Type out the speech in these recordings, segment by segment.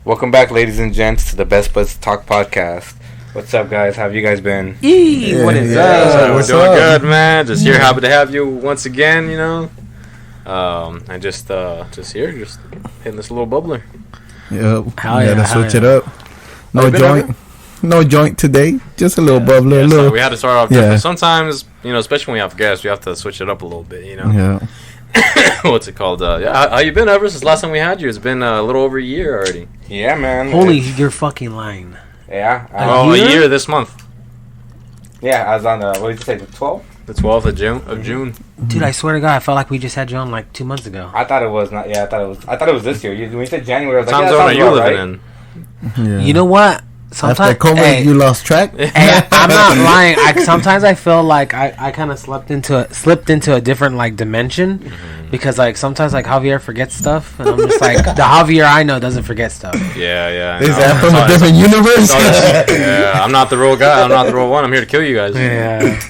Welcome back, ladies and gents, to the Best Buds Talk podcast. What's up, guys? How have you guys been? What is up? We're doing good, man. Just here, happy to have you once again. You know, and just here, just hitting this little bubbler. Yep. To switch it up. No joint today. Just a little bubbler. So we had to start off different. Sometimes, especially when we have guests, we have to switch it up a little bit. Yeah. What's it called? How you been ever since last time we had you? It's been a little over a year already. Yeah, man. Holy, you're fucking lying. Yeah. A year this month. Yeah, I was on the, what did you say, the 12th? The 12th of June. Dude, I swear to God, I felt like we just had you on like 2 months ago. I thought it was not. Yeah, I thought it was this year. When you said January, I was like, Time yeah, zone are you right. living in? Yeah. You know what? Sometimes after COVID, you lost track. Hey, I'm not lying. Sometimes I feel like I kind of slipped into a different like dimension, because like sometimes like Javier forgets stuff, and I'm just like the Javier I know doesn't forget stuff. Yeah. Is that from a different universe? Yeah, I'm not the real guy. I'm not the real one. I'm here to kill you guys. Yeah.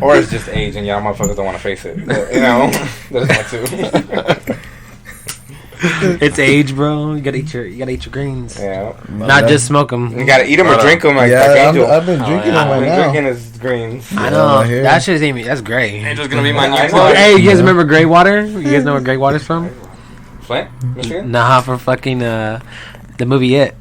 Or it's just age, and y'all motherfuckers don't want to face it. But, there's that too. It's age, bro. You gotta eat your greens. Yeah. Not just smoke them. You gotta eat them or drink them like Angel. I've been drinking them right now. Drinking his greens. I know. That shit's Amy. That's gray. Angel's gonna be my new plug. Hey, you guys remember gray water? You guys know where gray water's from? Flint, Michigan? Nah, for fucking the movie It.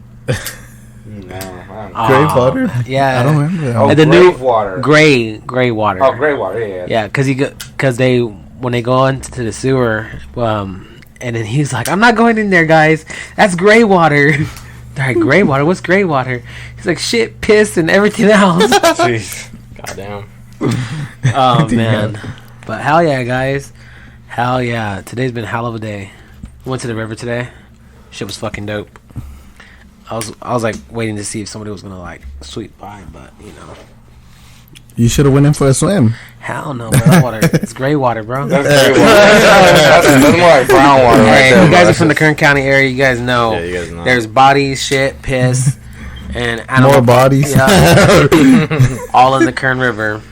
No, I don't know. Gray water? Yeah. I don't remember that. Oh, the gray new water. Gray water. Oh, gray water. Yeah. Yeah, because they when they go into the sewer, and then he's like, "I'm not going in there, guys. That's gray water." They're like, "Gray water? What's gray water?" He's like, "Shit, piss, and everything else." Jeez. Goddamn. Oh man, but hell yeah, guys, hell yeah. Today's been a hell of a day. Went to the river today. Shit was fucking dope. I was like waiting to see if somebody was gonna like sweep by, but You should have went in for a swim. hell no, bro. That water, it's gray water, bro. That's gray water. That's more like brown water right Hey, there. you guys bro. are from the Kern County area. You guys know. Yeah, you guys know. There's bodies, shit, piss, and animal. More bodies. Yeah. All in the Kern River.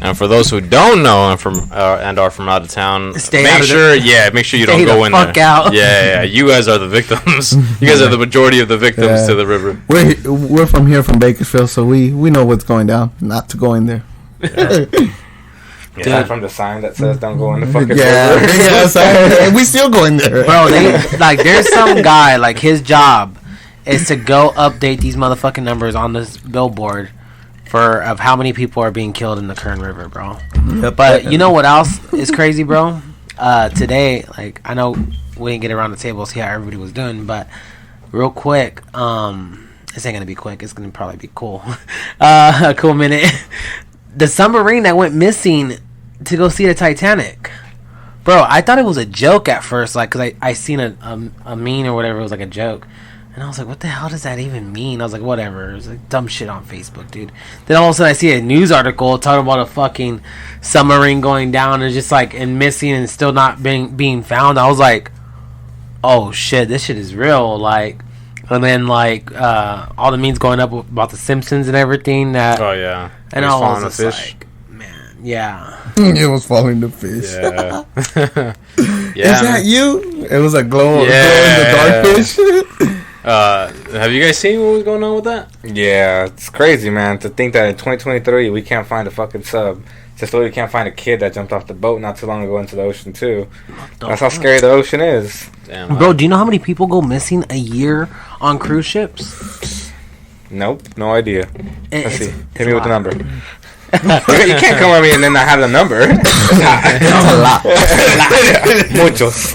And for those who don't know and are from out of town, Stay make out of sure you stay don't go the in fuck there. out. Yeah, you guys are the victims. You guys are the majority of the victims to the river. We're from here, from Bakersfield, so we know what's going down. Not to go in there. Yeah, from the sign that says "Don't go in the fucking river." Yeah, we still going there, Bro, there's some guy, like, his job is to go update these motherfucking numbers on this billboard of how many people are being killed in the Kern River, bro. Yep. But you know what else is crazy, bro? Today, like, I know we didn't get around the table to see how everybody was doing, but real quick, this ain't gonna be quick. It's gonna probably be cool. A cool minute. The submarine that went missing to go see the Titanic. Bro, I thought it was a joke at first, like, because I seen a meme or whatever. It was like a joke. And I was like, what the hell does that even mean? I was like, whatever. It was like dumb shit on Facebook, dude. Then all of a sudden I see a news article talking about a fucking submarine going down and just like and missing and still not being found. I was like, oh shit, this shit is real. Like, and then like all the memes going up about the Simpsons and everything. Oh yeah. And He's I was falling just the fish. like, man, yeah. It was falling the fish. Yeah. Is that you? It was a glow in the dark fish. Have you guys seen what was going on with that? Yeah, it's crazy, man. To think that in 2023 we can't find a fucking sub. Just so we can't find a kid that jumped off the boat not too long ago into the ocean too. That's how scary the ocean is. Damn, Bro, do you know how many people go missing a year on cruise ships? Nope, no idea. Let's see. Hit me with the number. You can't come at me and then not have the number. It's a lot. Muchos.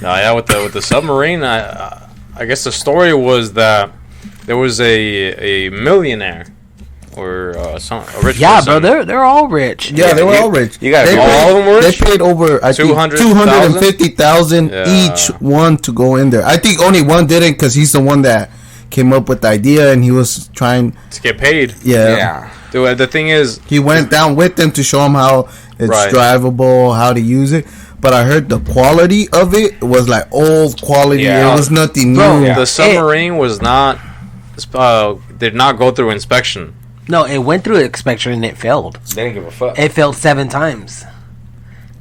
No, yeah, with the submarine, I guess the story was that there was a millionaire or a rich Yeah, person. bro, they're all rich. Yeah, they were all rich. You got all of them were They rich? paid over, I think, 250,000 each one to go in there. I think only one didn't because he's the one that came up with the idea and he was trying to get paid. Yeah. Dude, the thing is, he went down with them to show him how it's drivable, how to use it. But I heard the quality of it was like old quality. Yeah. It was nothing Bro, new. the submarine was not did not go through inspection. No, it went through inspection and it failed. They didn't give a fuck. It failed 7 times.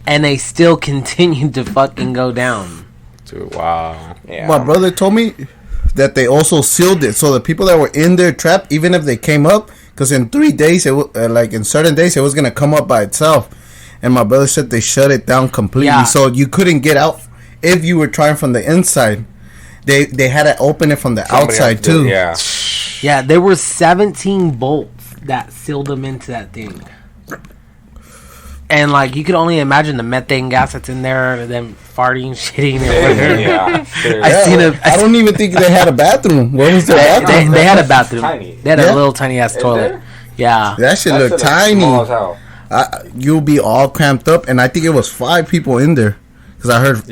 And they still continued to fucking go down. Dude, wow. Yeah. My brother told me that they also sealed it, so the people that were in there trapped, even if they came up, because in 3 days, like in certain days, it was gonna come up by itself. And my brother said they shut it down completely, so you couldn't get out if you were trying from the inside. They had to open it from the outside too. Yeah, there were 17 bolts that sealed them into that thing. And like you could only imagine the methane gas that's in there, them farting, shitting, and I don't even think they had a bathroom. Where was their bathroom? They had a bathroom. Tiny. They had a little tiny ass toilet. Yeah, that shit looked tiny. Small as hell. You'll be all cramped up, and I think it was 5 people in there. Because I heard...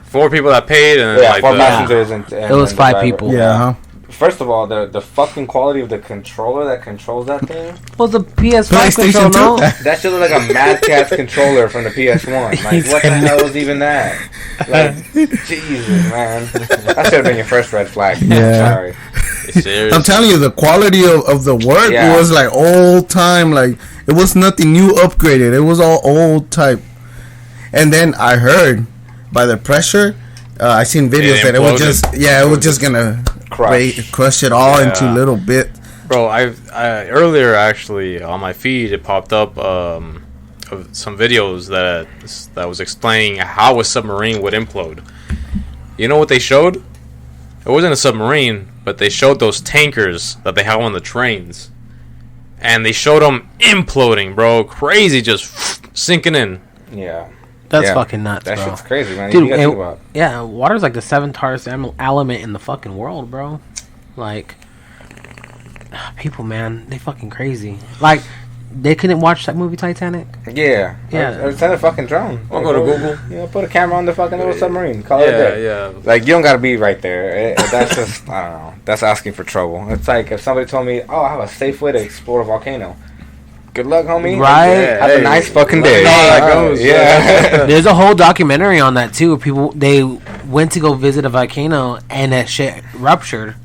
4 people that paid, and like 4 passengers. And it was 5 people. Yeah, First of all, the fucking quality of the controller that controls that thing. Was the PS5 controller? No? That shit looked like a Mad Catz controller from the PS1. Like, what the hell was even that? Like, Jesus, man. That should have been your first red flag. Yeah. I'm sorry. I'm telling you, the quality of the work was like old time. Like, it was nothing new upgraded. It was all old type. And then I heard by the pressure, I seen videos that it was just gonna crush it all into little bits. Bro, I earlier actually on my feed it popped up of some videos that was explaining how a submarine would implode. You know what they showed? It wasn't a submarine, but they showed those tankers that they have on the trains, and they showed them imploding, bro. Crazy, just sinking in. Yeah. That's fucking nuts, that bro. Shit's crazy, man. Dude, you gotta think about. Yeah, water's like the 7th hardest element in the fucking world, bro. Like, people, man, they fucking crazy. Like, they couldn't watch that movie Titanic. Yeah. Or send a fucking drone. I'll go to Google. You know, put a camera on the fucking little submarine. Call it a day. Yeah. Like, you don't gotta be right there. That's just, I don't know. That's asking for trouble. It's like if somebody told me, oh, I have a safe way to explore a volcano. Good luck, homie. Right? Have a nice fucking day. Yeah. There's a whole documentary on that too. People, they went to go visit a volcano and that shit ruptured.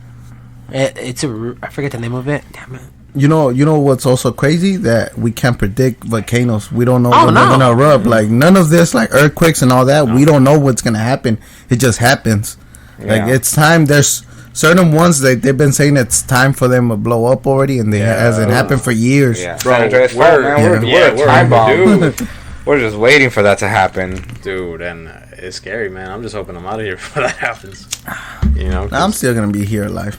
I forget the name of it. Damn it. You know what's also crazy? That we can't predict volcanoes. We don't know when they're gonna erupt. Like none of this, like earthquakes and all that. We don't know what's gonna happen. It just happens. Like it's time. There's certain ones that they've been saying it's time for them to blow up already, and it hasn't happened for years. Yeah, bro, we're a time bomb. Dude. We're just waiting for that to happen, dude. And it's scary, man. I'm just hoping I'm out of here before that happens. You know, I'm still gonna be here alive.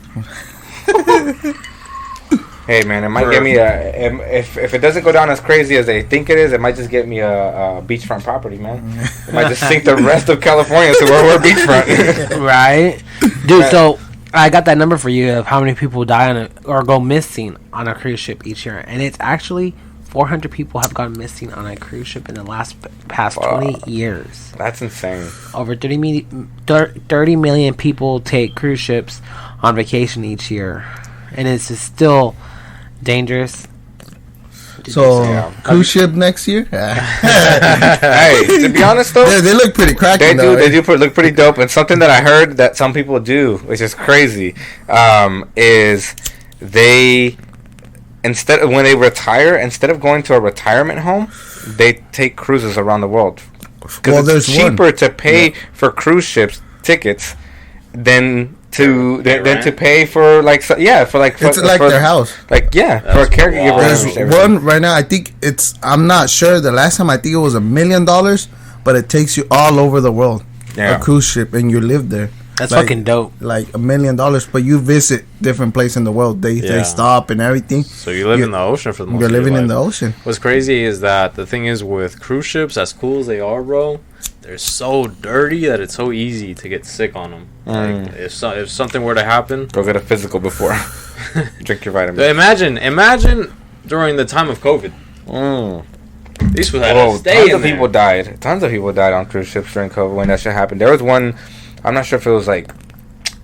Hey man, it might get me if it doesn't go down as crazy as they think it is, it might just get me a beachfront property, man. It might just sink the rest of California to where we're beachfront. Right, dude. So I got that number for you of how many people die or go missing on a cruise ship each year, and it's actually 400 people have gone missing on a cruise ship in the past 20 years. That's insane. Over 30 million people take cruise ships on vacation each year, and it's still dangerous. So cruise ship next year? Hey, to be honest though, they look pretty cracking. They do look pretty dope. And something that I heard that some people do, which is crazy, is they when they retire, instead of going to a retirement home, they take cruises around the world. Because it's cheaper to pay for cruise ships tickets than to pay for it's like their house. For a caregiver. There's one right now. I think I'm not sure. The last time I think it was $1 million, but it takes you all over the world. Yeah. A cruise ship, and you live there. That's fucking dope. Like $1 million, but you visit different places in the world. They stop and everything. So you live in the ocean for the most. You're living in the ocean. What's crazy is that the thing is with cruise ships, as cool as they are, bro, they're so dirty that it's so easy to get sick on them. Like if something were to happen, go get a physical before. Drink your vitamins. Imagine during the time of COVID. These people had to stay tons in of there. people died. Tons of people died on cruise ships during COVID when that shit happened. There was one. I'm not sure if it was like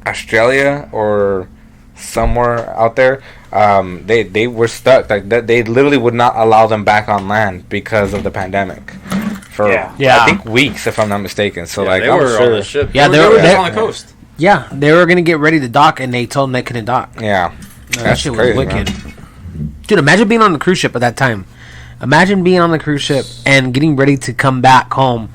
Australia or somewhere out there. They were stuck. Like they literally would not allow them back on land because of the pandemic. For I think weeks, if I'm not mistaken. So they were on the ship. Yeah, they were on the coast. Yeah, they were gonna get ready to dock, and they told them they couldn't dock. Yeah, that shit was crazy, wicked. Man. Dude, imagine being on the cruise ship at that time. Imagine being on the cruise ship and getting ready to come back home,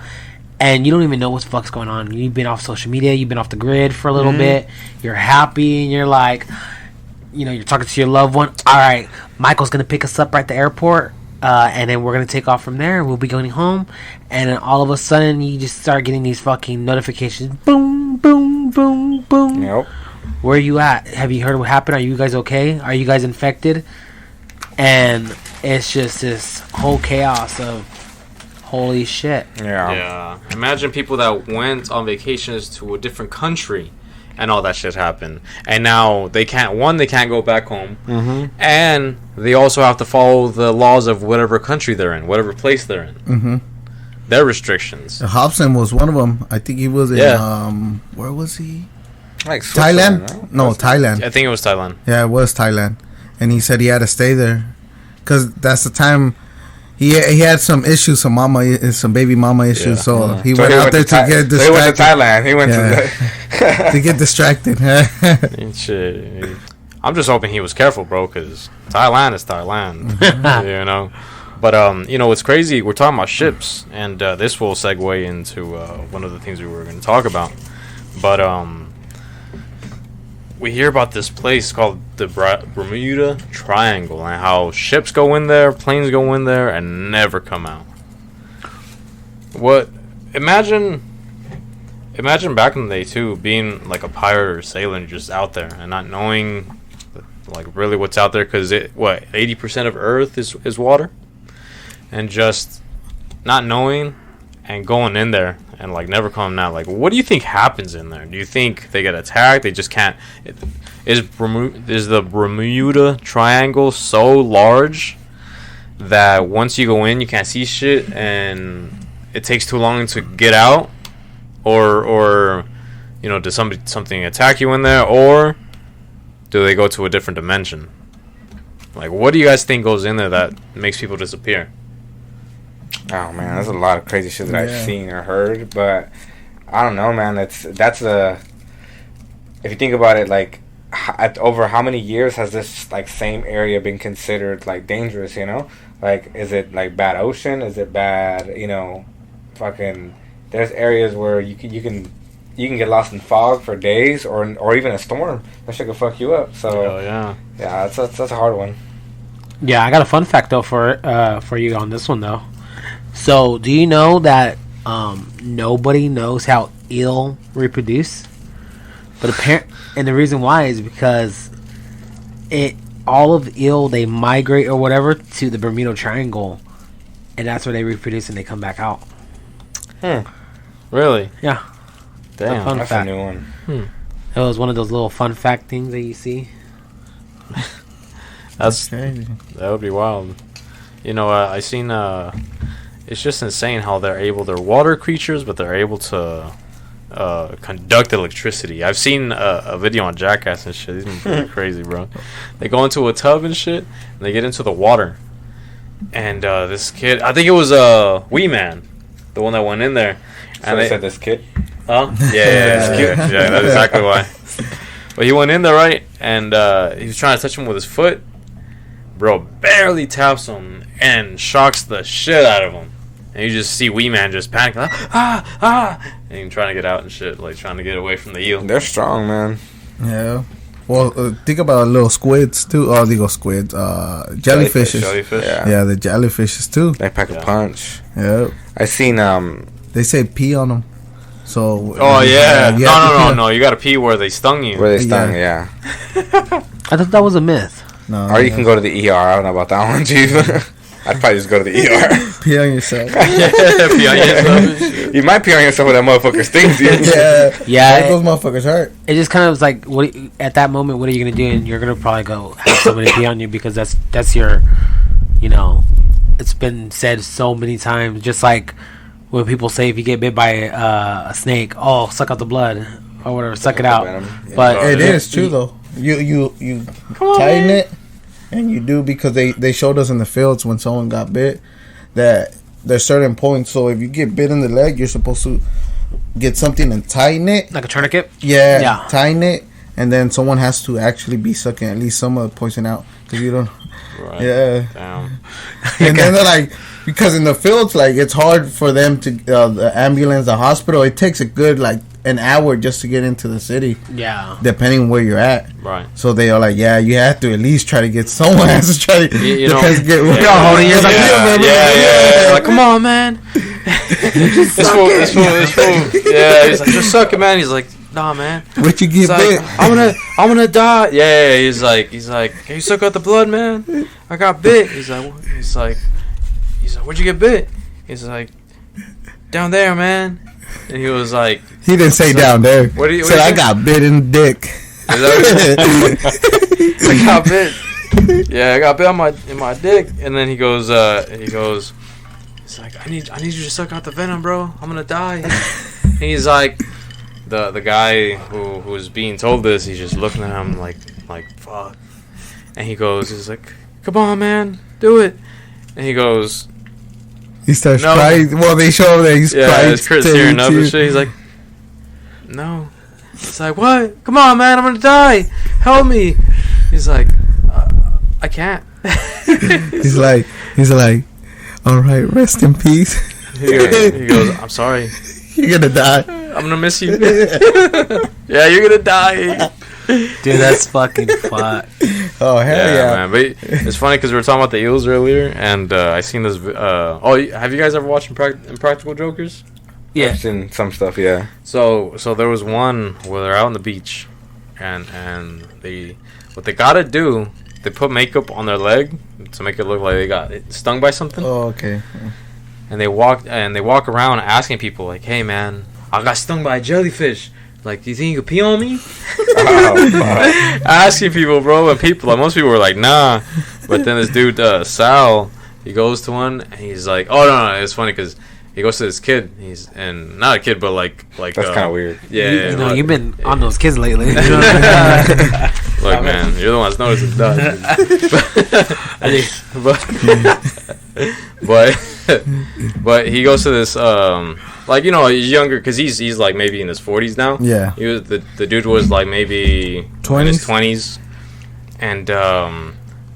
and you don't even know what the fuck's going on. You've been off social media, you've been off the grid for a little bit, you're happy, and you're like, you're talking to your loved one. All right, Michael's gonna pick us up right at the airport, and then we're gonna take off from there. We'll be going home, and then all of a sudden you just start getting these fucking notifications. Boom, boom, boom, boom. Yep. Where are you at? Have you heard what happened? Are you guys okay? Are you guys infected? And it's just this whole chaos of holy shit. Yeah. Imagine people that went on vacations to a different country and all that shit happened. And now they can't go back home. Mm-hmm. And they also have to follow the laws of whatever country they're in, whatever place they're in. Mm-hmm. Their restrictions. Hobson was one of them. I think he was in, where was he? Like Thailand? Right? No, Thailand. I think it was Thailand. Yeah, it was Thailand. And he said he had to stay there. Because that's the time he had some issues, some baby mama issues. Yeah. So he went out there to get distracted. He went to Thailand. He went to get distracted. Shit. I'm just hoping he was careful, bro, because Thailand is Thailand. But, it's crazy. We're talking about ships, and this will segue into one of the things we were going to talk about. But we hear about this place called the Bermuda Triangle and how ships go in there, planes go in there, and never come out. Imagine back in the day, too, being like a pirate or sailor and just out there and not knowing like really what's out there, because 80% of Earth is water, and just not knowing and going in there and like never coming out. Like, what do you think happens in there? Do you think they get attacked? They just can't. Is the Bermuda Triangle so large that once you go in, you can't see shit, and it takes too long to get out, or does something attack you in there, or do they go to a different dimension? Like, what do you guys think goes in there that makes people disappear? Oh man, there's a lot of crazy shit that I've seen or heard, but I don't know, man. That's if you think about it, like over how many years has this like same area been considered like dangerous? Like, is it like bad ocean? Is it bad? Fucking. There's areas where you can get lost in fog for days, or even a storm. That shit could fuck you up. So yeah, that's a hard one. Yeah, I got a fun fact though for you on this one though. So, do you know that nobody knows how eel reproduce? And the reason why is because all of eel, they migrate or whatever to the Bermuda Triangle, and that's where they reproduce and they come back out. Really? Yeah. Damn, that's fact. a new one. It was one of those little fun fact things that you see. That's crazy. That would be wild. I seen. It's just insane how they're water creatures, but they're able to conduct electricity. I've seen a video on Jackass and shit. These are pretty crazy, bro. They go into a tub and shit, and they get into the water. And this kid, I think it was Wee Man, the one that went in there. So and they said this kid? Huh? Yeah, this kid. Yeah, that's exactly why. But he went in there, right? And he was trying to touch him with his foot. Bro barely taps him and shocks the shit out of him. And you just see Wee Man just panicking, and he's trying to get out and shit, like trying to get away from the eel. They're strong, man. Yeah. Well, think about little squids too. Oh, they go squids. Jellyfishes. Jellyfish. Yeah, the jellyfishes too. They pack a punch. Yeah. I seen They say pee on them. So. Oh yeah. No. You gotta pee where they stung you. Where they stung, yeah. I thought that was a myth. No. Or you can go to the ER. I don't know about that one, Chief. I'd probably just go to the ER. Pee on yourself. Pee on yourself. You might pee on yourself when that motherfucker stings you. Yeah. Those motherfuckers hurt. It just kind of was like, at that moment, what are you gonna do? And you're gonna probably go have somebody pee on you because that's your, it's been said so many times. Just like when people say if you get bit by a snake, oh, suck out the blood or whatever, suck it out. But it is true though. You tighten it. And you do, because they showed us in the fields when someone got bit that there's certain points. So if you get bit in the leg, you're supposed to get something and tighten it. Like a tourniquet? Yeah. Tighten it. And then someone has to actually be sucking at least some of the poison out. Because you don't. Right. Yeah. Damn. And then they're like, because in the fields, like it's hard for them to the ambulance, the hospital. It takes a good like an hour just to get into the city. Yeah. Depending on where you're at. Right. So they are like, yeah, you have to at least try to get someone has to try to You know, get. You're all holding yours like, yeah. Like, come on, man. This fool. Yeah, he's like, you're sucking, man. He's like, nah, man. What you He's get like, bit? I'm gonna die. Yeah. He's like, can you suck out the blood, man? I got bit. He's like, where'd you get bit? He's like, down there, man. And he was like, He didn't say down there. What do you? Said I got bit in the dick. Is that what I got bit. Yeah, I got bit in my dick. And then he goes, he's like, I need you to suck out the venom, bro. I'm gonna die. And he's like, the guy who was being told this, he's just looking at him like fuck. And he's like, come on, man, do it. And he goes, He starts No. crying. Well, they show him that he's crying. it's Chris tearing up and shit. He's like, no. It's like, what? Come on, man, I'm gonna die. Help me. He's like, I can't. He's like, all right, rest in peace. He goes, I'm sorry. You're gonna die. I'm gonna miss you. Yeah, you're gonna die. Dude, that's fucking fuck. Oh hell yeah. Man. But it's funny because we were talking about the eels earlier, and I seen this. Have you guys ever watched Impractical Jokers? Yeah. I've seen some stuff, yeah. So there was one where they're out on the beach, and what they gotta do, they put makeup on their leg to make it look like they got stung by something. Oh okay. And they walk around asking people like, "Hey man, I got stung by a jellyfish. Like, do you think you could pee on me?" Oh, Asking people, bro, and most people were like, "Nah." But then this dude, Sal, he goes to one and he's like, "Oh no, it's funny because he goes to this kid. And not a kid, but like that's kind of weird. Yeah, You know, you've been on those kids lately. Look, man, you're the one that's noticing but he goes to this like, you know, he's younger because he's like maybe in his 40s now. Yeah. He was the dude was like maybe in his 20s, and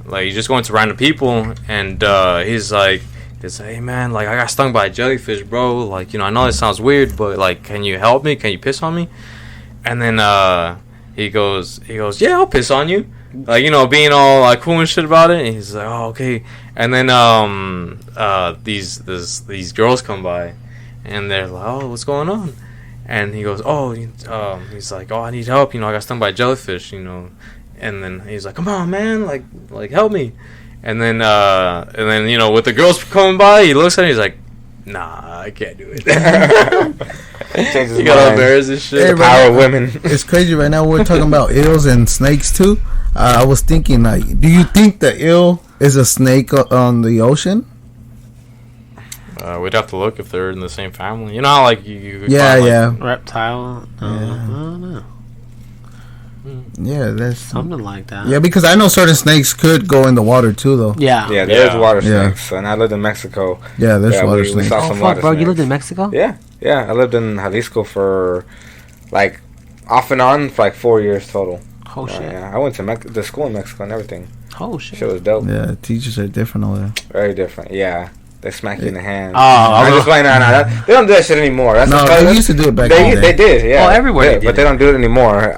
like he's just going to random people, and he's like, hey man, like I got stung by a jellyfish, bro. Like, you know, I know it sounds weird, but like, can you help me? Can you piss on me? And then he goes, yeah, I'll piss on you. Like, you know, being all like cool and shit about it. And he's like, oh, okay. And then these girls come by, and they're like, oh, what's going on? And he goes, oh, he's like, oh, I need help. You know, I got stung by a jellyfish. You know, and then he's like, come on, man, like help me. And then you know, with the girls coming by, he looks at it, he's like, nah, I can't do it. Changes You got mind. embarrassed and shit. Hey, The power of women. It's crazy right now. We're talking about eels and snakes too. I was thinking, like, do you think the eel is a snake on the ocean? We'd have to look if they're in the same family. You know how, like, you Yeah, find, like, yeah, Reptile. I don't know. yeah. That's Something like that. yeah, because I know certain snakes could go in the water too, though. Yeah. Yeah, there's Yeah. water Yeah. snakes. And I lived in Mexico. Yeah, there's Yeah, water we snakes. saw Oh, some fuck, water bro. You snakes. lived in Mexico? Yeah, I lived in Jalisco for like off and on for like 4 years total. Oh, shit. Yeah, I went to the school in Mexico and everything. Oh, shit. Shit was dope. Yeah, teachers are different over there. Very different. Yeah, they smack you in the hand. Oh, I'm just playing. No, they don't do that shit anymore. That's No, because they used to do it back They then. did, yeah. Oh, everywhere Yeah, they did but they it. don't do it anymore.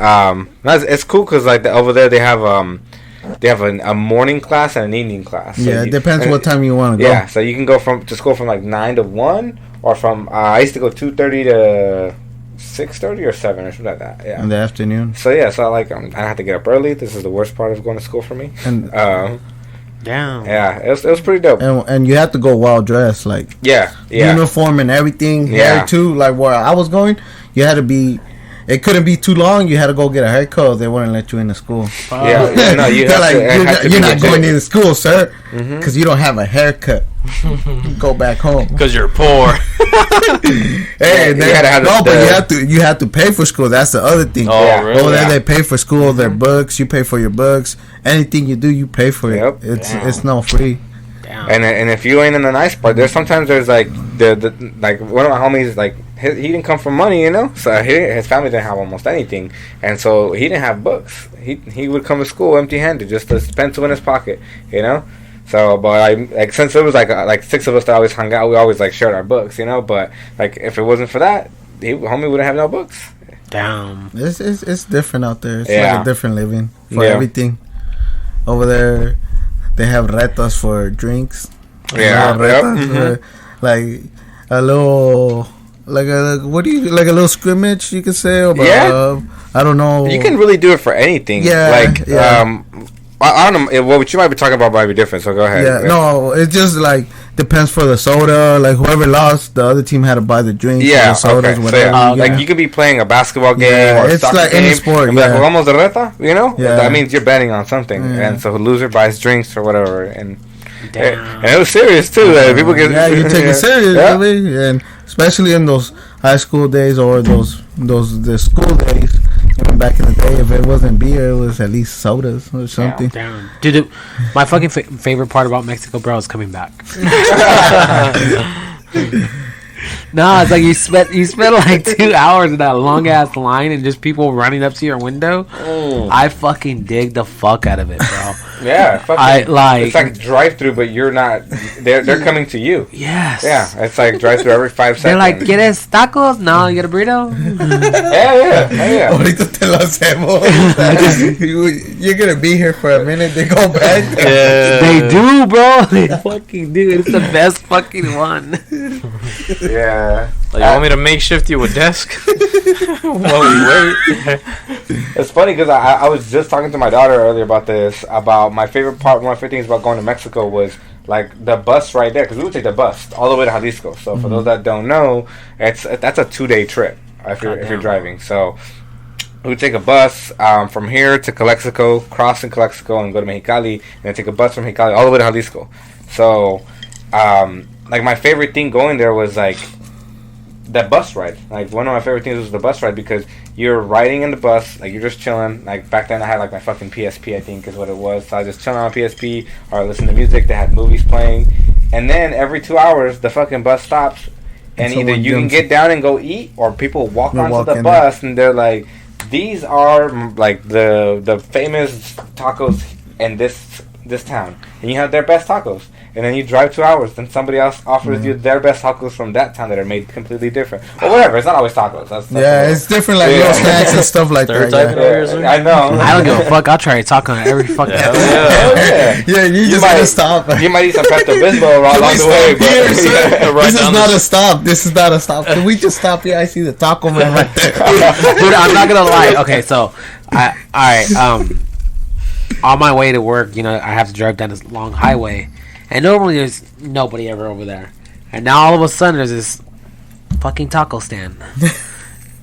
It's cool because like over there they have a morning class and an evening class. So Yeah, it depends what time you want to go. Yeah, so you can go to school from like 9 to 1, or from I used to go 2:30 to 6:30 or 7 or something like that. Yeah. In the afternoon. So yeah, so like I have to get up early. This is the worst part of going to school for me. And Damn. Yeah, it was pretty dope. and you have to go well dressed, like Yeah. uniform and everything. Yeah. Hair too. Like where I was going, you had to be. It couldn't be too long. You had to go get a haircut. They wouldn't let you into school. Yeah, no, you They're have like, to, it has to be you're not legit. going into school, sir, because you don't have a haircut. Go back home. because you're poor. Hey, you gotta have no, the- but you have to pay for school. That's the other thing. Oh, Yeah. really? Over there, Yeah. they pay for school, their books. You pay for your books. Anything you do, you pay for it. Yep. It's no free. Damn. And if you ain't in the nice part, there's like the like one of my homies, like he didn't come from money, you know, so his family didn't have almost anything, and so he didn't have books. He would come to school empty handed, just a pencil in his pocket, you know. So, but like since it was like 6 of us that always hung out, we always like shared our books, you know. But like if it wasn't for that, homie wouldn't have no books. Damn. It's different out there. It's Yeah. like a different living for Yeah. everything. Over there, they have retas for drinks. Yeah. They have retas for, like a little, like a little scrimmage, you could say. About, Yeah. I don't know. You can really do it for anything. Yeah, Like yeah. I don't know what you might be talking about might be different. So go ahead. Yeah, no, it just like depends for the soda. Like whoever lost, the other team had to buy the drinks, Yeah, the sodas, okay. So, whatever. yeah. Okay. Like you could be playing a basketball game Yeah, or a it's soccer like game, any sport, and be like, yeah. "Jugamos de reta," you know? Yeah. That means you're betting on something, Yeah. and so the loser buys drinks or whatever, and Damn. it was serious too. Like, people get you take it serious, Yeah. really, and especially in those high school days or the school days. Even back in the day, if it wasn't beer, it was at least sodas or something. Damn. Dude, my fucking favorite part about Mexico, bro, is coming back. No, it's like you spent like 2 hours in that long ass line and just people running up to your window. I fucking dig the fuck out of it, bro. Yeah, fucking, I like. it's like drive through, but you're not. They're coming to you. Yes. Yeah, it's like drive through every 5 seconds. They're like, ¿quieres tacos? No, you get a burrito? yeah. Ahorita te lo hacemos. You're gonna be here for a minute. They go back. Yeah. They do, bro. They fucking do. It's the best fucking one. Yeah. Like, you want me to makeshift you a desk while we wait? It's funny because I was just talking to my daughter earlier about this, about my favorite part. One of my favorite things about going to Mexico was like the bus right there, because we would take the bus all the way to Jalisco. So for those that don't know, that's a 2-day trip if you're driving. So we would take a bus from here to Calexico, cross in Calexico, and go to Mexicali, and then take a bus from Mexicali all the way to Jalisco. So like my favorite thing going there was like that bus ride. Like one of my favorite things was the bus ride, because you're riding in the bus, like you're just chilling. Like back then I had like my fucking PSP, I think is what it was. So I was just chilling on PSP or listening to music. They had movies playing, and then every 2 hours the fucking bus stops, and either you can get down and go eat, or people walk onto the bus and they're like, these are like the famous tacos in this town, and you have their best tacos. And then you drive 2 hours, then somebody else offers you their best tacos from that town that are made completely different. Or whatever, it's not always tacos. That's It's different, like little snacks and stuff like that. I know. I don't give a fuck. I'll try to talk on every fucking Yeah, you just might gotta stop. You might eat some Pepto Bismol along the way, but This is not a stop. This is not a stop. Can we just stop here? I see the taco man right there. Dude, I'm not gonna lie. Okay, so on my way to work, you know, I have to drive down this long highway, and normally there's nobody ever over there, and now all of a sudden there's this fucking taco stand,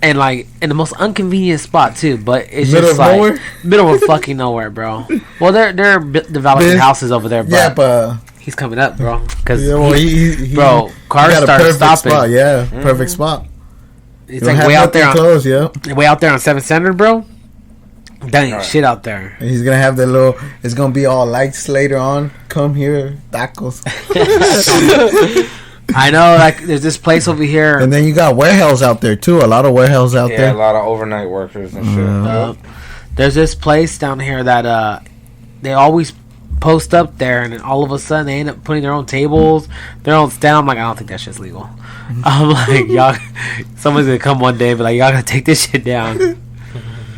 and like in the most inconvenient spot too. But it's Middle just of like nowhere? middle of fucking nowhere, bro. Well, they're developing houses over there, but Yeah, but he's coming up, bro. Because he bro, cars got a started perfect stopping. spot. Yeah, perfect spot. It's You don't like have way out there, nothing close. Yeah, way out there on 7th Standard, bro. That ain't shit out there. and he's gonna have the little. It's gonna be all lights later on. Come here, tacos. I know, like there's this place over here. And then you got warehouse out there too. A lot of warehouse out yeah, there. a lot of overnight workers and shit. There's this place down here that they always post up there, and then all of a sudden they end up putting their own tables, their own stand. I'm like, I don't think that shit's legal. I'm like, y'all, someone's gonna come one day and be like, y'all gotta take this shit down.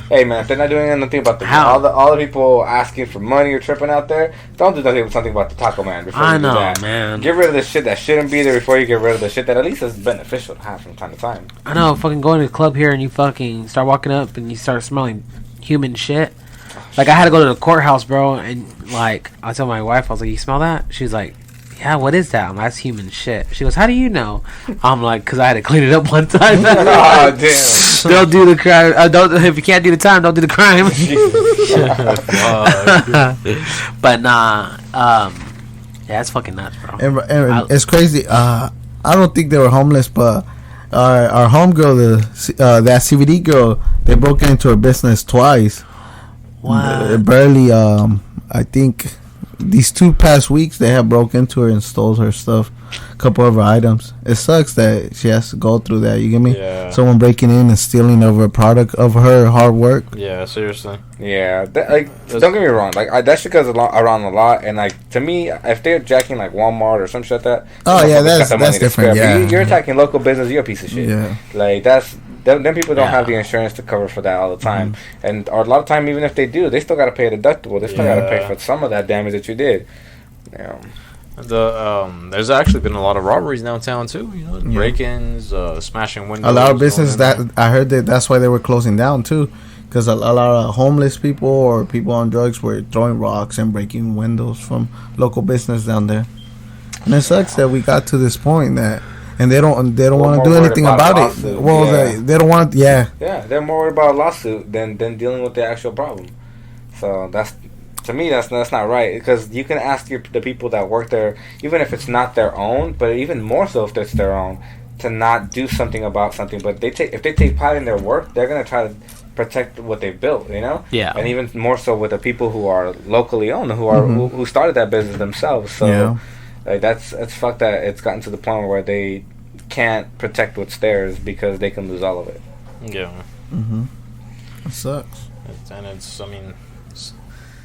Hey man, if they're not doing anything about all the people asking for money or tripping out there, don't do something about the taco man before you do that. Man. Get rid of the shit that shouldn't be there before you get rid of the shit that at least is beneficial to have from time to time. I know, fucking going to the club here and you fucking start walking up and you start smelling human shit. Like I had to go to the courthouse, bro, and like I told my wife, I was like, "You smell that?" She's like, "Yeah, what is that?" I'm like, "That's human shit." She goes, "How do you know?" I'm like, "Cause I had to clean it up one time." Oh damn! Don't do the crime. Don't, if you can't do the time, don't do the crime. But nah, yeah, it's fucking nuts, bro. And it's crazy. I don't think they were homeless, but our homegirl, that CBD girl, they broke into her business twice. Wow. Barely. I think these 2 past weeks they have broke into her and stole her stuff, a couple of her items. It sucks that she has to go through that. You get me? Yeah. Someone breaking in and stealing of a product of her hard work. Yeah, seriously. Yeah, don't get me wrong. Like that shit goes around a lot, and like to me, if they're jacking like Walmart or some shit like that. Oh yeah, that's different. Yeah, you're attacking local business. You're a piece of shit. Yeah, like them people don't have the insurance to cover for that all the time, and or a lot of time even if they do, they still got to pay a deductible. They still got to pay for some of that damage that you did. Yeah. There's actually been a lot of robberies downtown too. You know, break-ins, smashing windows. A lot of business that I heard that's why they were closing down too, because a lot of homeless people or people on drugs were throwing rocks and breaking windows from local business down there. And it sucks that we got to this point that, and they don't want to do anything about it. Well, they don't want. Yeah, they're more worried about a lawsuit than dealing with the actual problem. So that's. To me, that's not right, because you can ask the people that work there, even if it's not their own, but even more so if it's their own, to not do something about something. But if they take pride in their work, they're gonna try to protect what they've built, you know. Yeah. And even more so with the people who are locally owned, who started that business themselves. So, like that's fucked that it's gotten to the point where they can't protect what's theirs because they can lose all of it. Yeah. It sucks.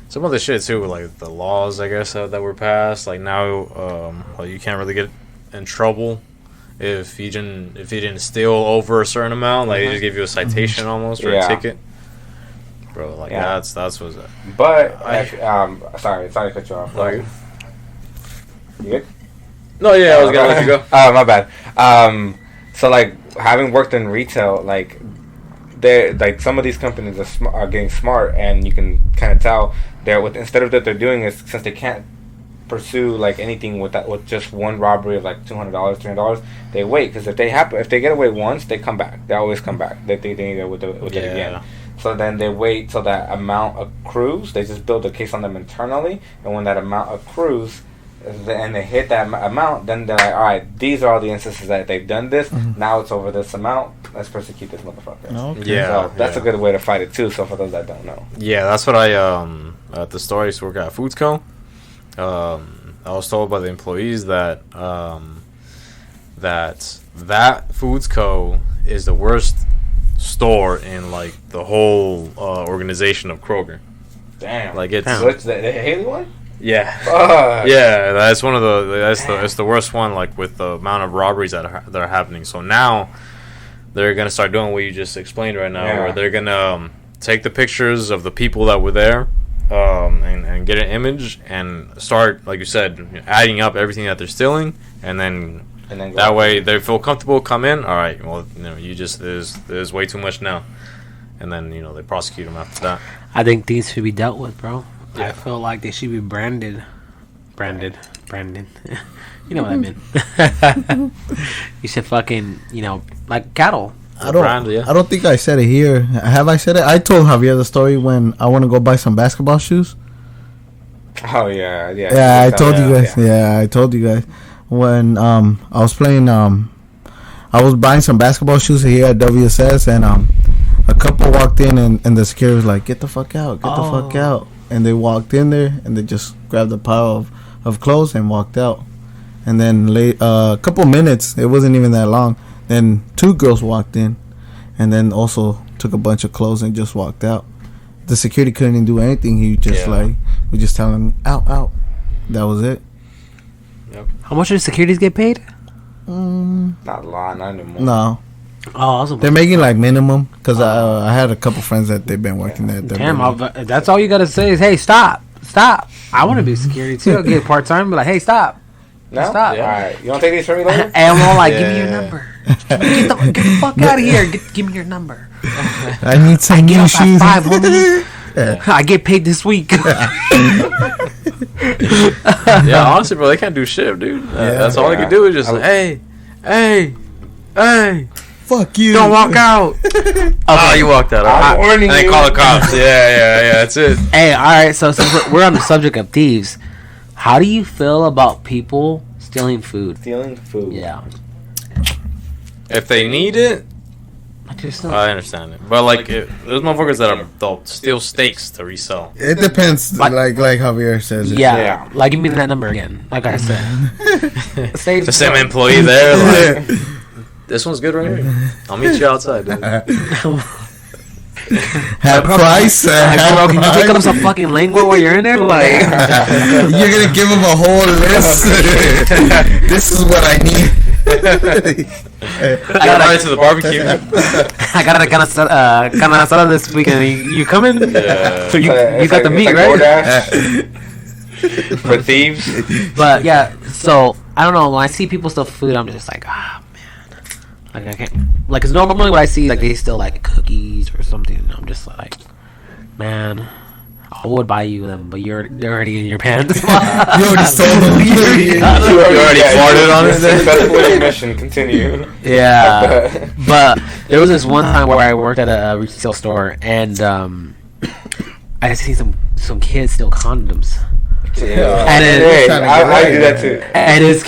Some of the shit too, like the laws, I guess, that were passed. Like now, you can't really get in trouble if you didn't steal over a certain amount. Like they just give you a citation almost or a ticket, bro. Like that's what's that. But sorry to cut you off. Like, you good? No, yeah, I was gonna let you go. Oh, my bad. So like having worked in retail, like they like some of these companies are getting smart, and you can kind of tell instead of that they're doing is, since they can't pursue like anything with just one robbery of like $200, $300, they wait, because if they get away once, they come back. They always come back. They think they need it with it again. So then they wait till that amount accrues. They just build a case on them internally, and when that amount accrues and they hit that amount, then they're like, all right, these are all the instances that they've done this. Now it's over this amount. Let's persecute this motherfucker. Okay. Yeah, so that's a good way to fight it too. So for those that don't know, that's what I at the store I used to work at Foodsco. I was told by the employees that that Foodsco is the worst store in like the whole organization of Kroger. Damn, like it's the Haley one. Yeah. Fuck. Yeah, that's one of it's the worst one, like with the amount of robberies that are happening. So now they're gonna start doing what you just explained right now, where they're gonna take the pictures of the people that were there, and get an image and start, like you said, adding up everything that they're stealing, and then that way they feel comfortable. Come in, all right. Well, you just there's way too much now, and then they prosecute them after that. I think these should be dealt with, bro. Yeah. I feel like they should be branded. You know what I mean. You should fucking, like cattle. I don't think I said it here. Have I said it? I told Javier the story when I want to go buy some basketball shoes. Oh yeah. Yeah, I told you guys. Yeah, I told you guys when I was playing. I was buying some basketball shoes here at WSS, and a couple walked in, and the security was like, "Get the fuck out! Get the fuck out!" And they walked in there, and they just grabbed a pile of clothes and walked out. And then a couple minutes, it wasn't even that long, then 2 girls walked in, and then also took a bunch of clothes and just walked out. The security couldn't even do anything. He just we just telling him, out. That was it. Yep. How much do securities get paid? Not a lot, not anymore. No. Oh, they're making like minimum, because I had a couple friends that they've been working there. Damn, that's all you gotta say is, hey, stop. I want to be security too. I'll get part time, be like, hey, stop. No? Stop. Yeah. All right, you want to take these from me later? And I'm all like, give me your number. Get the fuck out of here. Give me your number. I need some new shoes. 5, homie. I get paid this week. Yeah, honestly, bro, they can't do shit, dude. That's all they can do is just, hey. Fuck you. Don't walk out. Oh, you walked out. I'm warning and they you. call the cops. Yeah, that's it. Hey, all right. So since we're on the subject of thieves, how do you feel about people stealing food? Stealing food. Yeah. If they need it, Like, there's no, I understand it, but like, there's motherfuckers that are they'll steal steaks to resell. It depends, like Javier says. yeah, like give me that number again. Like I said, The same employee there. Like, this one's good right here. I'll meet you outside, dude. Half price. Bro, can you pick up some fucking lingua while you're in there? Like, you're gonna give him a whole list. This is what I need. I got right to the barbecue. I got a canasada this weekend. You coming? Yeah. So you got the meat, right? For thieves. But yeah, so I don't know. When I see people steal food, I'm just like, ah, man. Like I can't. Like, it's normally when I see like they steal like cookies or something, I'm just like, man, I would buy you them, but they're already in your pants. You already stole them. You already farted on it. Successful mission. Continue. Yeah, but there was this one time where I worked at a retail store and I see some kids steal condoms. Yeah. And Hey, I do that too. And this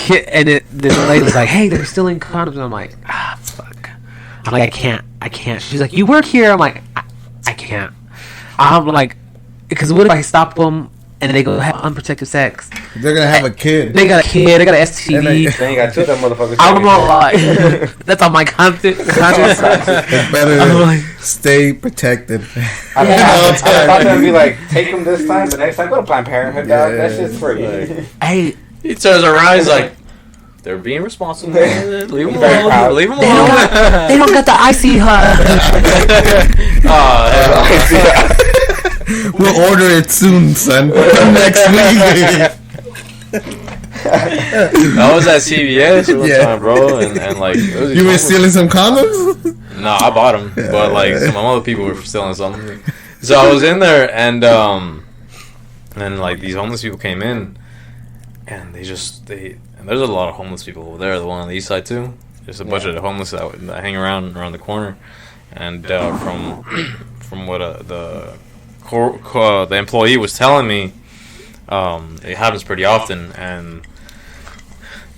lady was like, "Hey, they're stealing condoms." And I'm like, "Ah, fuck." I'm like, I can't. She's like, "You work here." I'm like, I can't. I'm like, because what if I stop them and they go have unprotected sex? They're gonna have a kid. They got a kid. They got an STD. Then you got two of them motherfuckers. I'm not lying. That's on my conscience. It's better I'm to like, stay protected. I thought they'd be like, take them this time, but next time go to Planned Parenthood, dog. That shit's free. hey, He turns around, he's like, they're being responsible. Leave them Very alone. proud. Leave them they don't got the icy hut. Oh, We'll order it soon, son. Next week. I was at CVS one Yeah. time, bro, and like, it was You were stealing some condoms? No, I bought them, but like some other people were stealing something. So I was in there, and like these homeless people came in, and and there's a lot of homeless people over there. The one on the east side too. There's a bunch of homeless that hang around the corner, and from what the employee was telling me, it happens pretty often. And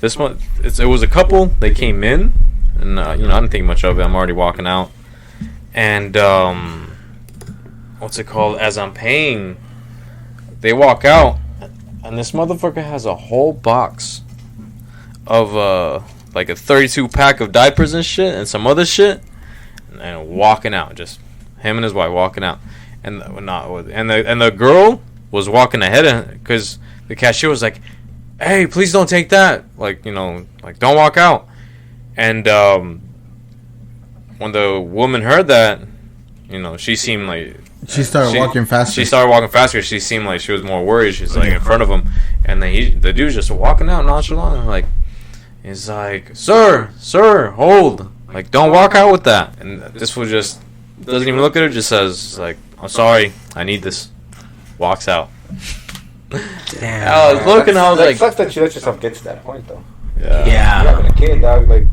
this one, it was a couple. They came in, and I didn't think much of it. I'm already walking out, and what's it called? As I'm paying, they walk out, and this motherfucker has a whole box of like a 32 pack of diapers and shit, and some other shit, and walking out, just him and his wife walking out. And the girl was walking ahead because the cashier was like, "Hey, please don't take that. Like, like don't walk out." And when the woman heard that, she seemed like She started walking faster. She started walking faster. She seemed like she was more worried. She's like in front of him, and then the dude's just walking out nonchalant. Like, he's like, "Sir, hold! Like, don't walk out with that." And this fool just doesn't even look at her. Just says like, "I'm sorry, I need this." Walks out. Damn. I was looking. I was It like, sucks that you let yourself get to that point, though. yeah. You Yeah. having a kid, dog, like,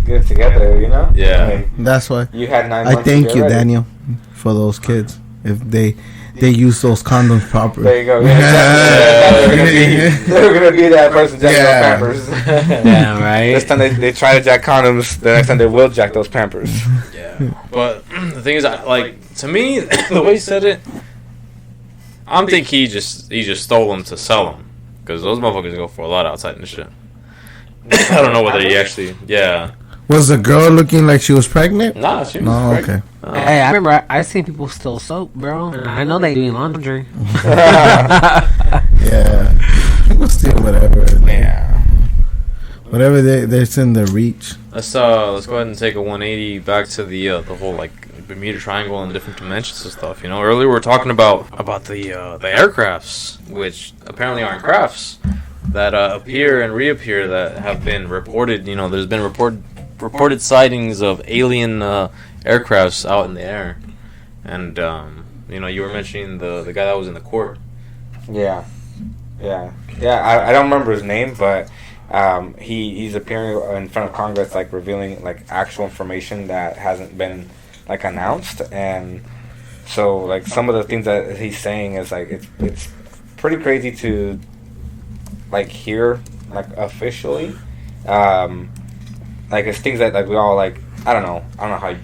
get it together, Yeah. Like, That's why. you had 9 I months. thank to you, get ready. Daniel, for those kids. If they use those condoms properly. There you go. Yeah, they're gonna be that person jacking Yeah. those Pampers. Yeah, right. This time they try to jack condoms. The next time they will jack those Pampers. Yeah. But the thing is, to me, the way he said it, I'm thinking he just stole them to sell them, because those motherfuckers go for a lot outside and shit. I don't know whether he actually. Yeah. Was the girl looking like she was pregnant? Nah, she was No, pregnant. okay. Hey, I remember I seen people steal soap, bro. And I know they doing laundry. Yeah. People steal whatever. Yeah. Whatever that's in their reach. Let's go ahead and take a 180 back to the whole like Bermuda Triangle and different dimensions and stuff. Earlier we were talking about the aircrafts, which apparently aren't crafts, that appear and reappear, that have been reported. There's been reported sightings of alien aircrafts out in the air, and you were mentioning the guy that was in the court. Yeah. I don't remember his name, but he's appearing in front of Congress, like revealing like actual information that hasn't been like announced, and so like some of the things that he's saying is like it's pretty crazy to like hear like officially, like it's things that like we all like I don't know how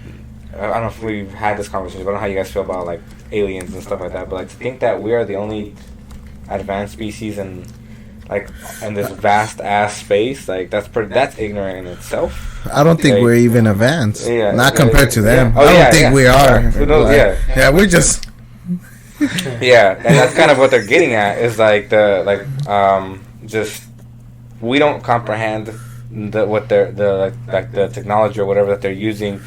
I don't know if we've had this conversation, but I don't know how you guys feel about like aliens and stuff like that. But like to think that we are the only advanced species in this vast ass space, like that's ignorant in itself. I don't think Like, we're even advanced. Yeah, Not compared to them. Yeah. Oh, I don't yeah, think yeah. we are. Who knows? Like, Yeah. we're just. Yeah, and that's kind of what they're getting at is like just we don't comprehend what the technology or whatever that they're using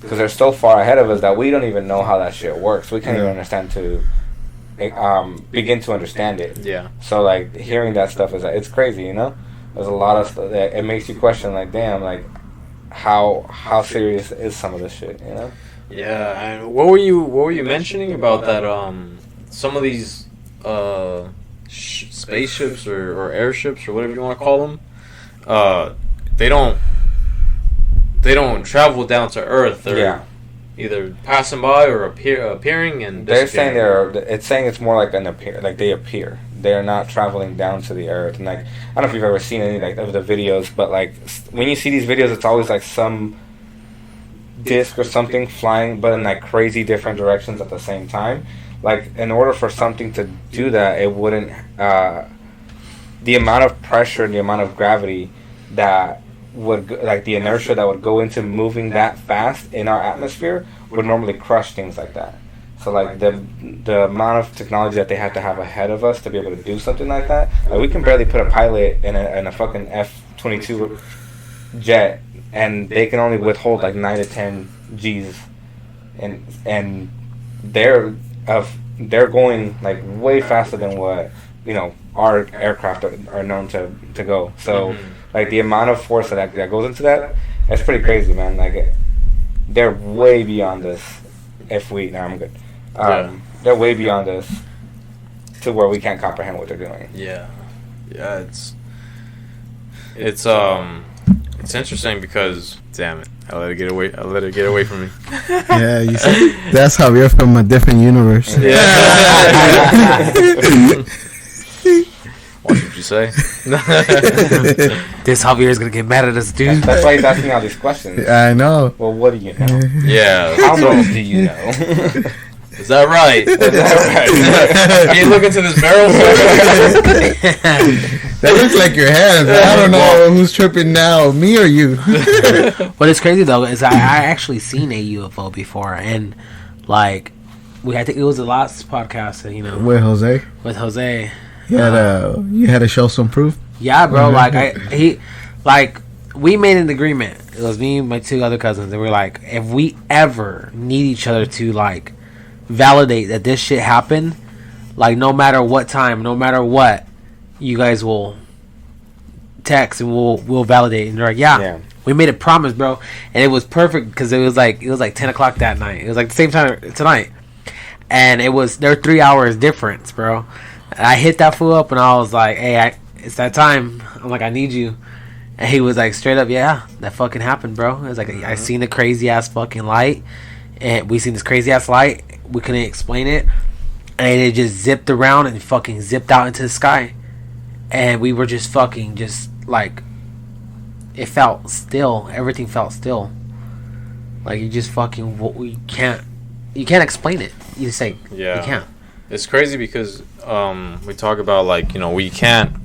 because they're so far ahead of us that we don't even know how that shit works. We can't even understand to begin to understand it. Yeah. So like hearing that stuff it's crazy, you know. There's a lot of stuff that it makes you question, like, damn, like how serious is some of this shit, you know? Yeah, and what were you mentioning about that? Some of these spaceships or airships or whatever you want to call them, they don't travel down to Earth. They're either passing by or appearing and they're saying disappearing. it's more like they appear. They're not traveling down to the Earth, and like I don't know if you've ever seen any like of the videos, but like when you see these videos, it's always like some disc or something flying, but in like crazy different directions at the same time. Like in order for something to do that, it wouldn't. The amount of pressure and the amount of gravity that would like the inertia that would go into moving that fast in our atmosphere would normally crush things like that. So like the amount of technology that they have to have ahead of us to be able to do something like that, like we can barely put a pilot in a fucking F-22 jet, and they can only withhold like 9 to 10 G's, and they're going like way faster than what our aircraft are known to go. So like the amount of force that goes into that, that's pretty crazy, man. Like they're way beyond us. I'm good. They're way beyond us to where we can't comprehend what they're doing. Yeah, it's interesting because damn it, I let it get away from me. Yeah, you see, that's how we're from a different universe. Yeah. What did you say? This Javier is gonna get mad at us, dude. That's why he's asking all these questions. I know. Well, what do you know? Yeah. How much do you know? Is that right? Can you look into this barrel? That looks like your hands. I don't know who's tripping now, me or you. What is crazy though is I actually seen a UFO before, and like it was the last podcast, With Jose. With Jose. You had to show some proof. Yeah, bro. We made an agreement. It was me and my 2 other cousins, and we were like, if we ever need each other to like validate that this shit happened, like no matter what time, no matter what, you guys will text and we'll validate. And they're like, yeah. We made a promise, bro, and it was perfect because it was like 10 o'clock that night. It was like the same time tonight, and they're 3 hours difference, bro. I hit that fool up and I was like, hey, it's that time. I'm like, I need you. And he was like, straight up, yeah, that fucking happened, bro. It was like, I seen the crazy ass fucking light, and we seen this crazy ass light. We couldn't explain it, and it just zipped around and fucking zipped out into the sky. And we were just fucking like, it felt still. Everything felt still. Like you just fucking, you can't explain it. You just say, you can't. It's crazy because we talk about like we can't.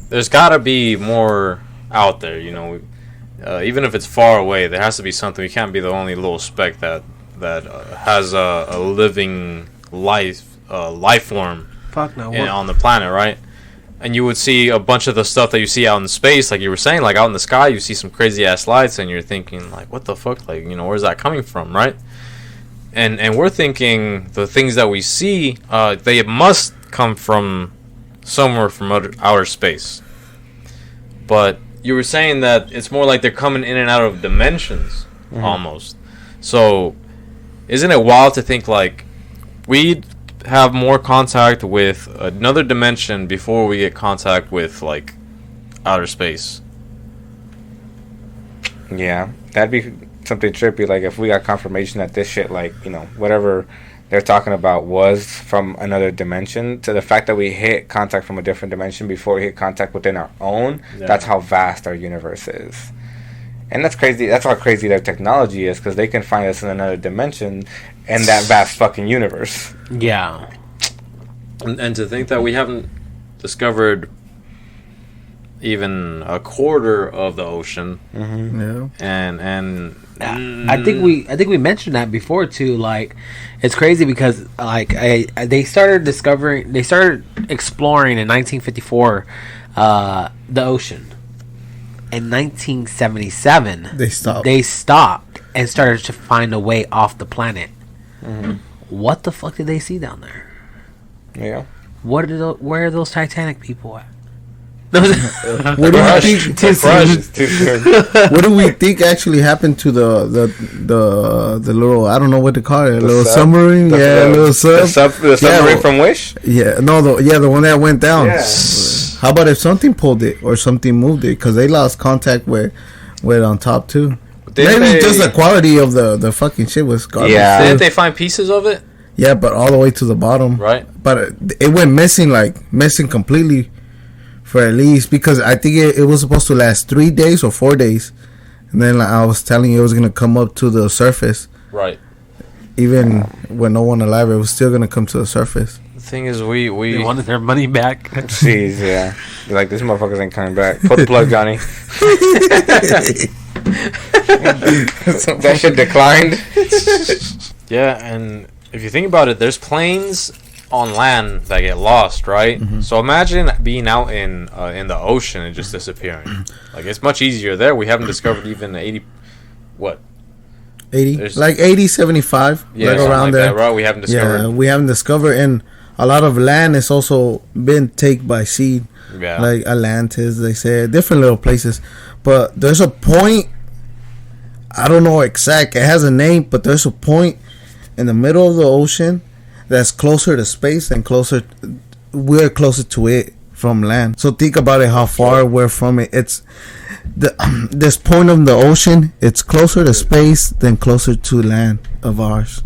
There's got to be more out there, even if it's far away. There has to be something. We can't be the only little speck that has a living life form. Fuck no. On the planet, right? And you would see a bunch of the stuff that you see out in space, like you were saying, like out in the sky, you see some crazy ass lights, and you're thinking like, what the fuck, like where's that coming from, right? And we're thinking the things that we see, they must come from somewhere from outer space. But you were saying that it's more like they're coming in and out of dimensions, almost. So, isn't it wild to think like we'd have more contact with another dimension before we get contact with like outer space? Yeah, that'd be something trippy. Like if we got confirmation that this shit, like whatever they're talking about was from another dimension, to the fact that we hit contact from a different dimension before we hit contact within our own. That's how vast our universe is. And that's crazy. That's how crazy their technology is, because they can find us in another dimension in that vast fucking universe. Yeah. And to think that we haven't discovered even a quarter of the ocean. Yeah. And I think we mentioned that before too. Like, it's crazy because like they started exploring in 1954 the ocean. In 1977, they stopped and started to find a way off the planet. What the fuck did they see down there? Yeah. Where are those Titanic people at? What do you think? What do we think actually happened to the little, I don't know what to call it, little submarine? Little sub. The submarine from Wish? Yeah, no, the one that went down. Yeah. How about if something pulled it or something moved it? Because they lost contact with on top too. Maybe just the quality of the fucking shit was garbage. Yeah. Didn't they find pieces of it? Yeah, but all the way to the bottom. Right. But it went missing completely for at least, because I think it was supposed to last 3 days or 4 days. And then I was telling you it was going to come up to the surface. Right. Even with no one alive, it was still going to come to the surface. The thing is, we wanted their money back. Jeez, yeah. You're like, these motherfuckers ain't coming back. Pull the plug, Johnny. That shit declined. Yeah, and if you think about it, there's planes on land that get lost, right? So imagine being out in the ocean and just disappearing. Like, it's much easier there. We haven't discovered even 80, what? 80? There's, like 80, 75. Yeah, like around like there. That, right? We haven't discovered. Yeah, we haven't discovered. And a lot of land has also been taken by sea. Yeah. Like Atlantis, they say. Different little places. But there's a point, I don't know exact. It has a name, but there's a point in the middle of the ocean that's closer to space and we're closer to it from land. So think about it, how far we're from it. It's this point of the ocean, it's closer to space than closer to land of ours.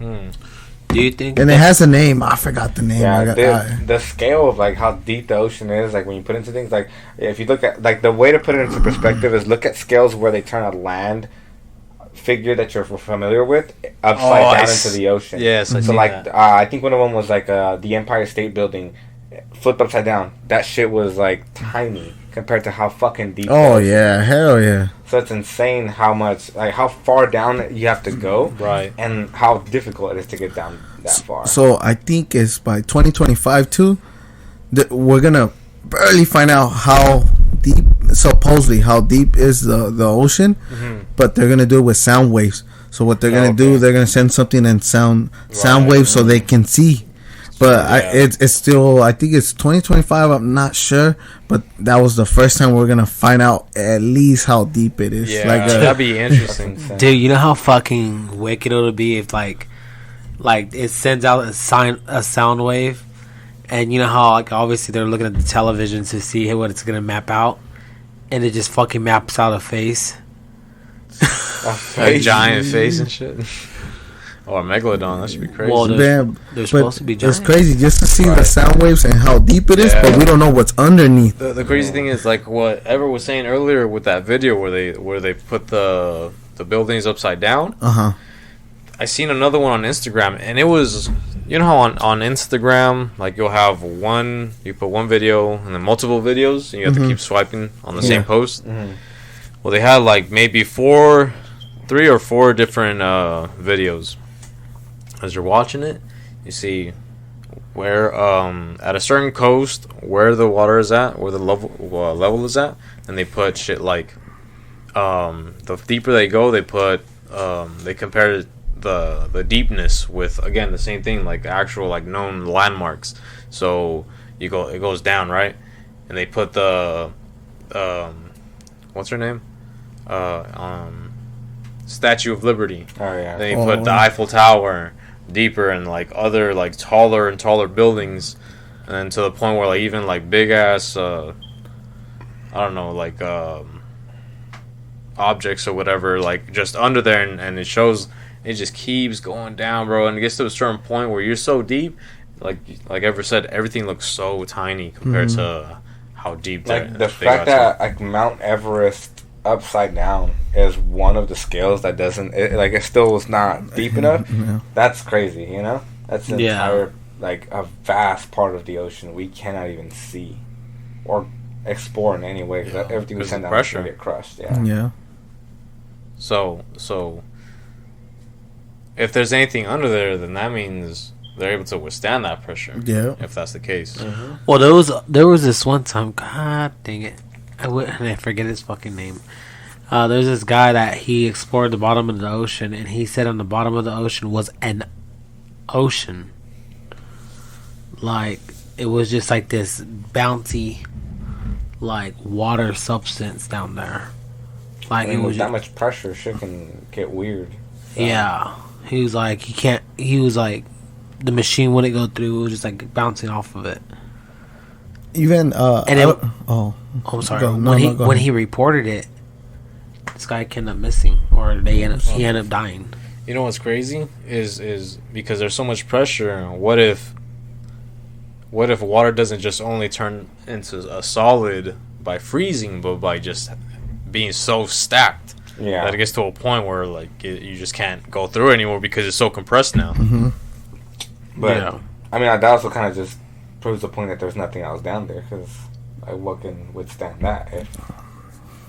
Do you think? And it has a name. I forgot the name. Yeah, the scale of like how deep the ocean is, like when you put into things, like if you look at, like, the way to put it into perspective is look at scales where they turn a land figure that you're familiar with upside down into the ocean. Yes, so like I think one of them was like the Empire State Building flipped upside down. That shit was like tiny compared to how fucking deep. Oh yeah, hell yeah. So it's insane how much, like, how far down you have to go, right, and how difficult it is to get down that far. So I think it's by 2025 too that we're gonna barely find out how deep, supposedly how deep is the ocean, but they're gonna do it with sound waves. So what they're gonna do, they're gonna send something in sound waves so they can see. But it's still, I think it's 2025. I'm not sure, but that was the first time we're gonna find out at least how deep it is. Yeah, like, that'd be interesting, dude. You know how fucking wicked it'll be if like it sends out a sound wave. And you know how, like, obviously they're looking at the television to see what it's gonna map out, and it just fucking maps out a face, a giant face and shit, or a megalodon. That should be crazy. Well, they're supposed to be giant. It's crazy just to see the sound waves and how deep it is, but we don't know what's underneath. The crazy thing is, like what Ever was saying earlier with that video where they put the buildings upside down. I seen another one on Instagram, and it was, you know how on Instagram, like, you put one video and then multiple videos, and you have to keep swiping on the same post. Well, they had like maybe 3 or 4 different videos. As you're watching it, you see where at a certain coast where the water is at, where the level is at, and they put shit like the deeper they go, they compare the deepness with, again, the same thing, like actual, like, known landmarks. So it goes down, right? And they put the what's her name, Statue of Liberty. Oh yeah. They put the Eiffel Tower deeper, and like other, like, taller and taller buildings, and then to the point where, like, even like big ass I don't know, like objects or whatever, like, just under there, and it shows. It just keeps going down, bro, and it gets to a certain point where you're so deep, like Ever said, everything looks so tiny compared to how deep. Like the fact that, like, Mount Everest upside down is one of the scales that doesn't it still is not deep enough. Yeah. That's crazy, you know. That's an Yeah. entire like a vast part of the ocean we cannot even see or explore in any way. 'Cause everything we Because send of down is pressure. gonna get crushed. Yeah. Yeah. So if there's anything under there, then that means they're able to withstand that pressure. Yeah. If that's the case. Well, there was this one time. God dang it, I forget his fucking name. There's this guy that he explored the bottom of the ocean, and he said on the bottom of the ocean was an ocean. Like it was just like this bouncy, like water substance down there. Like I mean, it with was that much pressure, shit can get weird. So, Yeah, he was like he can't. He was like the machine wouldn't go through. It was just like bouncing off of it. Even And it- oh, I'm sorry. Go- no, when he no, go when ahead. he reported it, this guy ended up missing, or he ended up dying. You know what's crazy is because there's so much pressure. What if water doesn't just only turn into a solid by freezing, but by just being so stacked Yeah. that it gets to a point where like you just can't go through it anymore because it's so compressed now. But Yeah. I mean, that also kind of just proves the point that there's nothing else down there because like, what can withstand that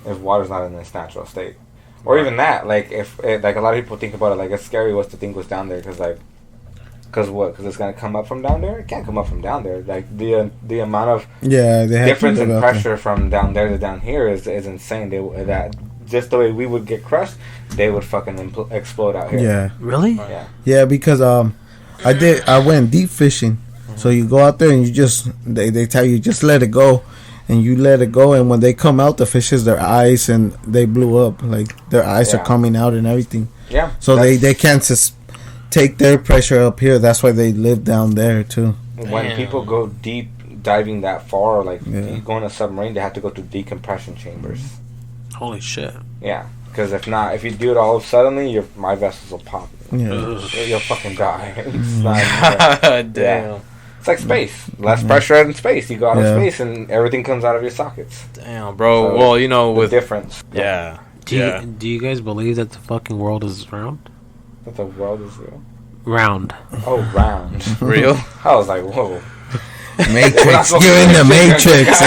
if water's not in its natural state, or even that like if like a lot of people think about it like it's scary what's to think what's down there because it's gonna come up from down there. It can't come up from down there. Like the amount of yeah, they have difference to in live out there. pressure from down there to down here is insane. That just the way we would get crushed, they would fucking explode out here. Yeah, Really? Yeah. yeah, because I went deep fishing, so you go out there and you just they tell you just let it go, and you let it go, and when they come out, the fishes their eyes and they blew up, like their eyes Yeah. are coming out and everything. Yeah. So That's- they can't just take their pressure up here. That's why they live down there too. when Damn. people go deep diving that far, like Yeah. you go in a submarine, they have to go through decompression chambers. Holy shit! Yeah, because if not, if you do it all suddenly, my vessels will pop. Yeah, You'll fucking die. It's not. Damn. Yeah. It's like space. Less pressure in space. You go out of Yeah. space, and everything comes out of your sockets. Damn, bro. So, Well, you know, The with difference. yeah, Do yeah. you guys believe that the fucking world is round? That the world is real. Round. Oh, round. Real. I was like, whoa. Matrix. You're in the Matrix.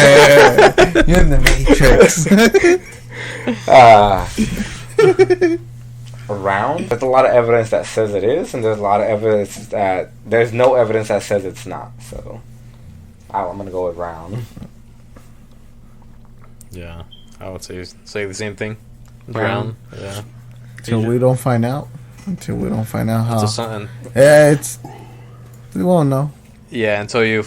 You're in the Matrix. Around. There's a lot of evidence that says it is, and there's a lot of evidence that there's no evidence that says it's not. So I'm gonna go with round. Yeah, I would say the same thing. Brown. Yeah. Until we don't find out. Until we don't find out how. It's something. Yeah, it's. We won't know. Yeah, until you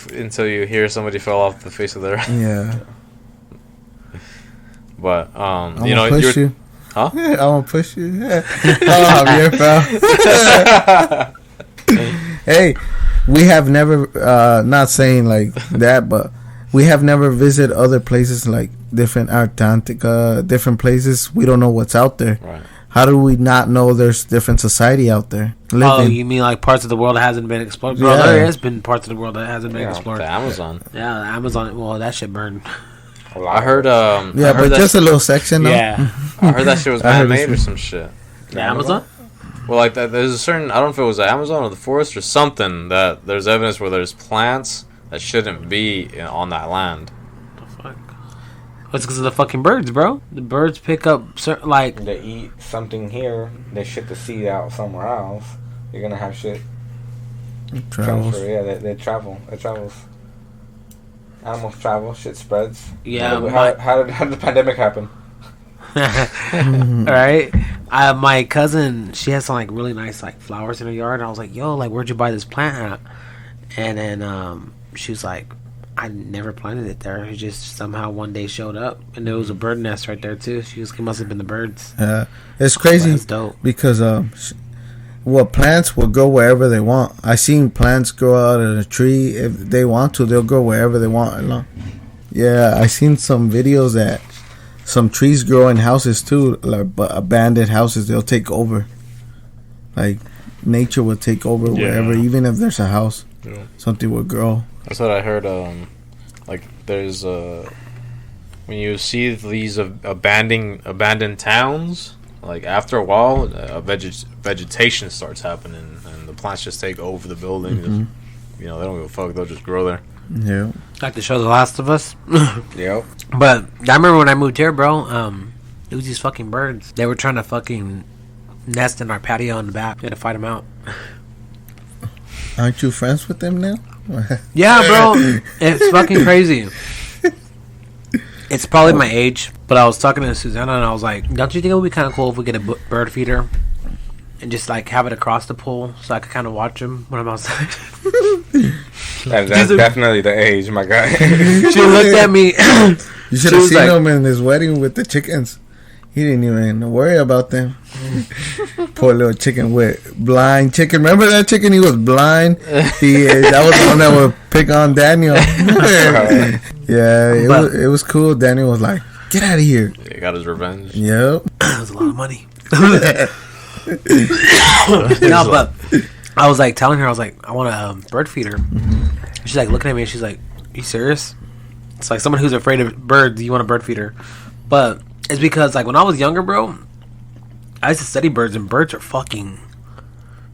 hear somebody fell off the face of the earth. Yeah. But I'm you know, gonna push you're, you. Huh? Yeah, I'm gonna push you. Yeah. Oh, Javier, pal. Hey, we have never. Not saying like that, but we have never visited other places like different Antarctica, different places. We don't know what's out there. right. How do we not know there's different society out there Oh, living? you mean like parts of the world that hasn't been explored? Bro, Yeah. there has been parts of the world that hasn't been Yeah, explored. The Amazon. Yeah, the Amazon. Well, that shit burned. A lot I of heard. it. Yeah, I heard but that, just a little section. Though. Yeah, I heard that shit was I heard man-made or this- some shit. the Amazon. Well, like that, there's a certain. I don't know if it was the Amazon or the forest or something that there's evidence where there's plants that shouldn't be on that land. Fuck. It's because of the fucking birds, bro. The birds pick up certain like. They eat something here, they shit the seed out somewhere else. You're gonna have shit Travels. transfer. Yeah, they travel. It travels. Animals travel. Shit spreads. Yeah, How did the pandemic happen? Right? My cousin, she has some like really nice like flowers in her yard. And I was like, "Yo, like, where'd you buy this plant at?" And then she was like, "I never planted it there. It just somehow one day showed up, and there was a bird nest right there too." She was, "It must have been the birds." It's crazy That's dope. because plants will grow wherever they want. I seen plants grow out of a tree. If they want to, they'll grow wherever they want. Yeah, I seen some videos that some trees grow in houses too, like abandoned houses. They'll take over. Like nature will take over wherever, even if there's a house, Yeah. something will grow. That's what I heard. Like there's when you see these abandoned towns, like after a while, vegetation starts happening, and the plants just take over the building. Mm-hmm. They don't give a fuck. They'll just grow there. Yeah. Like the show The Last of Us. Yep. But I remember when I moved here, bro. It was these fucking birds. They were trying to fucking nest in our patio in the back. We had to fight them out. Aren't you friends with them now? Yeah, bro. It's fucking crazy. It's probably my age, but I was talking to Susanna and I was like, don't you think it would be kind of cool if we get a bird feeder and just like have it across the pool so I could kind of watch them when I'm outside? That's definitely the age, my guy. She looked at me. You should have seen him in his wedding with the chickens. He didn't even worry about them. Poor little chicken with blind chicken. Remember that chicken? He was blind. That was the one that would pick on Daniel. Yeah, it was cool. Daniel was like, "Get out of here." He got his revenge. Yep. That was a lot of money. No, but I was like telling her, I was like, I want a bird feeder. Mm-hmm. She's like looking at me and she's like, you serious? It's like someone who's afraid of birds, you want a bird feeder. But it's because like when I was younger, bro, I used to study birds, and birds are fucking,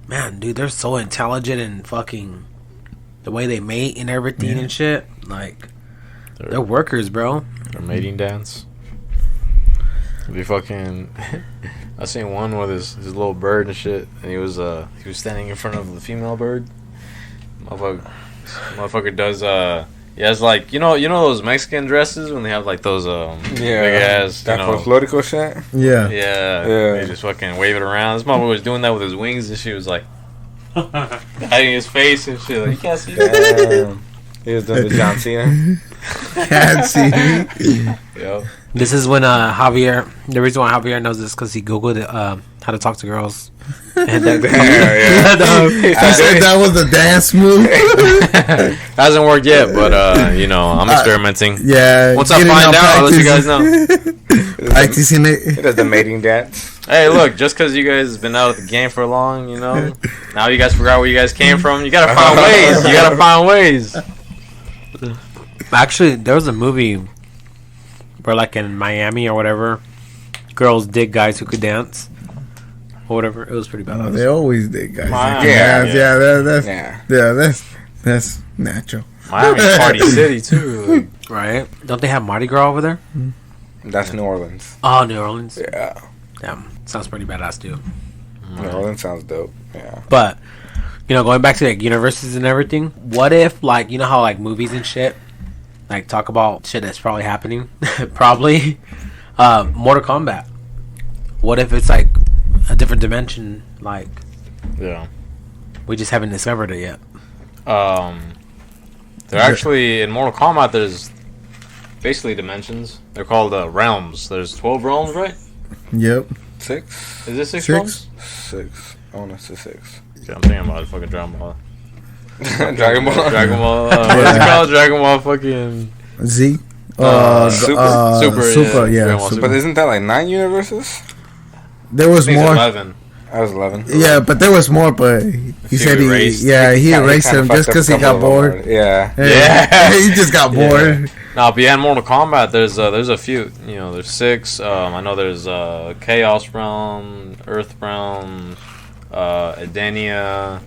man, dude, they're so intelligent and fucking the way they mate and everything and shit. Like, they're workers, bro. Their mating dance. Be fucking. I seen one with his little bird and shit, and he was standing in front of the female bird. Motherfucker does he has like you know those Mexican dresses when they have like those big ass that folklorico shit. Yeah. They just fucking wave it around. This motherfucker was doing that with his wings, and she was like hiding his face and shit. Like, you can't see that. He was doing the John Cena. Can't see me. Yep. This is when Javier. The reason why Javier knows this because he googled how to talk to girls. And that, He said that was a dance move. Hasn't worked yet, but I'm experimenting. Yeah. Once I find out, I'll let you guys know. Practicing it. He does the mating dance. Hey, look, just because you guys have been out of the game for long, now you guys forgot where you guys came from. You gotta find ways. You gotta find ways. Actually, there was a movie where, like, in Miami or whatever, girls dig guys who could dance or whatever. It was pretty bad. They always did, guys. That's natural. Miami's party city too, right? Don't they have Mardi Gras over there? That's New Orleans. Oh, New Orleans. Yeah. Damn, sounds pretty badass too. New Orleans sounds dope. Yeah. But going back to like universities and everything, what if like how like movies and shit like talk about shit that's probably happening, probably Mortal Kombat. What if it's like a different dimension? Like, we just haven't discovered it yet. They're actually in Mortal Kombat. There's basically dimensions. They're called realms. There's 12 realms, right? Yep. 6. Is this 6 realms? 6. I want to say 6. Yeah, I'm thinking about fucking Dragon Ball. Dragon Ball. What is it called? Dragon Ball fucking Z. Super. Yeah. Super. But isn't that like 9 universes? There was more. 11. I was 11. Yeah, but there was more. But he said he erased them just because he got bored. Yeah. He just got bored. Now, beyond Mortal Kombat, there's a few. There's 6. I know there's Chaos Realm, Earth Realm, Edenia,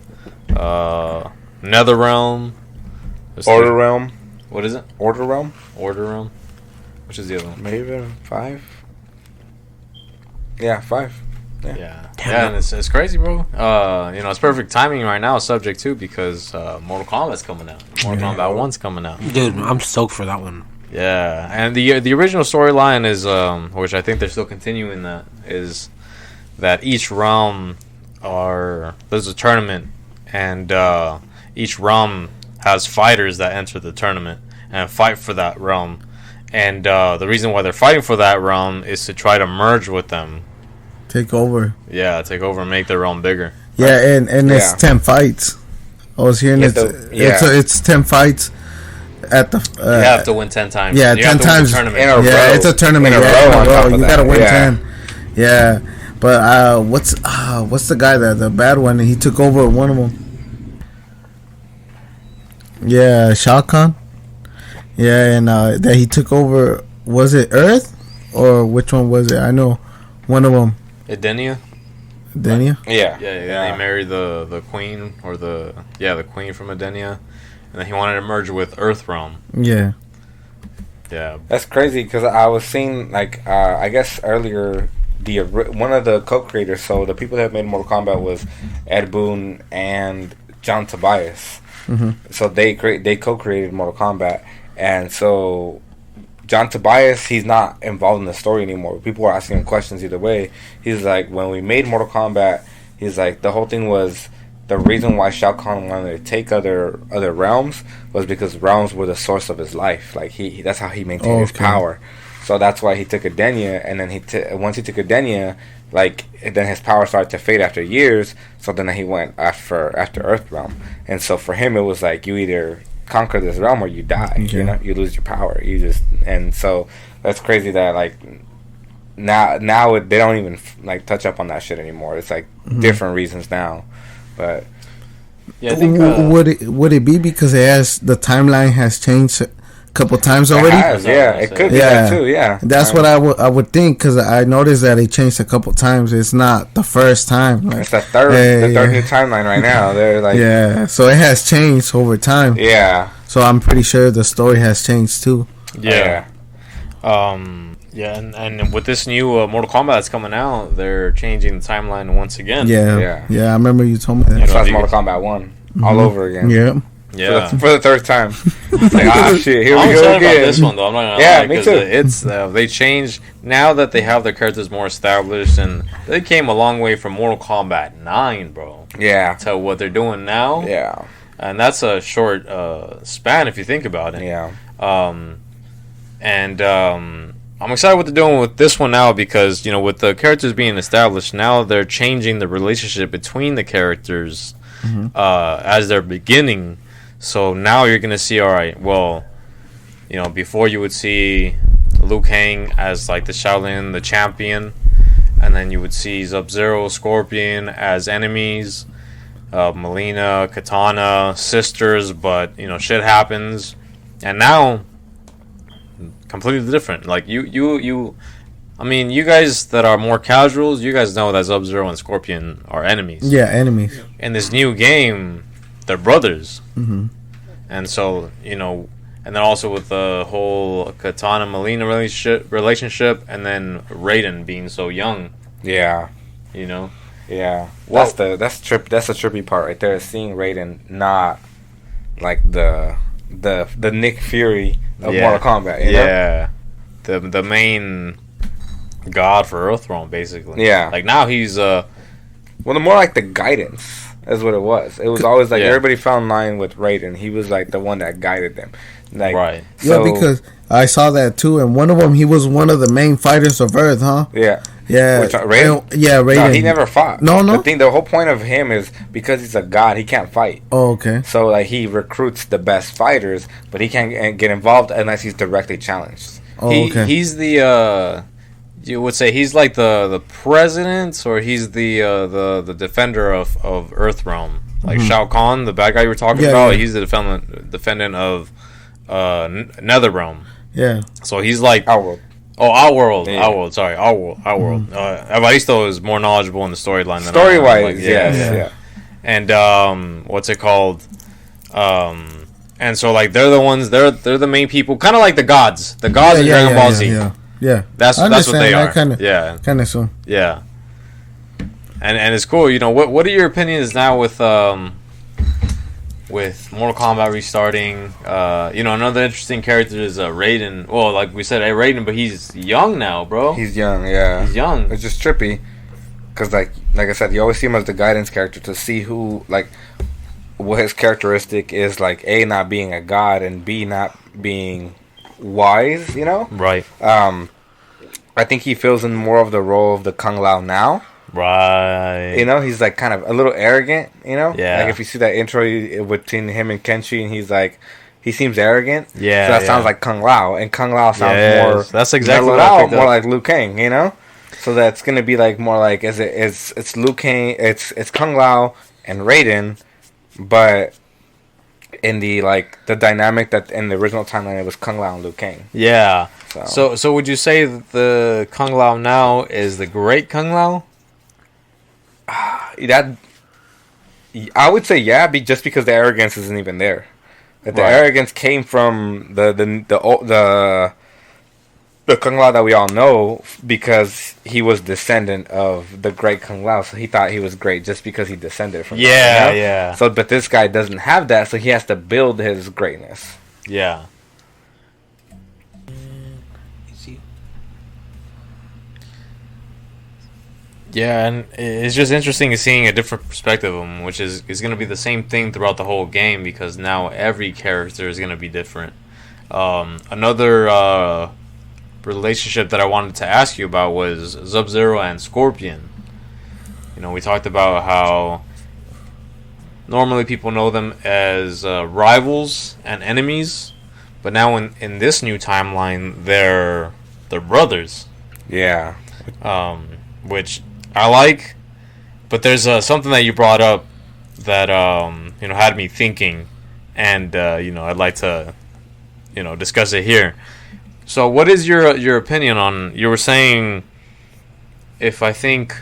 Nether Realm, Order Realm. What is it? Order Realm. Order Realm. Which is the other one? Maybe 5. Yeah, 5. Yeah, and it's crazy, bro. It's perfect timing right now, subject to, because Mortal Kombat's coming out. Mortal Kombat 1's coming out. Dude, I'm stoked for that one. Yeah, and the original storyline is, which I think they're still continuing that, is that each realm there's a tournament, and each realm has fighters that enter the tournament and fight for that realm. And the reason why they're fighting for that realm is to try to merge with them. Take over. Yeah, take over and make their realm bigger. Yeah, and it's 10 fights. I was hearing it's 10 fights at the. You have to win 10 times. Yeah, you 10 times. It's a tournament. In a row. You gotta win 10. Yeah, but what's the guy the bad one? He took over one of them. Yeah, Shao Kahn. Yeah, and that he took over was it Earth or which one was it? I know one of them. Edenia. Dania. Yeah. Yeah. They married the queen or the queen from Edenia, and then he wanted to merge with Earthrealm. Yeah. Yeah. That's crazy because I was seeing like I guess earlier one of the co-creators. So the people that made Mortal Kombat was Ed Boon and John Tobias. Mm-hmm. So they co-created Mortal Kombat, and so John Tobias, he's not involved in the story anymore. People were asking him questions either way. He's like, when we made Mortal Kombat, he's like, the whole thing was the reason why Shao Kahn wanted to take other realms was because realms were the source of his life. Like that's how he maintained his power. So that's why he took Edenia, and then once he took Edenia, like then his power started to fade after years. So then he went after Earthrealm, and so for him it was like you either conquer this realm or you die. Yeah. You know, you lose your power. And so that's crazy that like now they don't even like touch up on that shit anymore. It's like different reasons now, but yeah, I think would it be because the timeline has changed a couple times already? It could be that too. Yeah, that's what I would think, because I noticed that it changed a couple times. It's not the first time. Like, it's the third new timeline right now. They're like so it has changed over time. Yeah, so I'm pretty sure the story has changed too. Yeah. And with this new Mortal Kombat that's coming out, they're changing the timeline once again. Yeah. I remember you told me that. So that's Mortal Kombat 1 all over again. Yeah. For the third time. It's like, shit, here we I'm go excited again. about this one though. I'm not gonna lie, me too. It's they changed now that they have their characters more established, and they came a long way from Mortal Kombat 9, bro. Yeah. To what they're doing now. Yeah. And that's a short span if you think about it. Yeah. I'm excited what they're doing with this one now because, you know, with the characters being established, now they're changing the relationship between the characters as they're beginning. So now you're going to see, all right, well, you know, before you would see Liu Kang as like the Shaolin, the champion, and then you would see Sub-Zero, Scorpion as enemies, Melina, Katana, sisters, but, you know, shit happens. And now completely different. Like I mean, you guys that are more casuals, you guys know that Sub-Zero and Scorpion are enemies. Yeah, enemies. In this new game, they're brothers. Mm-hmm. And so, you know, and then also with the whole Katana Melina relationship, and then Raiden being so young. Yeah. You know. Yeah. That's a trippy part right there. Seeing Raiden not like the Nick Fury of Mortal Kombat, you know? Yeah. The main god for Earthrealm, basically. Yeah. Like now he's the more like the guidance is what it was. It was always like everybody fell in line with Raiden. He was like the one that guided them. Like, right. So, yeah, because I saw that too, and one of them, he was one of the main fighters of Earth, huh? Yeah. Yeah. Raiden? Yeah, Raiden. No, he never fought. No. The whole point of him is because he's a god, he can't fight. Oh, okay. So like he recruits the best fighters, but he can't get involved unless he's directly challenged. Oh, okay. He's the you would say he's like the president, or he's the defender of Earthrealm. Like Shao Kahn, the bad guy you were talking about, he's the defendant of Netherrealm. Yeah. So he's like Outworld. Oh, Outworld. Yeah. Outworld. Sorry, Outworld. Evaristo is more knowledgeable in the storyline than story-wise. Yeah. And what's it called? And so like they're the ones. They're the main people. Kind of like the gods. The gods of Dragon Ball Z. Yeah. That's what they are. Kind of so. Yeah. And it's cool. You know, what are your opinions now with Mortal Kombat restarting? You know, another interesting character is Raiden. Well, like we said, Raiden, but he's young now, bro. He's young, yeah. He's young. It's just trippy, because like I said, you always see him as the guidance character to see who, like, what his characteristic is, like, A, not being a god, and B, not being wise, you know? Right. I think he fills in more of the role of the Kung Lao now. Right. You know, he's like kind of a little arrogant, you know? Yeah. Like if you see that intro between him and Kenshi, and he's like, he seems arrogant. Yeah. So that sounds like Kung Lao, and Kung Lao sounds more. That's exactly what I picked up. More like Liu Kang, you know? So that's gonna be like more like it's Liu Kang, it's Kung Lao and Raiden, but in the like the dynamic that in the original timeline it was Kung Lao and Liu Kang. Yeah. So would you say that the Kung Lao now is the great Kung Lao? That I would say just because the arrogance isn't even there. That the Right. arrogance came from the Kung Lao that we all know because he was descendant of the great Kung Lao, so he thought he was great just because he descended from. Yeah, that, you know? yeah. So, but this guy doesn't have that, so he has to build his greatness. Yeah. Yeah, and it's just interesting seeing a different perspective of him, which is going to be the same thing throughout the whole game because now every character is going to be different. Another relationship that I wanted to ask you about was Sub-Zero and Scorpion. You know, we talked about how normally people know them as rivals and enemies, but now in this new timeline, they're brothers. Yeah. Which I like, but there's something that you brought up that had me thinking, and I'd like to discuss it here. So, what is your opinion on? You were saying if I think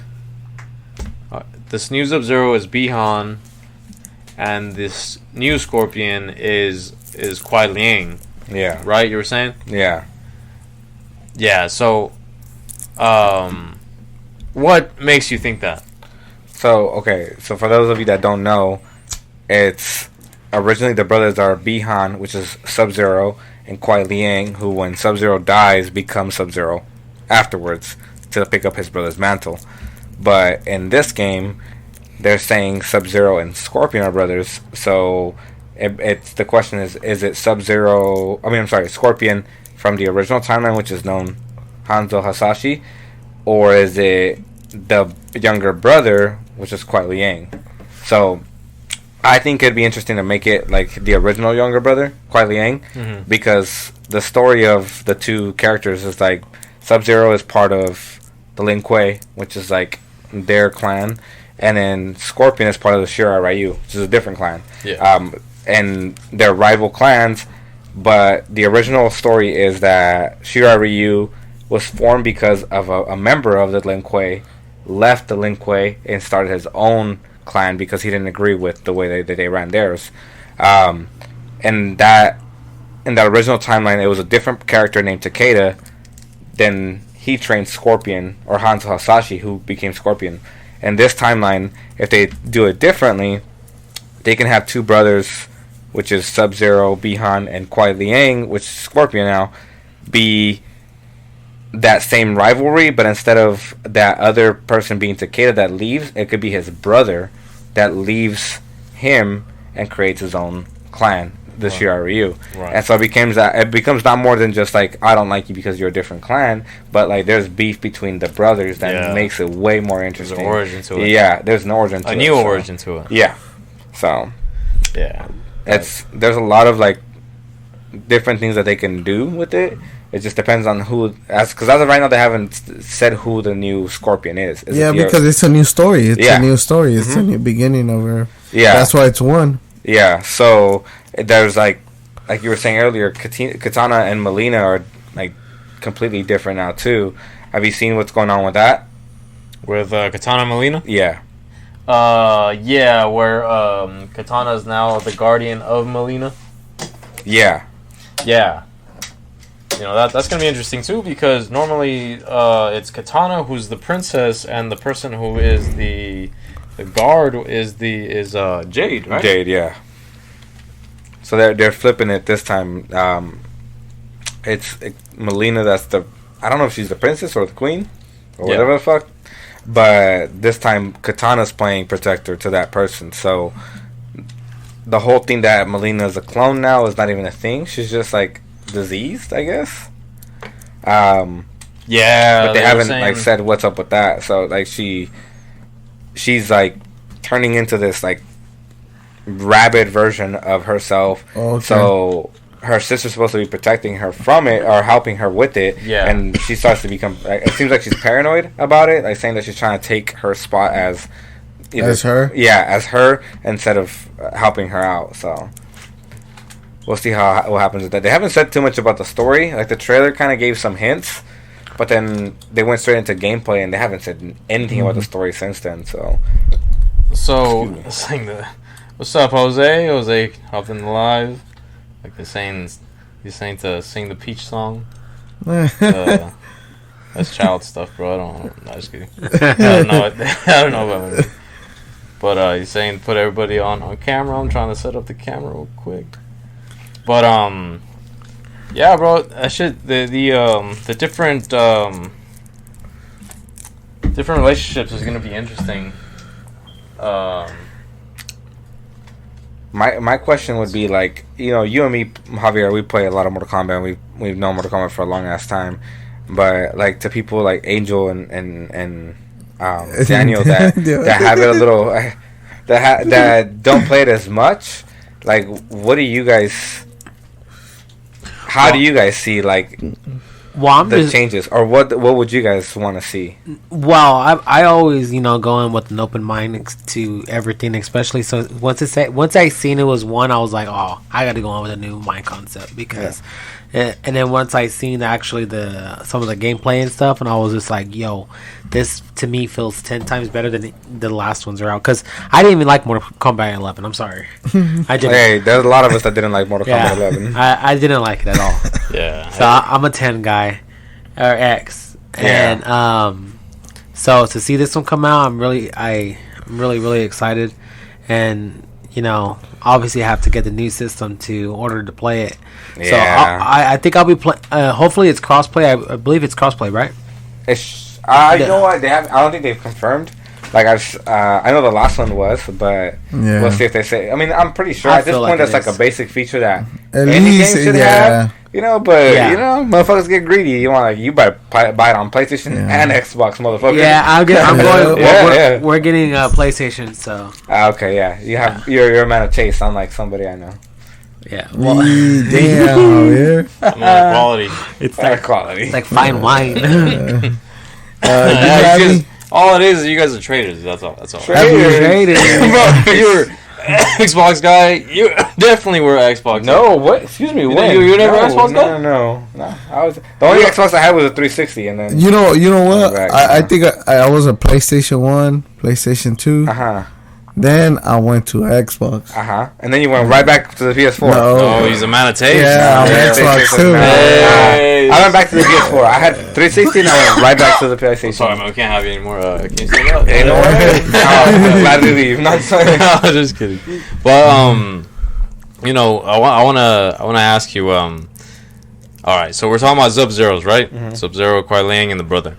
this new Sub-Zero is Bihan, and this new Scorpion is Kuai Liang, Yeah. right? You were saying? Yeah. Yeah. So, what makes you think that? So, okay. So, for those of you that don't know, it's originally the brothers are Bihan, which is Sub-Zero, and Kuai Liang, who when Sub-Zero dies becomes Sub-Zero afterwards to pick up his brother's mantle. But in this game, they're saying Sub-Zero and Scorpion are brothers. So it's the question is it Sub-Zero? I mean, I'm sorry, Scorpion from the original timeline, which is known Hanzo Hasashi, or is it the younger brother, which is Kuai Liang? So I think it'd be interesting to make it like the original younger brother, Kuai Liang, because the story of the two characters is like Sub-Zero is part of the Lin Kuei, which is like their clan, and then Scorpion is part of the Shirai Ryu, which is a different clan. Yeah. And they're rival clans, but the original story is that Shirai Ryu was formed because of a member of the Lin Kuei left the Lin Kuei and started his own clan because he didn't agree with the way they ran theirs. And that in that original timeline, it was a different character named Takeda. Then he trained Scorpion, or Hanzo Hasashi, who became Scorpion. And this timeline, if they do it differently, they can have two brothers, which is Sub-Zero, Bihan, and Kuai Liang, which is Scorpion now, be that same rivalry, but instead of that other person being Takeda that leaves, it could be his brother that leaves him and creates his own clan, the Shirai Ryu. Right. And so it becomes not more than just like, I don't like you because you're a different clan, but like there's beef between the brothers that makes it way more interesting. There's an origin to it. Yeah, there's an origin to it. A new origin to it. Yeah. So Yeah. there's a lot of like different things that they can do with it. It just depends on who, because as of right now, they haven't said who the new Scorpion is. Because it's a new story. It's a new story. It's a new beginning of her. Yeah. That's why it's one. Yeah, so there's like you were saying earlier, Katana and Melina are like completely different now too. Have you seen what's going on with that? With Katana Melina? Yeah. Yeah, where Katana is now the guardian of Melina. Yeah. Yeah. You know, that's going to be interesting too, because normally it's Katana who's the princess, and the person who is the guard is Jade, right? Jade, yeah. So they're flipping it this time. It's Melina that's the, I don't know if she's the princess or the queen or whatever the fuck, but this time Katana's playing protector to that person. So the whole thing that Melina is a clone now is not even a thing. She's just like diseased, I guess. Yeah, but they haven't like said what's up with that. So like she's like turning into this like rabid version of herself. Okay. So her sister's supposed to be protecting her from it or helping her with it. Yeah. And she starts to become. It seems like she's paranoid about it, like saying that she's trying to take her spot as her. Yeah, as her instead of helping her out. So. we'll see what happens with that. They haven't said too much about the story. Like the trailer kind of gave some hints, but then they went straight into gameplay, and they haven't said anything about the story since then. So saying what's up, Jose? Jose hopped in the live. Like he's saying to sing the Peach song. That's child stuff, bro. I don't know. No, just kidding. I don't know. I don't know about it. But he's saying put everybody on camera. I'm trying to set up the camera real quick. But yeah, bro. That shit. The different different relationships is gonna be interesting. My question would be like, you know, you and me, Javier, we play a lot of Mortal Kombat. And we've known Mortal Kombat for a long ass time, but like to people like Angel and Daniel that have it a little that don't play it as much. Like, what do you guys? How do you guys see like the changes, or what would you guys want to see? Well, I always go in with an open mind to everything, especially so once I seen it was one, I was like, oh, I got to go on with a new mind concept because, and then once I seen actually some of the gameplay and stuff, and I was just like, yo, this to me feels 10 times better than the last ones are out, because I didn't even like Mortal Kombat 11. I'm sorry, I didn't. Hey, there's a lot of us that didn't like Mortal Kombat 11. I didn't like it at all. Yeah. So I'm a 10 guy, or X, and so to see this one come out, I'm really excited, and obviously I have to get the new system to order to play it. Yeah. So I think I'll be playing. Hopefully it's crossplay. I believe it's crossplay, right? It's you know what, they have. I don't think they've confirmed. Like I know the last one was, but we'll see if they say. I mean, I'm pretty sure at this point that's like a basic feature that any game should have. But motherfuckers get greedy. You want you buy it on PlayStation and Xbox, motherfucker. Yeah, I'm going. We're getting a PlayStation, so. Okay, yeah, you have you're a man of taste, unlike somebody I know. Yeah. Well, damn, quality. It's like quality. It's like fine wine. All it is you guys are traders. That's all. Traders. Bro, you're Xbox guy. You definitely were Xbox. No, what? Excuse me. When? You never Xbox guy? No. I was the only Xbox I had was a 360, and then you know what? I think I was a PlayStation 1, PlayStation 2. Then I went to Xbox. And then you went right back to the PS4. No, he's a man of taste. Yeah, I'm Xbox too. I went back to the PS4. I had 360 and I went right back to the PlayStation. Sorry, man, we can't have you anymore. Can you say that? Hey, no worries. Glad to leave. Not sorry. No, just kidding. But I wanna ask you. All right, so we're talking about Sub-Zeros, right? Mm-hmm. Sub-Zero, Kuai Liang, and the brother.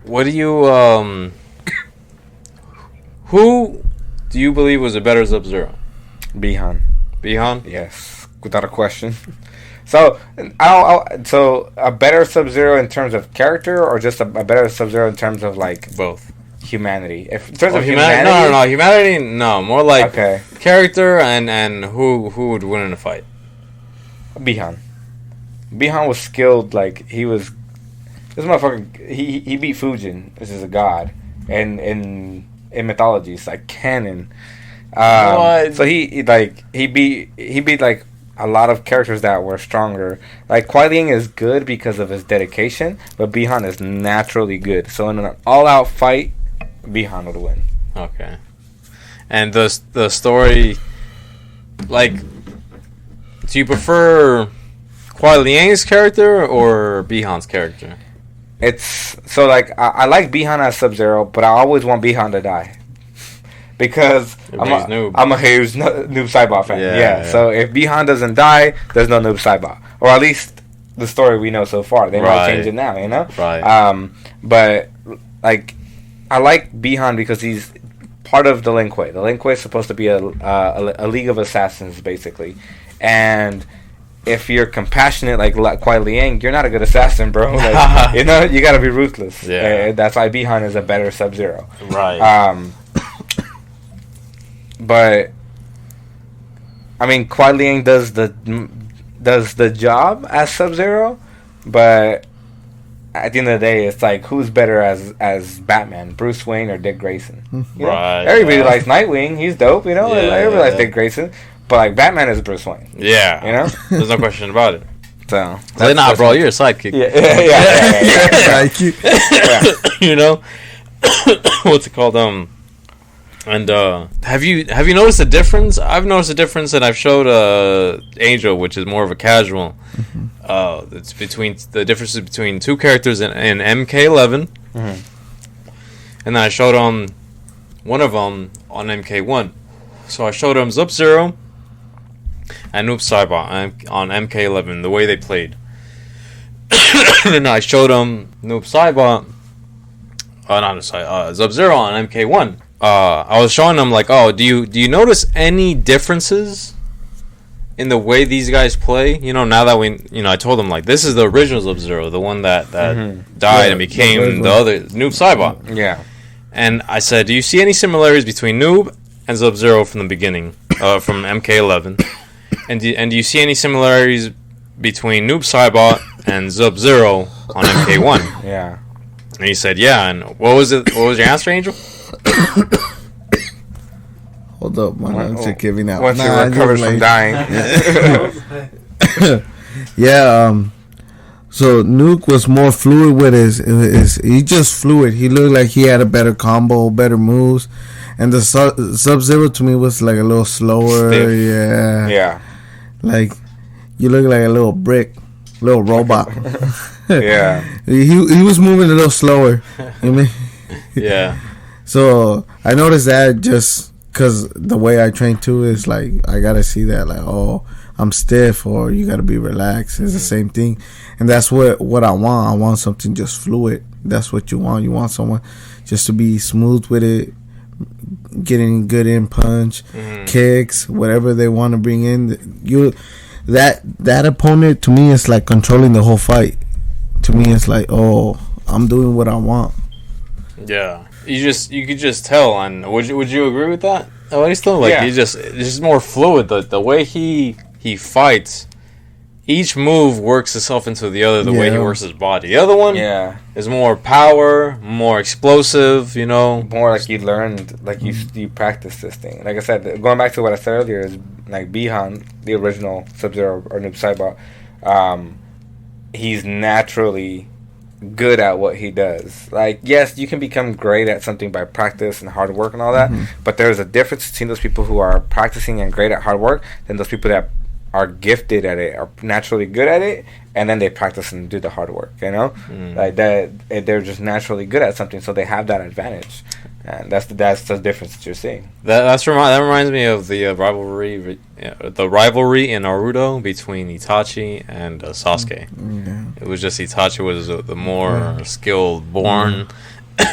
What do you Who do you believe was a better Sub-Zero? Bihan? Yes, without a question. So, so a better Sub-Zero in terms of character, or just a better Sub-Zero in terms of like both humanity? If in terms of humanity, no, humanity, no, more like character and who would win in a fight. Bihan was skilled. Like he was, this motherfucker. He beat Fujin, which is a god, and in mythology, it's like canon. So he beat like a lot of characters that were stronger. Like Kuai Liang is good because of his dedication, but Bihan is naturally good. So in an all-out fight, Bihan would win. Okay. And the story, like, do you prefer Kuai Liang's character or Bihan's character? It's so like I like Bihan as Sub-Zero, but I always want Bihan to die because I'm a huge Noob Saibot fan. Yeah. So if Bihan doesn't die, there's no Noob Saibot, or at least the story we know so far. They might change it now, Right. But like I like Bihan because he's part of the Lin Kuei. The Lin Kuei is supposed to be a league of assassins, basically, and if you're compassionate like Kuai Liang, you're not a good assassin, bro. Like, you gotta be ruthless. Yeah. That's why Bihan is a better Sub-Zero. Right. But I mean, Kuai Liang does the job as Sub-Zero, but at the end of the day, it's like who's better as Batman, Bruce Wayne or Dick Grayson? Everybody likes Nightwing. He's dope. Everybody likes Dick Grayson. But like Batman is Bruce Wayne. Yeah, You know? there's no question about it. So Like, nah, bro, you're a sidekick. Yeah. You know, what's it called? And have you noticed a difference? I've noticed a difference, and I've showed Angel, which is more of a casual. It's between the differences between two characters in MK11, and then I showed one of them on MK1. So I showed him Sub-Zero and Noob Saibot on MK11, the way they played. And then I showed him Noob Saibot, Sub-Zero on MK1. I was showing them like, oh, do you notice any differences in the way these guys play? You know, now that I told them like this is the original Sub-Zero, the one that died and became the other Noob Saibot. Yeah. And I said, do you see any similarities between Noob and Sub-Zero from the beginning, from MK11? And do you see any similarities between Noob Saibot and Sub-Zero on MK1? Yeah. And he said, yeah. And what was your answer, Angel? Hold up, my lungs are giving out. Once he recovers from dying. Yeah, so Nuke was more fluid with his he just fluid. He looked like he had a better combo, better moves. And the Sub-Zero to me was like a little slower. Stiff. Yeah. Yeah. Like you look like a little brick, little robot. Yeah. He was moving a little slower. You mean? Yeah. So I noticed that just because the way I train too is like I gotta see that like, oh, I'm stiff, or you gotta be relaxed. It's the same thing, and that's what I want. I want something just fluid. That's what you want. You want someone just to be smooth with it, getting good in punch, kicks, whatever they want to bring in. That opponent to me is like controlling the whole fight. To me, it's like, oh, I'm doing what I want. Yeah. You could just tell, and would you agree with that? Oh, he's still like it's just more fluid. The way he fights, each move works itself into the other. The way he works his body. The other one, is more power, more explosive. You know, more like you learned, like you practice this thing. Like I said, going back to what I said earlier, is like Bihan, the original Sub-Zero or Noob Saibot. He's naturally good at what he does. Like, yes, you can become great at something by practice and hard work and all that, but there's a difference between those people who are practicing and great at hard work than those people that are gifted at it, are naturally good at it, and then they practice and do the hard work, you know? Like that, they're just naturally good at something, so they have that advantage. And that's the difference that you're seeing. That reminds me of the rivalry in Naruto between Itachi and Sasuke. It was just Itachi was the more skilled, born,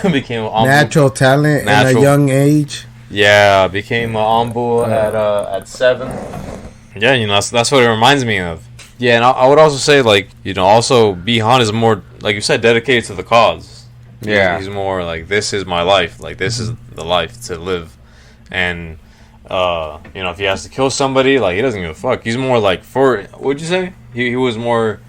became natural talent at a young age. Yeah, became an Anbu at 7. Yeah, you know that's what it reminds me of. Yeah, and I would also say like also Bihan is more, like you said, dedicated to the cause. Yeah, he's more like, this is my life, like this is the life to live, and if he has to kill somebody, like he doesn't give a fuck. He's more like, what'd you say? He would be more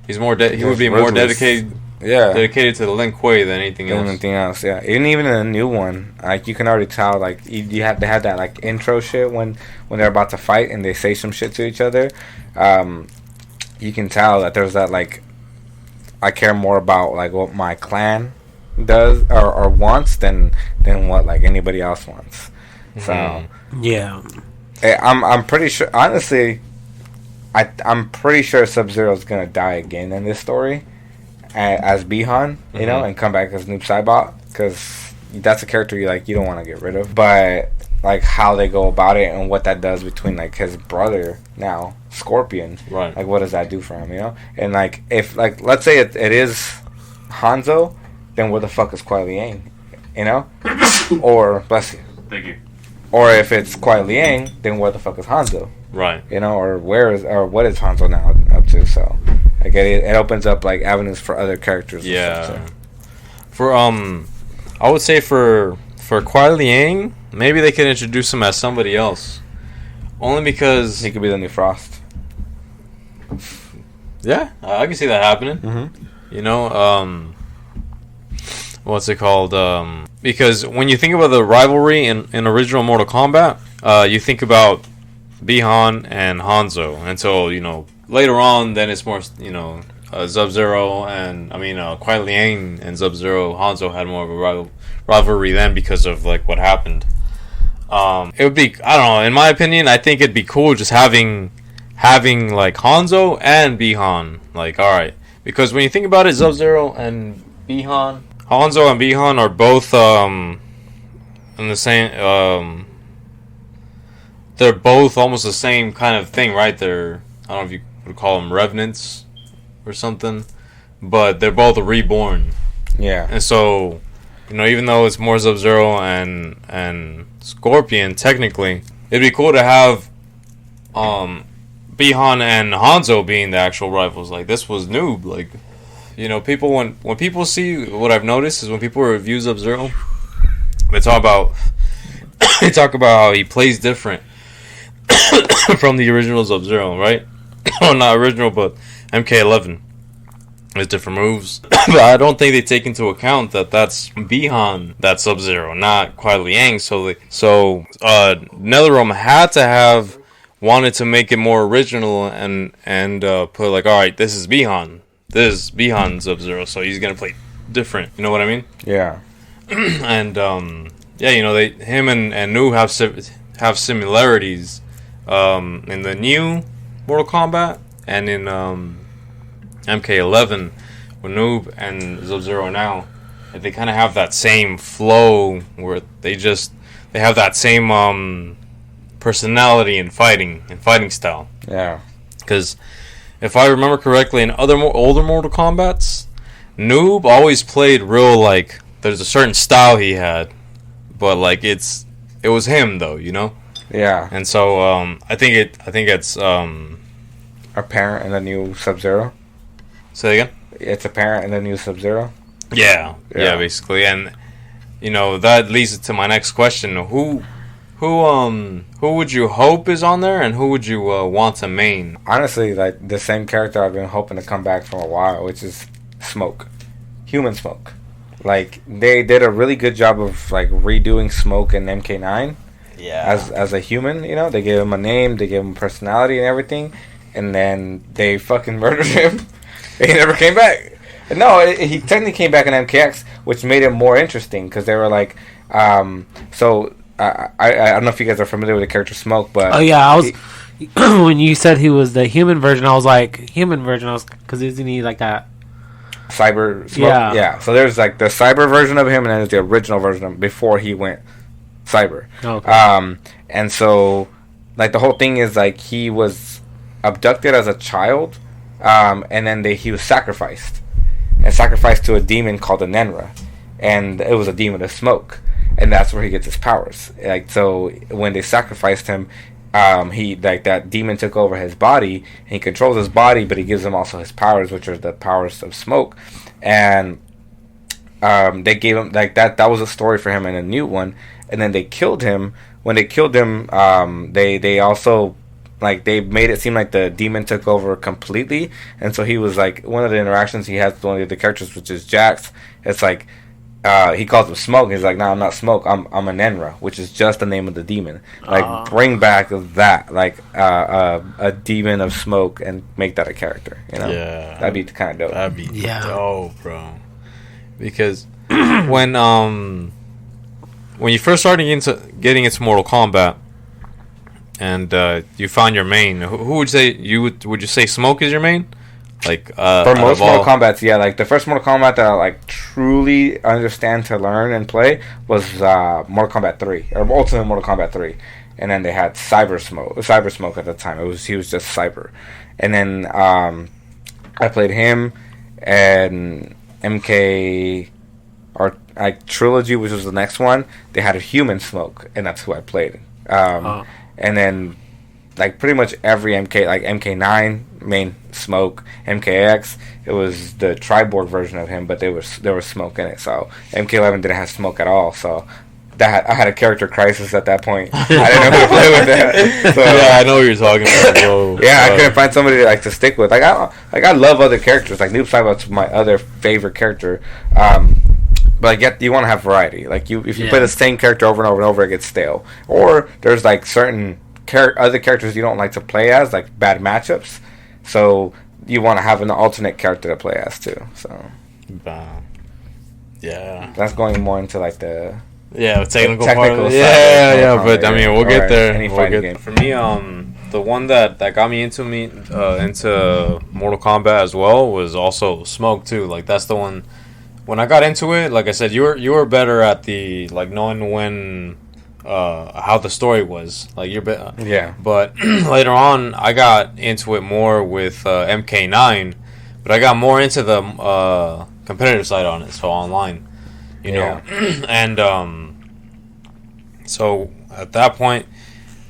dedicated. Yeah, dedicated to the Lin Kuei than anything else. Yeah, even in a new one, like you can already tell, like they have that like intro shit when they're about to fight and they say some shit to each other. You can tell that there's that like, I care more about like what my clan does or wants than what like anybody else wants. So yeah, I'm pretty sure, honestly, I'm pretty sure Sub-Zero is gonna die again in this story as Bihan, you know, and come back as Noob Saibot, because that's a character you don't want to get rid of. But like how they go about it and what that does between like his brother now, Scorpion, right? Like what does that do for him, you know? And like if like let's say it is Hanzo, then where the fuck is Kuai Liang, you know? Or bless you. Thank you. Or if it's Kuai Liang, then where the fuck is Hanzo? Right. You know, or what is Hanzo now up to? So I get it opens up like avenues for other characters. Yeah. And stuff, so. For I would say for Kuai Liang, maybe they could introduce him as somebody else. Only because he could be the new Frost. Yeah, I can see that happening. Mm-hmm. You know, what's it called? Because when you think about the rivalry in original Mortal Kombat, you think about Bi-Han and Hanzo until later on. Then it's more Sub-Zero and Kuai Liang and Sub-Zero. Hanzo had more of a rivalry then because of like what happened. It would be, I don't know, in my opinion, I think it'd be cool just having like Hanzo and Bi-Han. Like, alright. Because when you think about it, Sub-Zero and Bi-Han, Hanzo and Bi-Han are both in the same they're both almost the same kind of thing, right? They're, I don't know if you would call them revenants or something, but they're both reborn. Yeah. And so, even though it's more Sub-Zero and Scorpion, technically, it'd be cool to have Bi-Han and Hanzo being the actual rivals. Like, this was Noob. Like, people, when people see, what I've noticed is when people review Sub-Zero, they talk about how he plays different from the original Sub-Zero, right? Oh, not original, but MK11. There's different moves. But I don't think they take into account that that's Bi-Han, that's Sub-Zero, not Kuai Liang. So NetherRealm had to have wanted to make it more original and put like, alright, this is Bi-Han. This is Bi-Han Sub-Zero, so he's gonna play different. You know what I mean? Yeah. And him and Noob have similarities in the new Mortal Kombat and in MK11 with Noob and Sub-Zero now. They kind of have that same flow where they have that same personality and fighting style. Yeah. Because if I remember correctly, in other older Mortal Kombats, Noob always played real, like, there's a certain style he had, but like it was him though, Yeah. And so I think it's apparent in the new Sub-Zero. Say again. It's apparent in the new Sub-Zero. Yeah, basically, and that leads to my next question: Who would you hope is on there, and who would you want to main? Honestly, like the same character I've been hoping to come back for a while, which is Smoke, Human Smoke. Like they did a really good job of like redoing Smoke in MK9. Yeah. As a human, they gave him a name, they gave him personality and everything, and then they fucking murdered him. He never came back. No, he technically came back in MKX, which made it more interesting because they were like, I don't know if you guys are familiar with the character Smoke, but oh yeah, I was when you said he was the human version, I was like because isn't he like that cyber Smoke? Yeah. So there's like the cyber version of him, and then there's the original version of him before he went cyber. Okay. And so like the whole thing is like he was abducted as a child, and then he was sacrificed to a demon called a Nenra, and it was a demon of smoke, and that's where he gets his powers. Like, so when they sacrificed him, he, like, that demon took over his body, and he controls his body, but he gives him also his powers, which are the powers of smoke. And they gave him, like, that was a story for him in a new one. And then they killed him. When they killed him, they also, like, they made it seem like the demon took over completely. And so he was like, one of the interactions he has with one of the characters, which is Jax, it's like, he calls him Smoke. He's like, no, I'm not Smoke. I'm a Nenra, which is just the name of the demon. Like, bring back that, like, a demon of smoke and make that a character. Yeah, that'd be kind of dope. That'd be dope, bro. Because when you first started getting into Mortal Kombat, and you found your main, who would you say would you say Smoke is your main? Like, for most Mortal Kombats, yeah. Like, the first Mortal Kombat that I, like, truly understand to learn and play was Mortal Kombat 3, or Ultimate Mortal Kombat 3. And then they had Cyber Smoke at the time. He was just Cyber. And then I played him and MK, or like Trilogy, which was the next one. They had a Human Smoke, and that's who I played. And then, like, pretty much every MK, like MK9 main Smoke, MKX, it was the Triborg version of him, but there was Smoke in it. So MK11 didn't have Smoke at all. So I had a character crisis at that point. I didn't know who to play with that. So, yeah, I know what you're talking about, bro. Yeah, I couldn't find somebody to stick with. Like I love other characters. Like Noob Saibot's my other favorite character. But you want to have variety. Like if you play the same character over and over and over, it gets stale. Or there's like certain other characters you don't like to play as, like bad matchups. So you want to have an alternate character to play as too. So yeah, that's going more into like the technical part of side. Yeah. But I mean, we'll get there. Any fighting game. For me, the one that got me into Mortal Kombat as well was also Smoke too. Like that's the one. When I got into it, like I said, you were better at the like knowing when how the story was. Like you're better. Yeah. But later on, I got into it more with MK9, but I got more into the competitive side on it, so online. You know, and so at that point,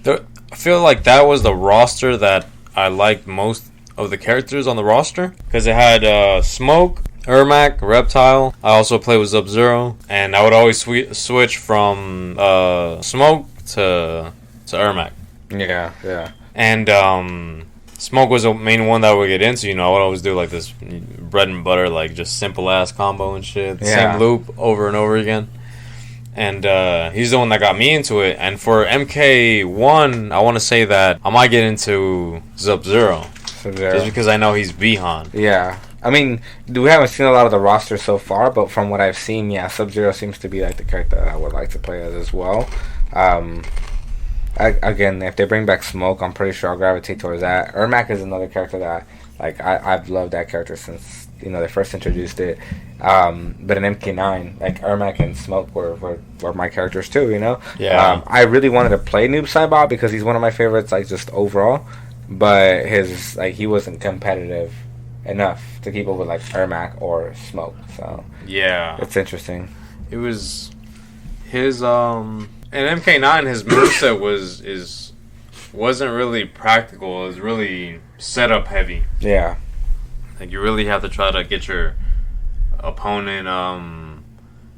I feel like that was the roster that I liked most of the characters on the roster because it had Smoke, Ermac, Reptile. I also played with Sub-Zero, and I would always switch from Smoke to Ermac. Yeah. And Smoke was the main one that I would get into. You know, I would always do like this bread and butter, like just simple ass combo and shit. The same loop over and over again. And he's the one that got me into it. And for MK1, I want to say that I might get into Sub-Zero. Just because I know he's Bihan. Yeah. I mean, we haven't seen a lot of the roster so far, but from what I've seen, Sub-Zero seems to be like the character that I would like to play as well. Again, if they bring back Smoke, I'm pretty sure I'll gravitate towards that. Ermac is another character that I've loved that character since they first introduced it. But in MK9, like Ermac and Smoke were my characters too. Yeah. I really wanted to play Noob Saibot because he's one of my favorites, like just overall. But he wasn't competitive enough to keep up with like Ermac or Smoke. So yeah, it's interesting. It was his in MK9 his moveset wasn't really practical. It was really setup heavy. Yeah. Like you really have to try to get your opponent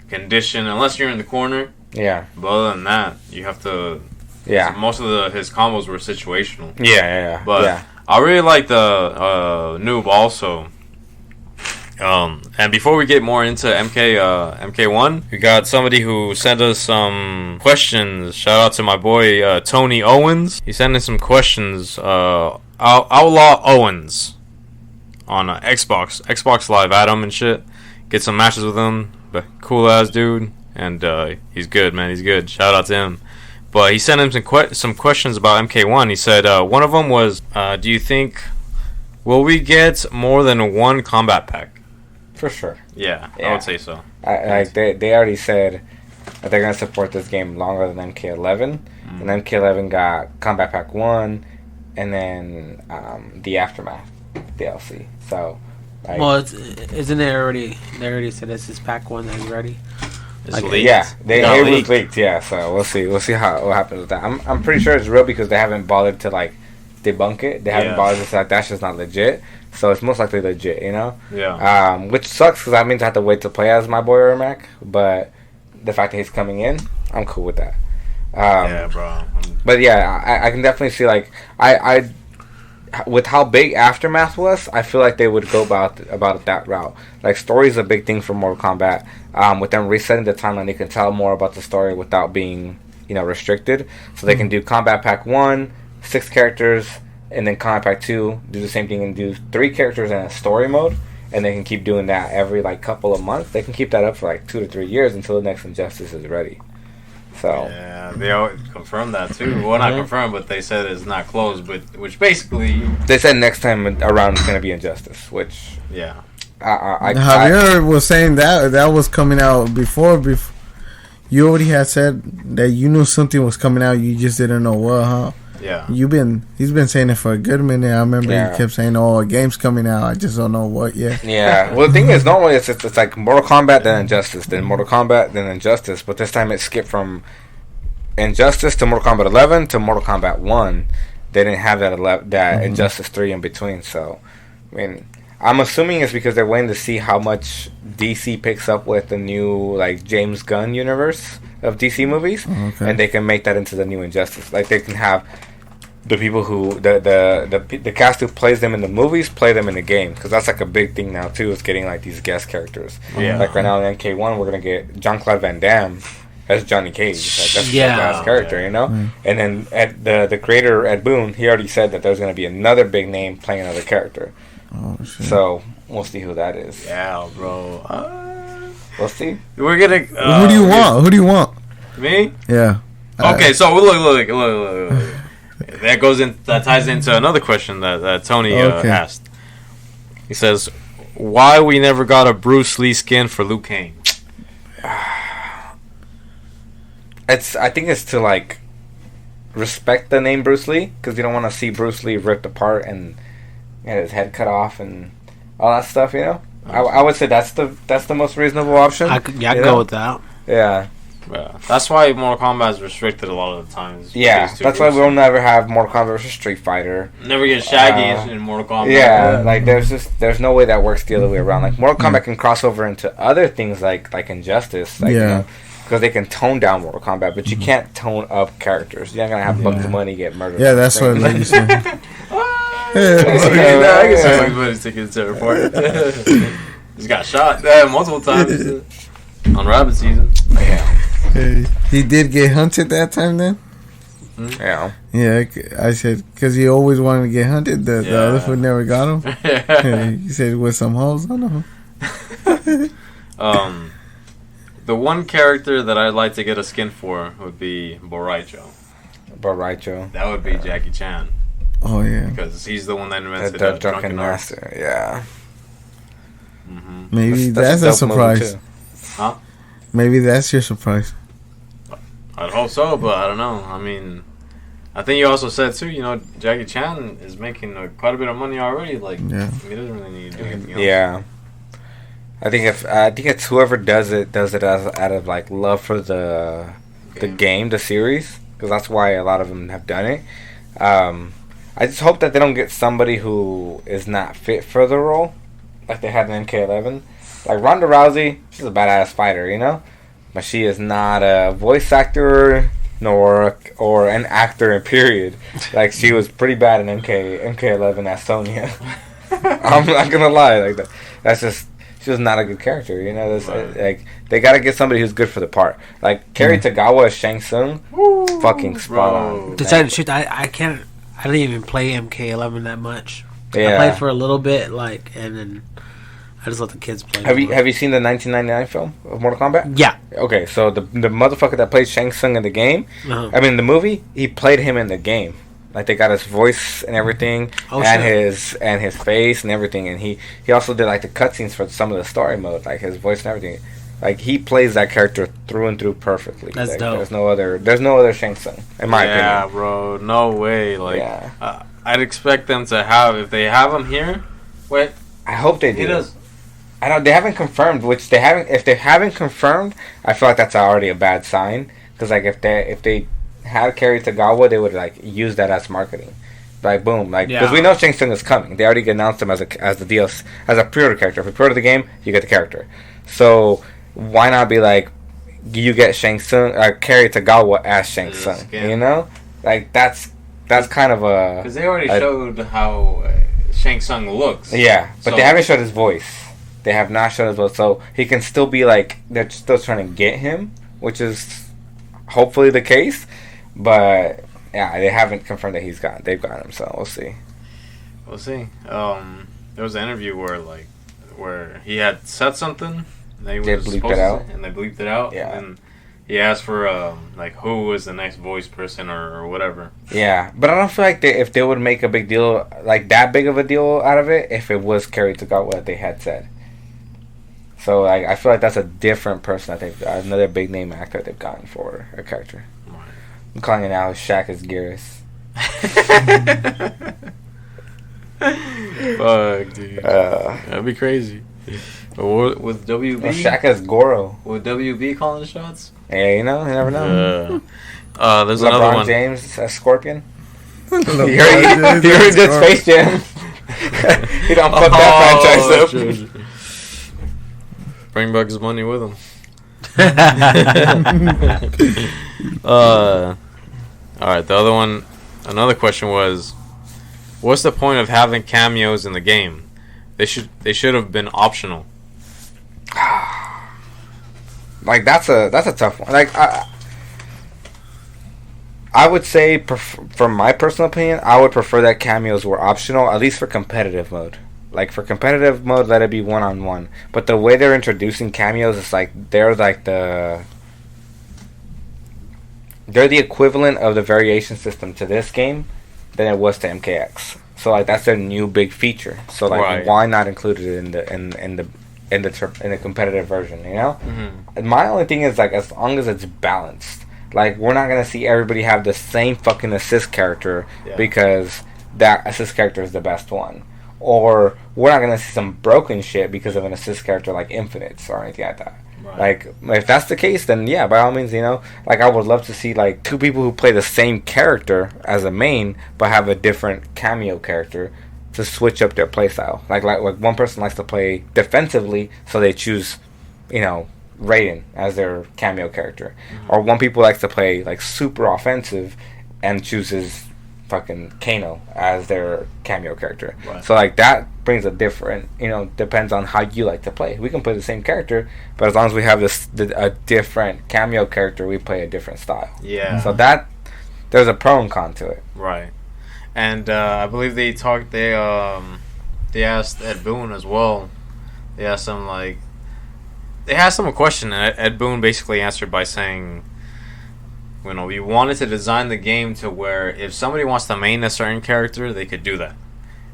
conditioned unless you're in the corner. Yeah. But other than that, you have to. Yeah. Most of his combos were situational. Yeah. But I really like the noob also. And before we get more into MK1, we got somebody who sent us some questions. Shout out to my boy Tony Owens. He sent us some questions. Outlaw Owens on Xbox Live. Adam and shit. Get some matches with him. But cool ass dude, and he's good, man. He's good. Shout out to him. But he sent him some questions about MK1. He said one of them was, do you think will we get more than one combat pack? For sure. Yeah, I would say so. They already said that they're gonna support this game longer than MK11, and MK11 got Combat Pack 1, and then the Aftermath DLC. So, isn't it already? They already said this is Pack 1 that's ready. It's leaked. Yeah, it was leaked. Yeah, so we'll see. We'll see what happens with that. I'm pretty sure it's real because they haven't bothered to like debunk it. They haven't bothered to say like that's just not legit. So it's most likely legit, Yeah. Which sucks because that means I have to wait to play as my boy Ermac. But the fact that he's coming in, I'm cool with that. Yeah, bro. But yeah, I can definitely see like I with how big Aftermath was, I feel like they would go about that route. Like story is a big thing for Mortal Kombat. With them resetting the timeline, they can tell more about the story without being restricted. So they can do Combat Pack 1, 6 characters. And then Combat Pack 2, do the same thing and do 3 characters in a story mode. And they can keep doing that every couple of months. They can keep that up for 2 to 3 years until the next Injustice is ready. So yeah, they always confirmed that too. Well, not confirmed, but they said it's not closed. But which basically they said next time around is going to be Injustice. Which Javier was saying that was coming out before. You already had said that you knew something was coming out. You just didn't know what, huh? Yeah. He's been saying it for a good minute. I remember he kept saying, "Oh, a game's coming out. I just don't know what yet." Yeah. Well, the thing is, normally it's like Mortal Kombat, then Injustice, then Mortal Kombat, then Injustice. But this time it skipped from Injustice to Mortal Kombat 11 to Mortal Kombat 1. They didn't have that Injustice 3 in between. So, I mean, I'm assuming it's because they're waiting to see how much DC picks up with the new James Gunn universe of DC movies, and they can make that into the new Injustice. Like they can have the people who the cast who plays them in the movies play them in the game, because that's a big thing now too. Is getting these guest characters. Yeah. Like right now in MK1, we're gonna get Jean-Claude Van Damme as Johnny Cage. Like, that's Yeah. the last character, you know. Mm. And then the creator Ed Boon, he already said that there's going to be another big name playing another character. Oh shit. So we'll see who that is. Yeah, bro. We'll see. We're gonna. Who do you want? Who do you want? Me? Yeah. Okay, so look. That ties into another question that Tony Okay. asked. He says, "Why we never got a Bruce Lee skin for Liu Kang?" I think it's to like respect the name Bruce Lee, because you don't want to see Bruce Lee ripped apart and get his head cut off and all that stuff. You know, I would say that's the most reasonable option. I could you know? go with that. Yeah. Yeah, that's why Mortal Kombat is restricted a lot of the times. Yeah, that's why we'll never have Mortal Kombat versus Street Fighter. Never get Shaggy in Mortal Kombat. Yeah, like there's no way that works the other way around. Like Mortal Kombat can cross over into other things like Injustice, like, you know, because they can tone down Mortal Kombat, but you can't tone up characters. You're not gonna have Bugs Bunny get murdered. Yeah, that's what lady said. I can see Bugs Bunny's taking his tear apart. He's got shot multiple times on rabbit season. Yeah. He did get hunted that time then? Yeah. Yeah, I said, because he always wanted to get hunted. The other foot never got him. He said, with some holes on him. The one character that I'd like to get a skin for would be Boraicho. Boraicho. That would be Jackie Chan. Oh, yeah. Because he's the one that invented The the Drunken Master. Yeah. Mm-hmm. Maybe that's a dope movie, surprise. too. Huh? Maybe that's your surprise. I'd hope so, but I don't know. I mean, I think you also said too. You know, Jackie Chan is making quite a bit of money already. Like, he doesn't really need to do anything else. Yeah. I think it's whoever does it as out of like love for the game, the series, because that's why a lot of them have done it. I just hope that they don't get somebody who is not fit for the role, like they had in MK11. Like Ronda Rousey, she's a badass fighter, you know, but she is not a voice actor or an actor. Period. Like she was pretty bad in MK11 as Sonya. I'm not gonna lie, like that. That's just she was not a good character, you know. Like they gotta get somebody who's good for the part. Like Kerry Tagawa as Shang Tsung, fucking spot on. To tell you the truth, I didn't even play MK11 that much. Yeah. I played for a little bit, and then I just let the kids play. Have you seen the 1999 film of Mortal Kombat? Yeah. Okay, so the motherfucker that played Shang Tsung in the game, Uh-huh. I mean the movie, he played him in the game. Like they got his voice and everything, and his face and everything, and he also did like the cutscenes for some of the story mode, like his voice and everything. Like he plays that character through and through perfectly. That's like, dope. There's no other Shang Tsung in my opinion. Yeah, bro, no way. Like, Yeah. I'd expect them to have if they have him here. Wait, I hope they do. he does. I don't. They haven't confirmed, which they haven't. If they haven't confirmed, I feel like that's already a bad sign. Because like if they had Kerry Tagawa, they would like use that as marketing. Like boom, like because we know Shang Tsung is coming. They already announced him as the DLC as a pre-order character. If you pre-order the game, you get the character. So why not be like you get Shang Tsung, Kerry Tagawa as Shang Tsung? You know, like that's kind of a Because they already showed how Shang Tsung looks. Yeah, but So- they haven't showed his voice. They have not shown his voice, so he can still be like they're still trying to get him, which is hopefully the case. But yeah, they haven't confirmed that they've got him, so we'll see. We'll see. There was an interview where he had said something. And they They was bleeped supposed it to out? say- and they bleeped it out. Yeah. And he asked for like who was the next voice person or whatever. Yeah, but I don't feel like if they would make a big deal, like that big of a deal out of it, if it was Kerry Tagawa what they had said. So like, I feel like that's a different person that another big name actor they've gotten for a character. I'm calling it now Shaq as Geras. Fuck, dude. That'd be crazy. But with WB, Or Shaq as Goro. with WB calling the shots. Yeah, you know, you never know. There's another LeBron one. James as Scorpion. He LeBron already James did as Space Jam. He don't fuck that franchise up. True. Bring Bugs Bunny with him. Alright, the other one, another question was, what's the point of having cameos in the game? They should have been optional. Like that's a tough one. Like I would say, from my personal opinion, I would prefer that cameos were optional, at least for competitive mode. Like for competitive mode, let it be 1-on-1. But the way they're introducing cameos is like they're the equivalent of the variation system to this game than it was to MKX. So like that's their new big feature. So like why not include it in the competitive version? You know, and my only thing is like as long as it's balanced. Like, we're not going to see everybody have the same fucking assist character because that assist character is the best one. Or we're not going to see some broken shit because of an assist character like Infinites or anything like that. Right. Like, if that's the case, then yeah, by all means, you know, like, I would love to see, like, two people who play the same character as a main but have a different cameo character to switch up their playstyle. Like one person likes to play defensively, so they choose, you know, Raiden as their cameo character, or one people likes to play like super offensive and chooses fucking Kano as their cameo character. Right. So like that brings a different, you know, depends on how you like to play. We can play the same character, but as long as we have a different cameo character, we play a different style. Yeah. So that there's a pro and con to it. Right. And I believe they asked Ed Boon as well. They asked him like. They asked him a question, and Ed Boon basically answered by saying, you know, we wanted to design the game to where if somebody wants to main a certain character, they could do that.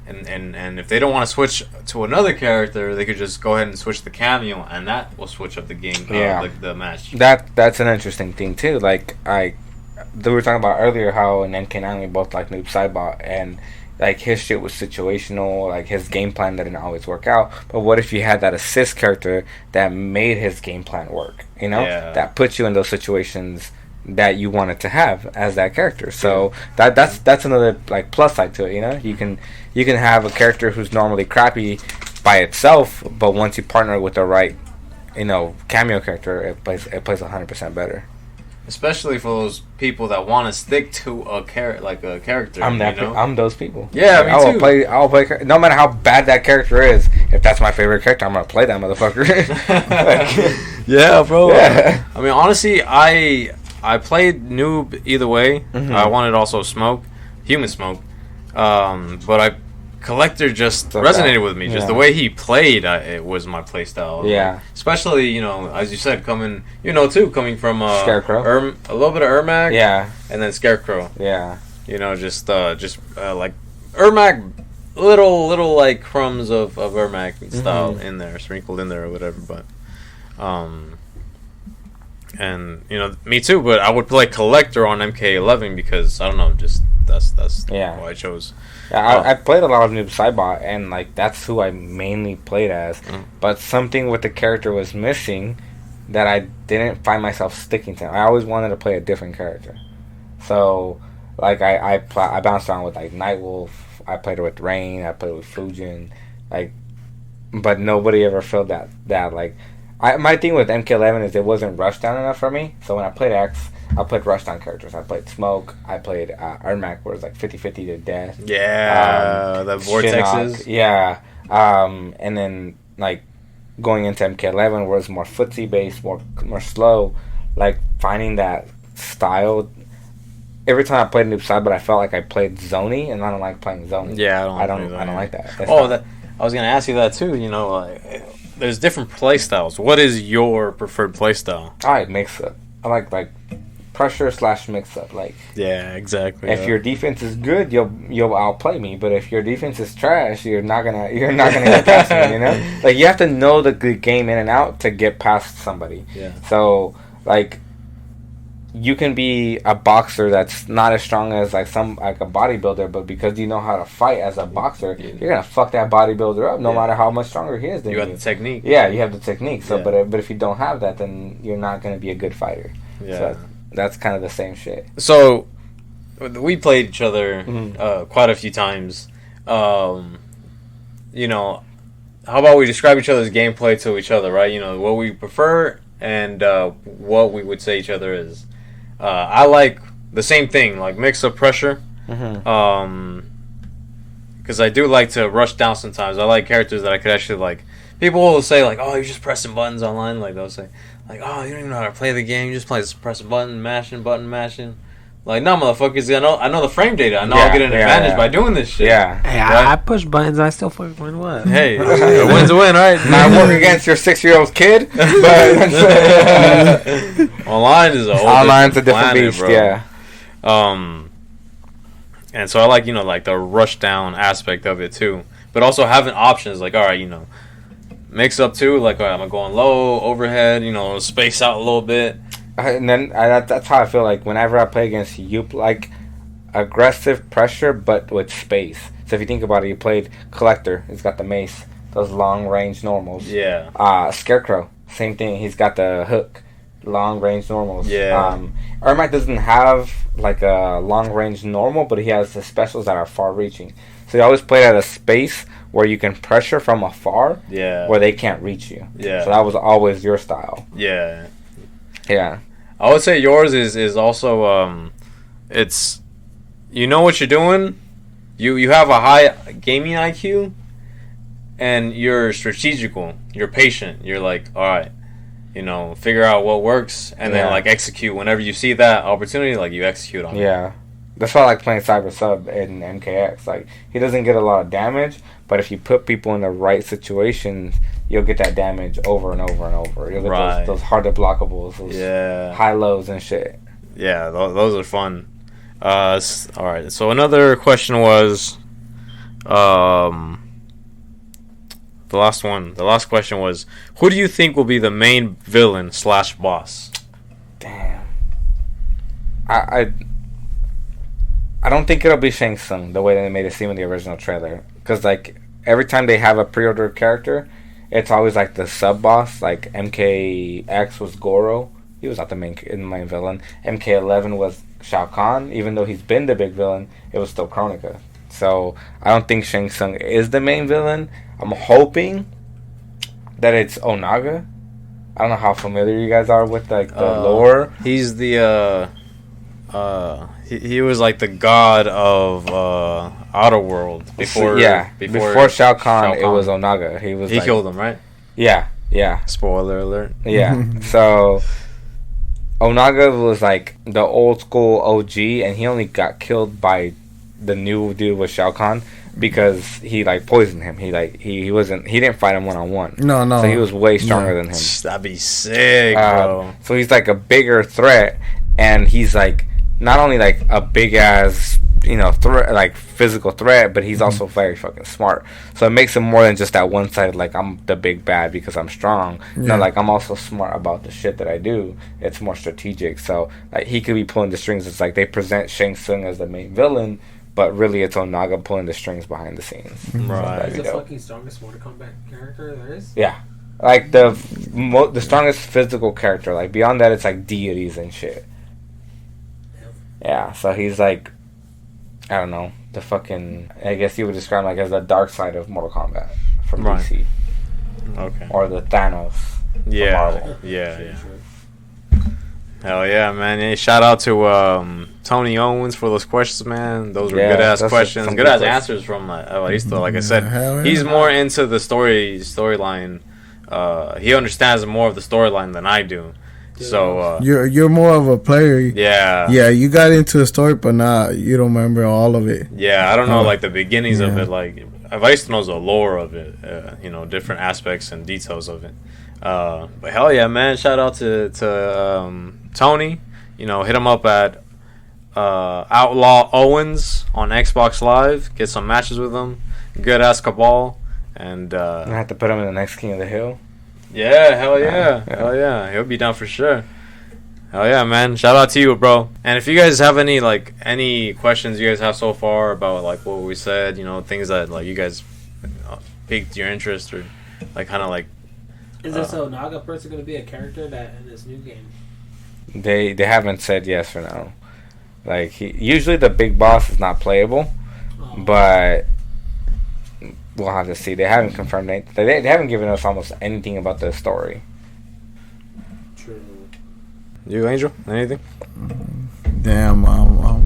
And if they don't want to switch to another character, they could just go ahead and switch the cameo, and that will switch up the game, the match. That's an interesting thing, too. Like, we were talking about earlier how in NK9 we both like Noob Saibot, and like his shit was situational, like his game plan didn't always work out. But what if you had that assist character that made his game plan work? You know, that puts you in those situations that you wanted to have as that character. So that's another like plus side to it. You know, you can have a character who's normally crappy by itself, but once you partner with the right, you know, cameo character, it plays 100% better. Especially for those people that want to stick to a character. I'm those people. Yeah, like, me too. I'll play. No matter how bad that character is, if that's my favorite character, I'm gonna play that motherfucker. Yeah, bro. Yeah. I mean, honestly, I played Noob either way. I wanted also Human Smoke, but Collector just resonated with me. Just the way he played, it was my play style. Yeah. Like, especially, you know, as you said, coming from Scarecrow, a little bit of Ermac, and then Scarecrow. Yeah. You know, just like Ermac, little like crumbs of Ermac style in there, sprinkled in there or whatever. But, and you know, me too. But I would play Collector on MK11 because I don't know, just that's why I chose. Yeah, I played a lot of Noob Saibot, and like that's who I mainly played as. But something with the character was missing that I didn't find myself sticking to. I always wanted to play a different character. So, like I bounced around with like Nightwolf. I played with Rain. I played with Fujin. Like, but nobody ever felt that like. My thing with MK11 is it wasn't rushdown enough for me. So when I played X, I played rushdown characters. I played Smoke. I played Ermac, where it's like 50-50 to death. Yeah, the vortexes. Shinnok, yeah. And then like going into MK11, where it's more footsie based, more slow. Like finding that style. Every time I played Noob Saibot, I felt like I played Zony, and I don't like playing Zony. Yeah, I don't like that. I was gonna ask you that too. You know, like, there's different play styles. What is your preferred play style? I like mix up. I like pressure / mix up. Like, yeah, exactly. If your defense is good, you'll outplay me. But if your defense is trash, you're not gonna get past me. You know, like you have to know the game in and out to get past somebody. Yeah. So like, you can be a boxer that's not as strong as like a bodybuilder, but because you know how to fight as a boxer, you're gonna fuck that bodybuilder up no matter how much stronger he is than you. You have the technique. Yeah, you have the technique. So, but if you don't have that, then you're not gonna be a good fighter. Yeah. So that's kind of the same shit. So we played each other quite a few times. You know, how about we describe each other's gameplay to each other, right? You know, what we prefer and what we would say each other is. I like the same thing, like mix of pressure. Because I do like to rush down sometimes. I like characters that I could actually like. People will say like, "Oh, you're just pressing buttons online." Like they'll say, Like, oh, you don't even know how to play the game. You just press a button mashing. Like, no, motherfuckers. I know the frame data. I know I'll get an advantage by doing this shit. Yeah. Hey, I push buttons. I still fucking win. What? Hey, a win's a win, right? Not work against your 6-year-old kid, but online is a whole online's a different planet, beast. bro. Yeah. And so I like, like the rush down aspect of it too, but also having options. Like, all right, mix up too. Like, all right, I'm going low, overhead. Space out a little bit. And then that's how I feel like whenever I play against you, like aggressive pressure, but with space. So if you think about it, you played Collector. He's got the mace, those long range normals. Yeah. Scarecrow, same thing. He's got the hook, long range normals. Yeah. Ermac doesn't have like a long range normal, but he has the specials that are far reaching. So he always played at a space where you can pressure from afar. Yeah. Where they can't reach you. Yeah. So that was always your style. Yeah. Yeah. I would say yours is also it's you know what you're doing. You have a high gaming IQ, and you're strategical. You're patient. You're like, all right, figure out what works, and then like execute whenever you see that opportunity. Like you execute on it. Yeah. That's why I like playing Cyber Sub in MKX. Like, he doesn't get a lot of damage, but if you put people in the right situations, you'll get that damage over and over and over. You'll get those hard to blockables, those high lows and shit. Yeah, those are fun. All right, so another question was, the last question was, who do you think will be the main villain / boss? Damn. I don't think it'll be Shang Tsung the way they made it seem in the original trailer. Because, like, every time they have a pre-order character, it's always, like, the sub-boss. Like, MKX was Goro. He was not the main villain. MK11 was Shao Kahn. Even though he's been the big villain, it was still Kronika. So, I don't think Shang Tsung is the main villain. I'm hoping that it's Onaga. I don't know how familiar you guys are with, like, the lore. He's the, He was like the god of Outer World before Shao Kahn. It was Onaga. He killed him, right? Yeah. Spoiler alert. Yeah. So Onaga was like the old school OG, and he only got killed by the new dude with Shao Kahn because he like poisoned him. He didn't fight him 1-on-1. No. So he was way stronger than him. That'd be sick, bro. So he's like a bigger threat, and he's like not only like a big ass threat, like physical threat, but he's also very fucking smart. So it makes him more than just that one sided like I'm the big bad because I'm strong. No, like I'm also smart about the shit that I do. It's more strategic. So like he could be pulling the strings. It's like they present Shang Tsung as the main villain, but really it's Onaga pulling the strings behind the scenes. Right. He's the fucking strongest Mortal Kombat character there is. Yeah. Like the strongest physical character. Like beyond that, it's like deities and shit. Yeah, so he's like, I don't know, the fucking, I guess you would describe him like as the dark side of Mortal Kombat from DC. Okay. Or the Thanos from Marvel. Yeah. Hell yeah, man. Hey, shout out to Tony Owens for those questions, man. Those were good-ass questions. Good-ass answers from Evaristo. Like I said, he's more into the storyline. He understands more of the storyline than I do. So you're more of a player. Yeah, you got into the story, but you don't remember all of it. Yeah, I don't know like the beginnings of it. Like Evaristo knows the lore of it, different aspects and details of it. But hell yeah, man! Shout out to Tony. Hit him up at Outlaw Owens on Xbox Live. Get some matches with him. Good ass cabal, and I have to put him in the next King of the Hill. Yeah, hell yeah. He'll be down for sure. Hell yeah, man. Shout out to you, bro. And if you guys have any questions you guys have so far about like what we said, things that like you guys piqued your interest or like kind of like. Is this Onaga person going to be a character that in this new game? They haven't said yes for now. Like usually the big boss is not playable, but. We'll have to see. They haven't confirmed anything. They haven't given us almost anything about the story. True. You, Angel? Anything? Damn, I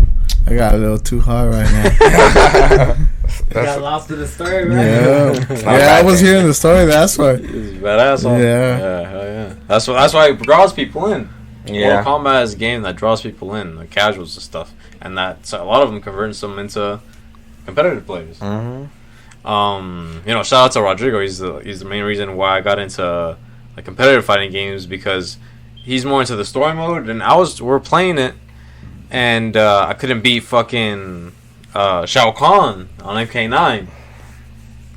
got a little too hard right now. Got lost in the story, man. Yeah, I was hearing the story. That's why. It's badass. Yeah. That's why it draws people in. Yeah. Mortal Kombat is a game that draws people in, the casuals and stuff, and that a lot of them converts them into competitive players. Shout out to Rodrigo. He's the main reason why I got into like competitive fighting games, because he's more into the story mode, and we're playing it, and I couldn't beat fucking Shao Kahn on MK9,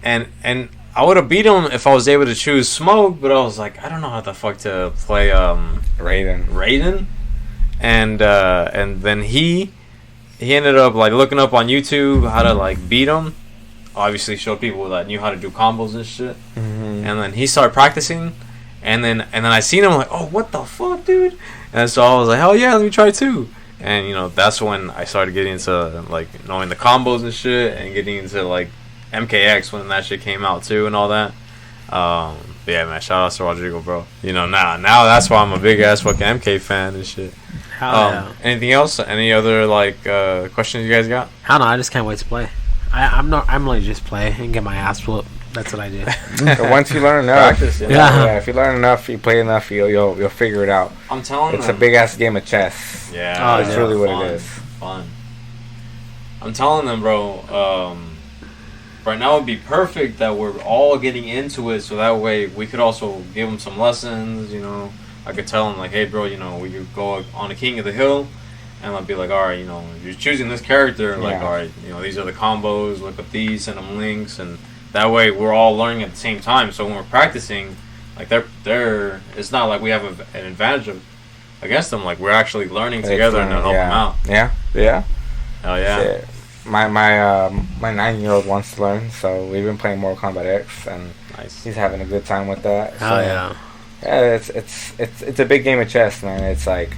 and I would have beat him if I was able to choose Smoke, but I was like, I don't know how the fuck to play Raiden, and then he ended up like looking up on YouTube how to like beat him. Obviously showed people that knew how to do combos and shit, and then he started practicing, and then I seen him like, oh, what the fuck, dude? And so I was like, hell yeah, let me try too. And that's when I started getting into like knowing the combos and shit, and getting into like MKX when that shit came out too and all that. But yeah, man, shout out to Rodrigo, bro. Now that's why I'm a big ass fucking MK fan and shit. Yeah. Anything else? Any other like questions you guys got? I don't know. I just can't wait to play. I'm like just play and get my ass whooped. That's what I do. Once you learn enough, Practice, if you learn enough, you play enough, you'll figure it out. I'm telling you, it's a big ass game of chess. Yeah, that's really what it is. Fun. I'm telling them, bro. Right now would be perfect that we're all getting into it, so that way we could also give them some lessons. I could tell them like, hey, bro, we could go on a King of the Hill. And I'll be like, all right, you're choosing this character. Like, all right, these are the combos. Look up these, send them links, and that way we're all learning at the same time. So when we're practicing, like they're it's not like we have an advantage against them. Like we're actually learning together and help them out. Yeah. Hell yeah. Shit. My 9-year-old wants to learn, so we've been playing Mortal Kombat X, and he's having a good time with that. Oh yeah. Yeah, it's a big game of chess, man. It's like,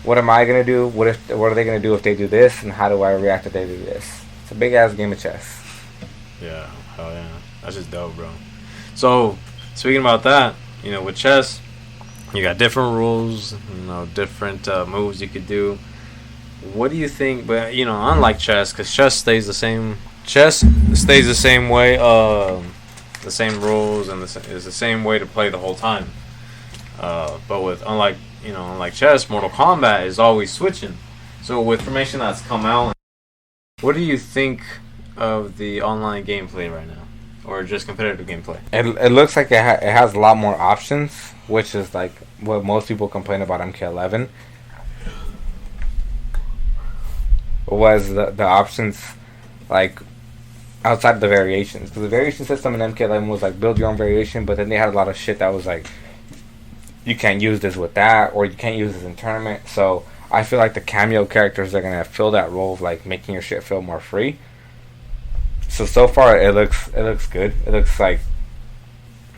what am I gonna do? What are they gonna do if they do this? And how do I react if they do this? It's a big ass game of chess. Yeah, hell yeah, that's just dope, bro. So speaking about that, with chess, you got different rules, different moves you could do. What do you think? But unlike chess, because chess stays the same. Chess stays the same way. The same rules and is the same way to play the whole time. But with unlike chess, Mortal Kombat is always switching. So with information that's come out, what do you think of the online gameplay right now, or just competitive gameplay? It looks like it has a lot more options, which is like what most people complain about MK11. Was the options like outside of the variations? Because the variation system in MK11 was like build your own variation, but then they had a lot of shit that was like, you can't use this with that, or you can't use this in tournament. So I feel like the cameo characters are gonna fill that role of like making your shit feel more free. So far it looks good. It looks like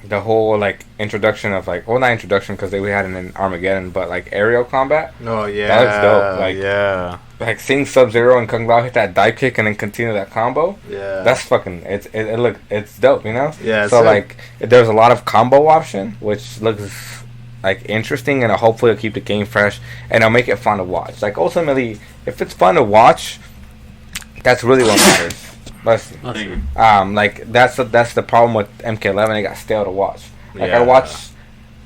the whole like introduction of like, well, not introduction because we had it in Armageddon, but like aerial combat. Oh yeah, that looks dope. Like yeah, like seeing Sub-Zero and Kung Lao hit that dive kick and then continue that combo. Yeah, that's fucking. It's dope, Yeah. So like, there's a lot of combo option, which looks like interesting, and hopefully it'll keep the game fresh and it'll make it fun to watch. Like ultimately, if it's fun to watch, that's really what matters. Like that's the problem with MK11. It got stale to watch. Like I watched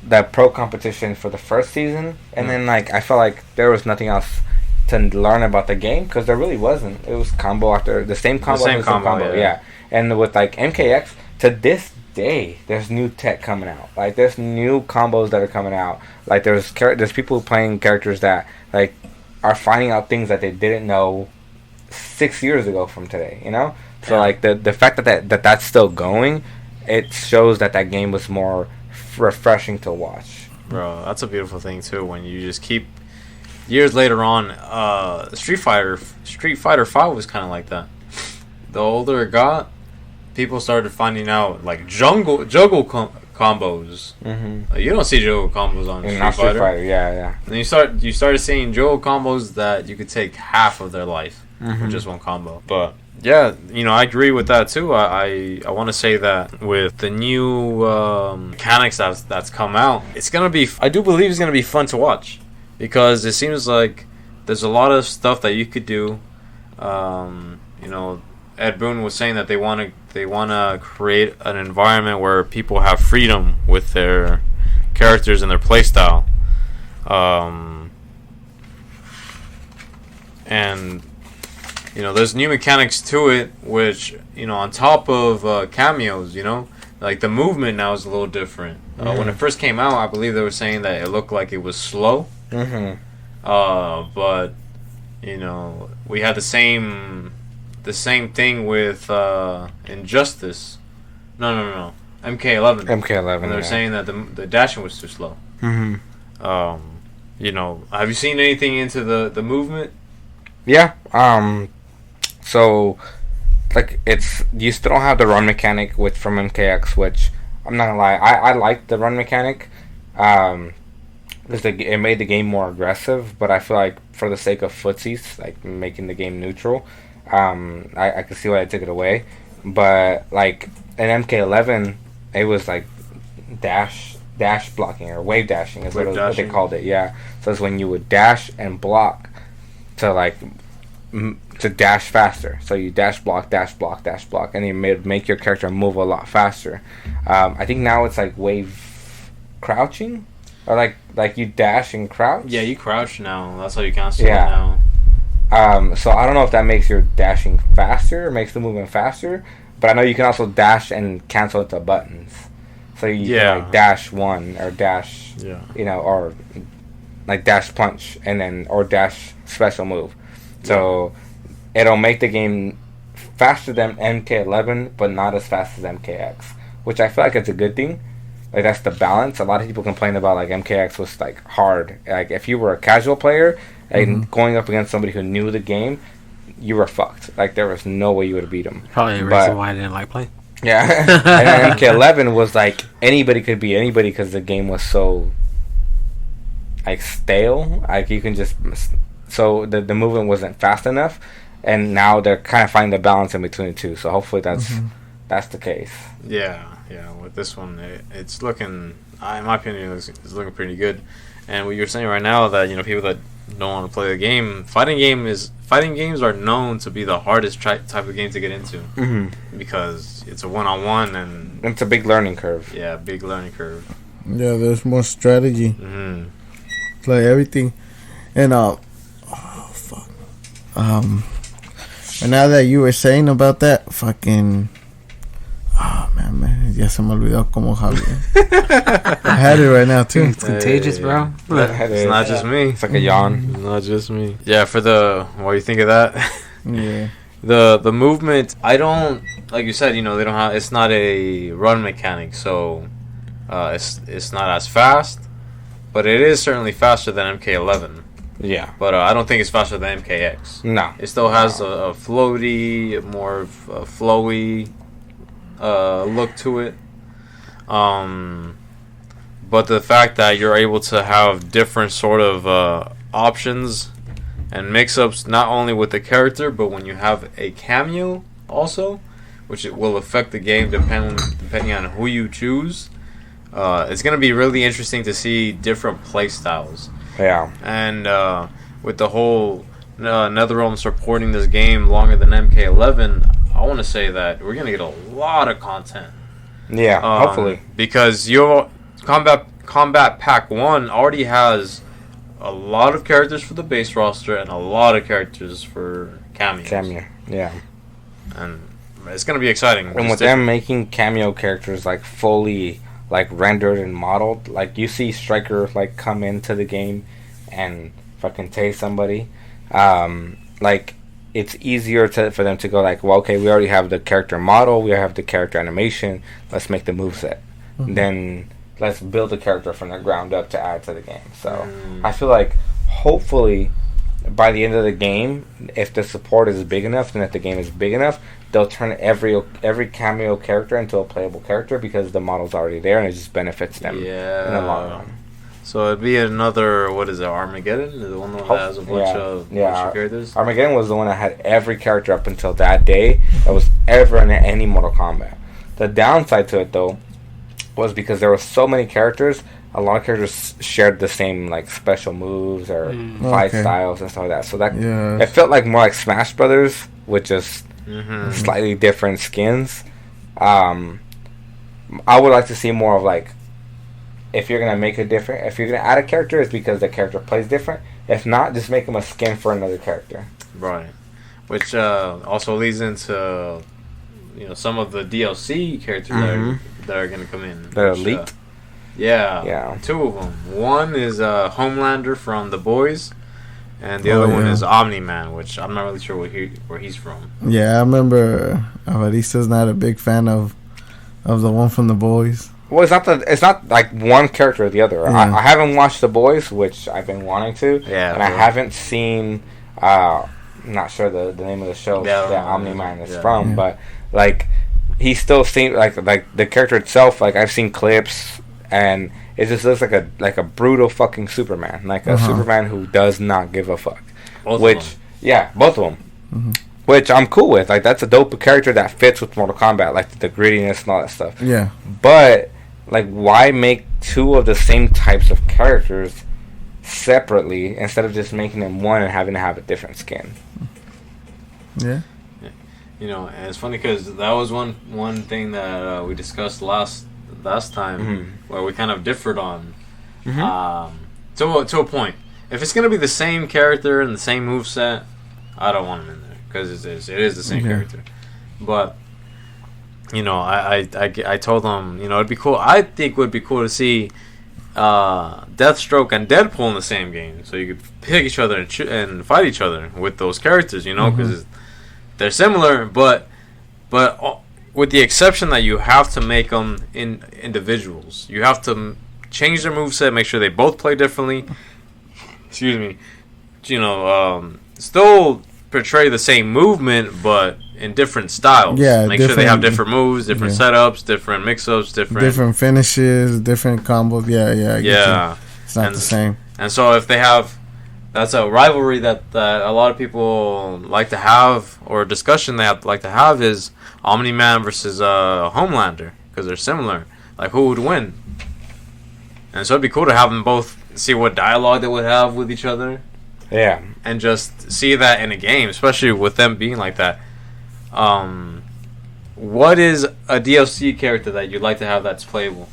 the pro competition for the first season, and then like I felt like there was nothing else to learn about the game because there really wasn't. It was combo after the same combo. Yeah. And with like MKX, to this day, there's new tech coming out. Like there's new combos that are coming out. Like there's people playing characters that like are finding out things that they didn't know 6 years ago from today. So like the fact that that's still going, it shows that game was more refreshing to watch. Bro, that's a beautiful thing too. When you just keep years later on, Street Fighter 5 was kind of like that. The older it got, people started finding out like juggle combos. Mm-hmm. You don't see juggle combos on Street Fighter. Yeah. And you started seeing juggle combos that you could take half of their life with just one combo. But yeah, I agree with that too. I want to say that with the new mechanics that's come out, I do believe it's gonna be fun to watch, because it seems like there's a lot of stuff that you could do. Ed Boon was saying that they want to create an environment where people have freedom with their characters and their playstyle. And there's new mechanics to it, which on top of cameos, like the movement now is a little different. When it first came out, I believe they were saying that it looked like it was slow. Mm-hmm. But we had the same thing with Injustice. No. MK11. MK11. And they're saying that the dashing was too slow. Mm-hmm. Have you seen anything into the movement? Yeah. So, like, you still don't have the run mechanic from MKX, which I'm not gonna lie, I like the run mechanic. Because it made the game more aggressive, but I feel like for the sake of footsies, like making the game neutral, I could see why I took it away. But like in MK11, it was like dash blocking or wave dashing is what they called it. Yeah, so it's when you would dash and block to to dash faster. So you dash block, and you make your character move a lot faster. I think now it's like wave crouching. Or like you dash and crouch? Yeah, you crouch now. That's how you cancel it now. So I don't know if that makes your dashing faster or makes the movement faster, but I know you can also dash and cancel it to buttons. So you can like dash one or dash, or like dash punch and then or dash special move. So it'll make the game faster than MK11, but not as fast as MKX, which I feel like it's a good thing. Like that's the balance. A lot of people complain about like MKX was like hard. Like if you were a casual player and going up against somebody who knew the game, you were fucked. Like there was no way you would have beat them. Probably the reason why I didn't like playing. Yeah, and MK11 was like anybody could be anybody because the game was so like stale. Like you can just the movement wasn't fast enough, and now they're kind of finding the balance in between the two. So hopefully that's the case. Yeah. With this one, it's looking, in my opinion, it's looking pretty good. And what you're saying right now that people that don't want to play the game, fighting games are known to be the hardest type of game to get into because it's a one-on-one and it's a big learning curve. Yeah, big learning curve. Yeah, there's more strategy. It's like everything, and fuck. And now that you were saying about that, fucking. Oh, man, ya se me olvidó como Javier. I had it right now, too. It's contagious, bro. It's not just me. It's like a yawn. It's not just me. Yeah, what do you think of that? Yeah. The movement, I don't, like you said, they don't have, it's not a run mechanic, so it's not as fast, but it is certainly faster than MK11. Yeah. But I don't think it's faster than MKX. No. It still has a floaty, more flowy look to it, but the fact that you're able to have different sort of options and mix-ups not only with the character but when you have a cameo also, which it will affect the game depending on who you choose. It's going to be really interesting to see different play styles. Yeah. And with the whole NetherRealm supporting this game longer than MK11, I want to say that we're gonna get a lot of content. Yeah, hopefully, because your Combat Pack 1 already has a lot of characters for the base roster and a lot of characters for cameos. Yeah, and it's gonna be exciting. And with them making cameo characters like fully like rendered and modeled, like you see Striker like come into the game and fucking tase somebody, like. It's easier for them to go like, well, okay, we already have the character model, we have the character animation, let's make the moveset. Then let's build a character from the ground up to add to the game. So I feel like hopefully by the end of the game, if the support is big enough and if the game is big enough, they'll turn every cameo character into a playable character because the model's already there and it just benefits them in the long run. So it'd be another, what is it, Armageddon? The one that has a bunch of characters? Armageddon was the one that had every character up until that day that was ever in any Mortal Kombat. The downside to it, though, was because there were so many characters, a lot of characters shared the same like special moves or fight styles and stuff like that. So that it felt like more like Smash Brothers with just slightly different skins. I would like to see more of like, if you're gonna if you're gonna add a character, it's because the character plays different. If not, just make him a skin for another character. Right. Which also leads into some of the DLC characters that are gonna come in. That are leaked. Yeah. Two of them. One is Homelander from The Boys, and the other one is Omni-Man, which I'm not really sure where he's from. Yeah, I remember Avarista's not a big fan of the one from The Boys. Well, it's not like one character or the other. Yeah. I haven't watched The Boys, which I've been wanting to. Yeah. And I haven't seen. I'm not sure the name of the show that Omni-Man is from, but like he still seems like the character itself. Like I've seen clips, and it just looks like a brutal fucking Superman, like a Superman who does not give a fuck. Both of them. Both of them. Mm-hmm. Which I'm cool with. Like that's a dope character that fits with Mortal Kombat, like the grittiness and all that stuff. Yeah. But like, why make two of the same types of characters separately instead of just making them one and having to have a different skin? Yeah. And it's funny because that was one thing that we discussed last time, where we kind of differed on, to a point. If it's gonna be the same character and the same moveset, I don't want him in there because it is the same character. But I told them it'd be cool. I think it would be cool to see Deathstroke and Deadpool in the same game, so you could pick each other and fight each other with those characters. Because they're similar, but with the exception that you have to make them individuals. You have to change their moveset, make sure they both play differently. Excuse me. Still portray the same movement, but in different styles. Yeah, make sure they have different moves, different setups, different mix-ups, different finishes, different combos. Yeah. It's not the same. And so if they have, that's a rivalry that a lot of people like to have, or a discussion they like to have, is Omni-Man versus Homelander, because they're similar. Like, who would win? And so it'd be cool to have them both, see what dialogue they would have with each other. Yeah. And just see that in a game, especially with them being like that. What is a DLC character that you'd like to have that's playable?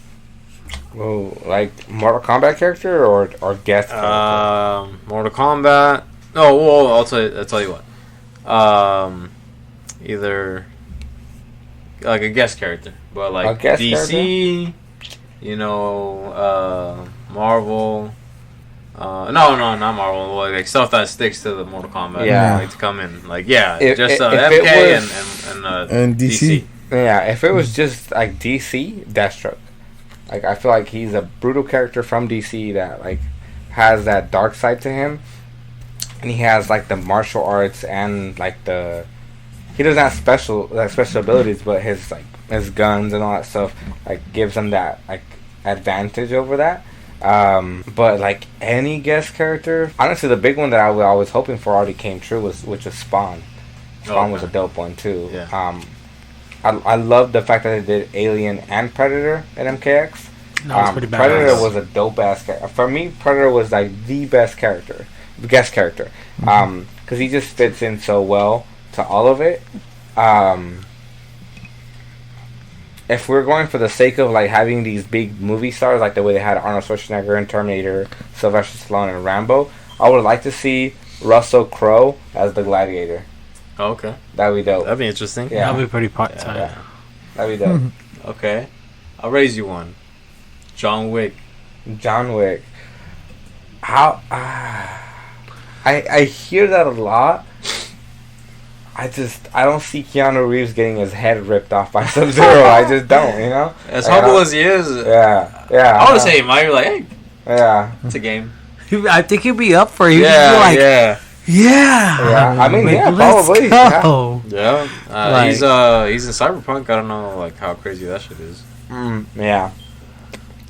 Well, like Mortal Kombat character or guest character? Mortal Kombat. Oh, well, I'll tell you what. Either like a guest character, but like DC, Marvel. No, not Marvel. Like stuff that sticks to the Mortal Kombat. Yeah, like to come in. Like if MK and DC. Yeah, if it was just like DC, Deathstroke. Like I feel like he's a brutal character from DC that like has that dark side to him, and he has like the martial arts and like he doesn't have special abilities, but his guns and all that stuff like gives him that like advantage over that. But like any guest character, honestly, the big one that I was hoping for already came true, which was Spawn. Spawn was a dope one too. Yeah. I love the fact that they did Alien and Predator at MKX. That was pretty badass. Predator was a dope ass character. For me, Predator was like the best guest character, because he just fits in so well to all of it. If we're going for the sake of like having these big movie stars, like the way they had Arnold Schwarzenegger and Terminator, Sylvester Stallone and Rambo, I would like to see Russell Crowe as the Gladiator. Oh, okay. That'd be dope. That'd be interesting. Yeah. That'd be pretty part-time. Yeah. That'd be dope. Okay. I'll raise you one. John Wick. How? I hear that a lot. I don't see Keanu Reeves getting his head ripped off by Sub-Zero. I just don't, As humble as he is. Yeah. I would say, Mike, you're like, hey. Yeah. It's a game. I think he'd be up for it. Yeah. I mean, probably. Go. Yeah. He's in Cyberpunk. I don't know, like, how crazy that shit is. Yeah.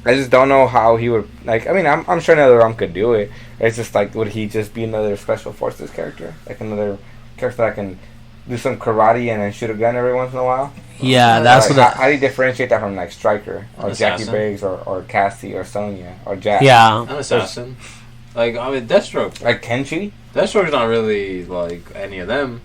I just don't know how he would, like, I mean, I'm sure NetherRealm could do it. It's just, like, would he just be another Special Forces character? Like, another character that can do some karate and then shoot a gun every once in a while? Yeah, that's like, what... How do you differentiate that from, like, Stryker? Or Assassin. Jackie Briggs or Cassie or Sonya or Jack? Yeah. An assassin. Like, I mean, Deathstroke. Like Kenshi? Deathstroke's not really, like, any of them.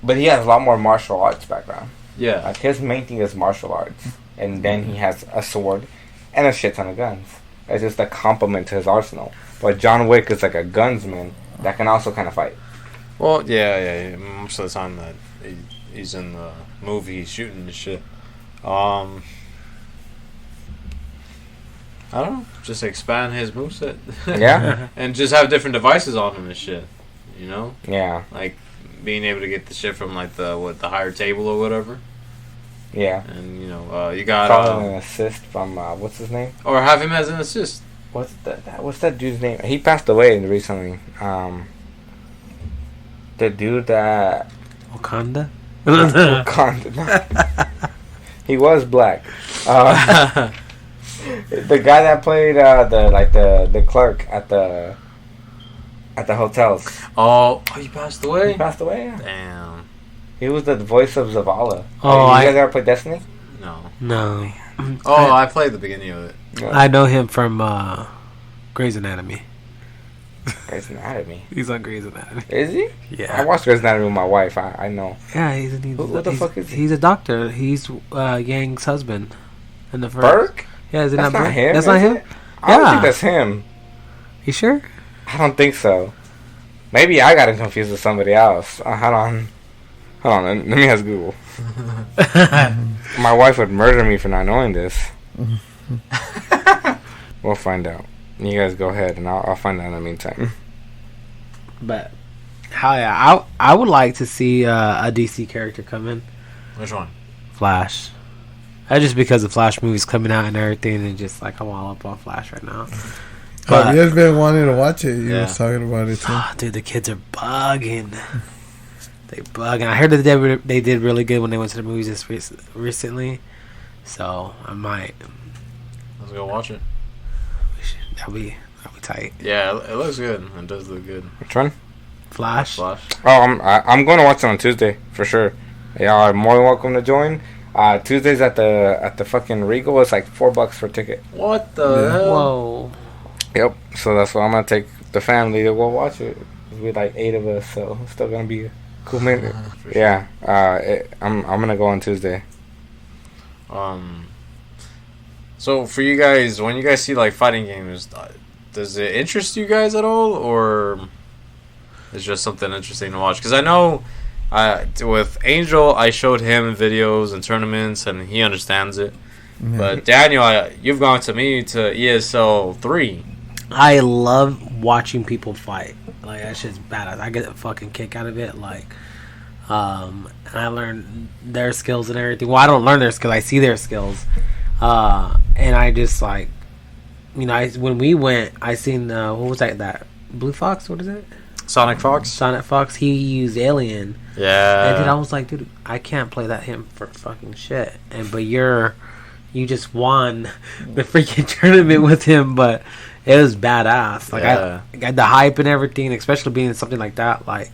But he has a lot more martial arts background. Yeah. Like his main thing is martial arts, and then he has a sword and a shit ton of guns. It's just a complement to his arsenal. But John Wick is like a gunsman that can also kind of fight. Well, yeah. Most of the time that he's in the movie, he's shooting the shit. I don't know. Just expand his moveset. Yeah. And just have different devices on him and shit. You know? Yeah. Like being able to get the shit from like the higher table or whatever. Yeah. And you know, you got Calling an assist from what's his name? or have him as an assist. What's that dude's name? He passed away recently. The dude that Wakanda. Wakanda. He was black. The guy that played the clerk at the hotels. Oh, he passed away. He passed away. Yeah. Damn. He was the voice of Zavala. Oh, you guys ever play Destiny? No. No. Oh, I played the beginning of it. No. I know him from Grey's Anatomy. Grey's Anatomy. He's on Grey's Anatomy. Is he? Yeah. I watched Grey's Anatomy with my wife. I know. Yeah, What the fuck is he? He's a doctor. He's Yang's husband. In the first. Burke? Yeah, is it That's not not Burke? him. That's not is him. it? I don't Yeah. think that's him. You sure? I don't think so. Maybe I got him confused with somebody else. Hold on. Let me ask Google. My wife would murder me for not knowing this. We'll find out. You guys go ahead, and I'll find out in the meantime. But hell yeah, I would like to see a DC character come in. Which one? Flash. Just because the Flash movie's coming out and everything, and just like I'm all up on Flash right now. But, Javier's been wanting to watch it. You Yeah. was talking about it too. dude, the kids are bugging. They bugging. I heard that they did really good when they went to the movies just recently. So I might. Let's go watch it. That'll be tight. Yeah, it looks good. It does look good. Which one? Flash. Flash. Oh, I'm going to watch it on Tuesday for sure. Y'all are more than welcome to join. Tuesdays at the fucking Regal. It's like $4 for a ticket. What the hell? Whoa. Yep. So that's why I'm gonna take the family to go watch it. We're like 8 of us, so it's still gonna be a cool minute. For sure. Yeah. I'm gonna go on Tuesday. So for you guys, when you guys see like fighting games, does it interest you guys at all, or it's just something interesting to watch? Because I know, with Angel, I showed him videos and tournaments, and he understands it. Mhm. But Daniel, you've gone to me to ESL 3. I love watching people fight. Like that shit's badass. I get a fucking kick out of it. Like, and I learn their skills and everything. Well, I don't learn their skills. I see their skills. And I just like, you know, when we went, I seen what was that Blue Fox? What is it? Sonic Fox. Sonic Fox. He used Alien. Yeah. And then I was like, dude, I can't play that him for fucking shit. But you just won the freaking tournament with him. But it was badass. Like Yeah. I got the hype and everything, especially being something like that. Like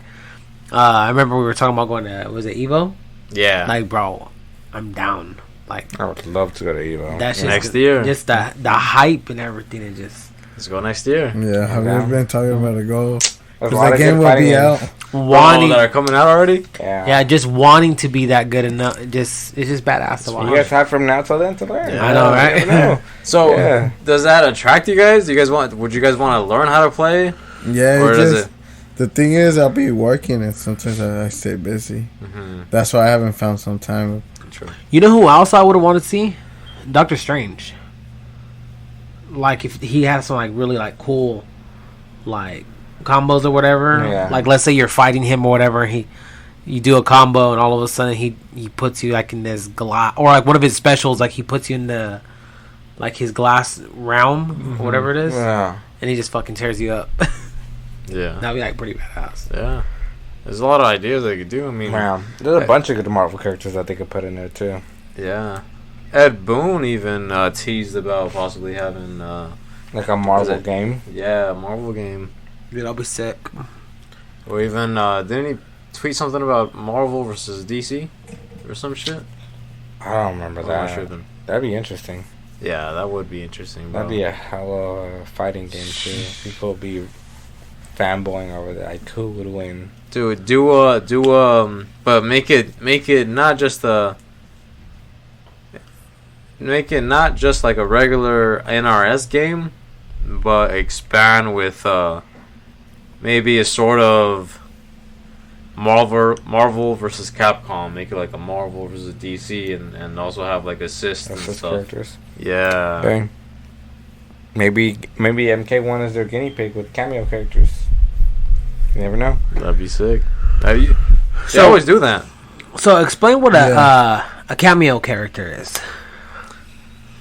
I remember we were talking about going to, was it Evo? Yeah. Like, bro, I'm down. Like I would love to go to Evo. that's just Next year. Just the hype and everything, and just Let's go next year. Yeah, Javier's been talking about a goal. There's a Because lot that of game good will fighting be games. out. wanting. that are coming out already. Yeah. Just wanting to be that good enough. It's just badass to watch. You guys have from now till then to learn. Yeah. I know, right? You never know. So Yeah. does that attract you guys? Do you guys would you guys want to learn how to play? Yeah, Or it does just, the thing is, I'll be working and sometimes I stay busy. Mm-hmm. That's why I haven't found some time. True. You know who else I would have wanted to see? Doctor Strange. Like if he had some like really like cool like combos or whatever. Yeah. Like let's say you're fighting him or whatever, you do a combo and all of a sudden he puts you like in this glass, or like one of his specials, like he puts you in the like his glass realm or whatever it is, Yeah. and he just fucking tears you up. Yeah. That'd be like pretty badass. Yeah. There's a lot of ideas they could do. I mean, Yeah. There's a bunch of good Marvel characters that they could put in there too. yeah. Ed Boon even teased about possibly having Like a Marvel it- game. a Marvel game. Dude, I'll be sick. Or even didn't he tweet something about Marvel versus DC or some shit? I don't remember I'm not that. sure then. That'd be interesting. Yeah, that would be interesting. Bro. That'd be a hell of a fighting game too. People would be fanboying over that. Like, who would win? Dude, but make it not just like a regular NRS game, but expand with maybe a sort of Marvel versus Capcom. Make it like a Marvel versus DC, and also have like assists and Assist stuff. characters. Yeah. Okay. Maybe MK1 is their guinea pig with cameo characters. You never know. That'd be sick. They So- always do that. So explain what Yeah. a cameo character is.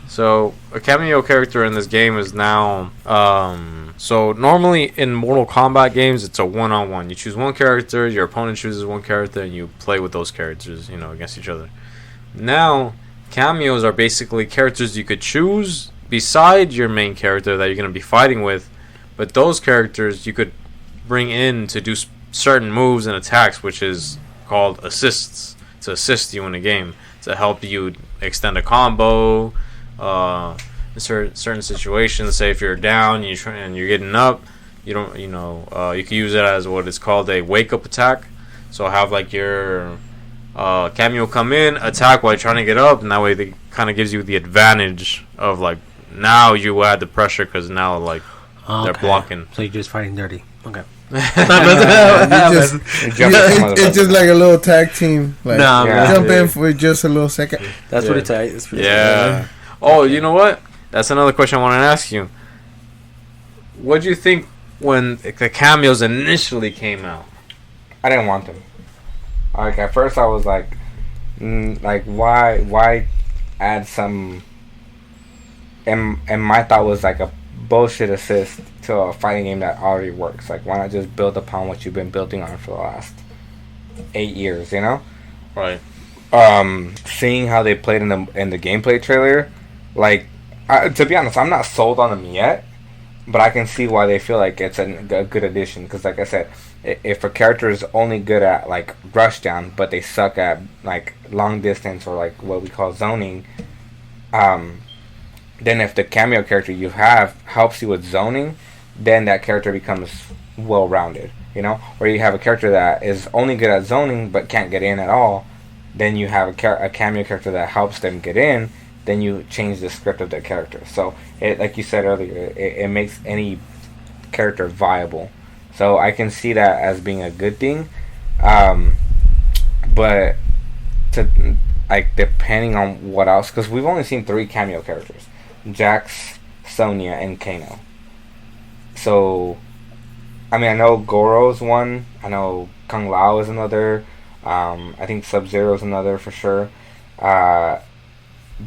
So a cameo character in this game is now so normally in Mortal Kombat games it's a one-on-one. You choose one character, your opponent chooses one character, and you play with those characters, against each other. Now cameos are basically characters you could choose beside your main character that you're going to be fighting with, but those characters you could bring in to do certain moves and attacks, which is called assists, to assist you in the game, to help you extend a combo. In certain situations, say if you're down and you're getting up, you can use it as what is called a wake up attack. So have like your cameo come in, attack while you're trying to get up, and that way it kind of gives you the advantage of like now you add the pressure because now like they're blocking. So you're just fighting dirty. Okay. It's just like a little tag team. Like, jump in for just a little second. That's what it's like. It's pretty Yeah. Oh, you know what? That's another question I want to ask you. What do you think when the cameos initially came out? I didn't want them. Like at first, I was like, why add some? And my thought was like a bullshit assist to a fighting game that already works. Like, why not just build upon what you've been building on for the last 8 years? Right. Seeing how they played in the gameplay trailer, like, to be honest, I'm not sold on them yet, but I can see why they feel like it's a good addition. Because, like I said, if a character is only good at like rushdown, but they suck at like long distance or like what we call zoning, then if the cameo character you have helps you with zoning, then that character becomes well-rounded. Or you have a character that is only good at zoning but can't get in at all, then you have a cameo character that helps them get in. Then you change the script of their character. So, like you said earlier, it makes any character viable. So I can see that as being a good thing. But depending on what else, because we've only seen 3 cameo characters: Jax, Sonya, and Kano. So, I mean, I know Goro's one. I know Kung Lao is another. I think Sub-Zero is another for sure.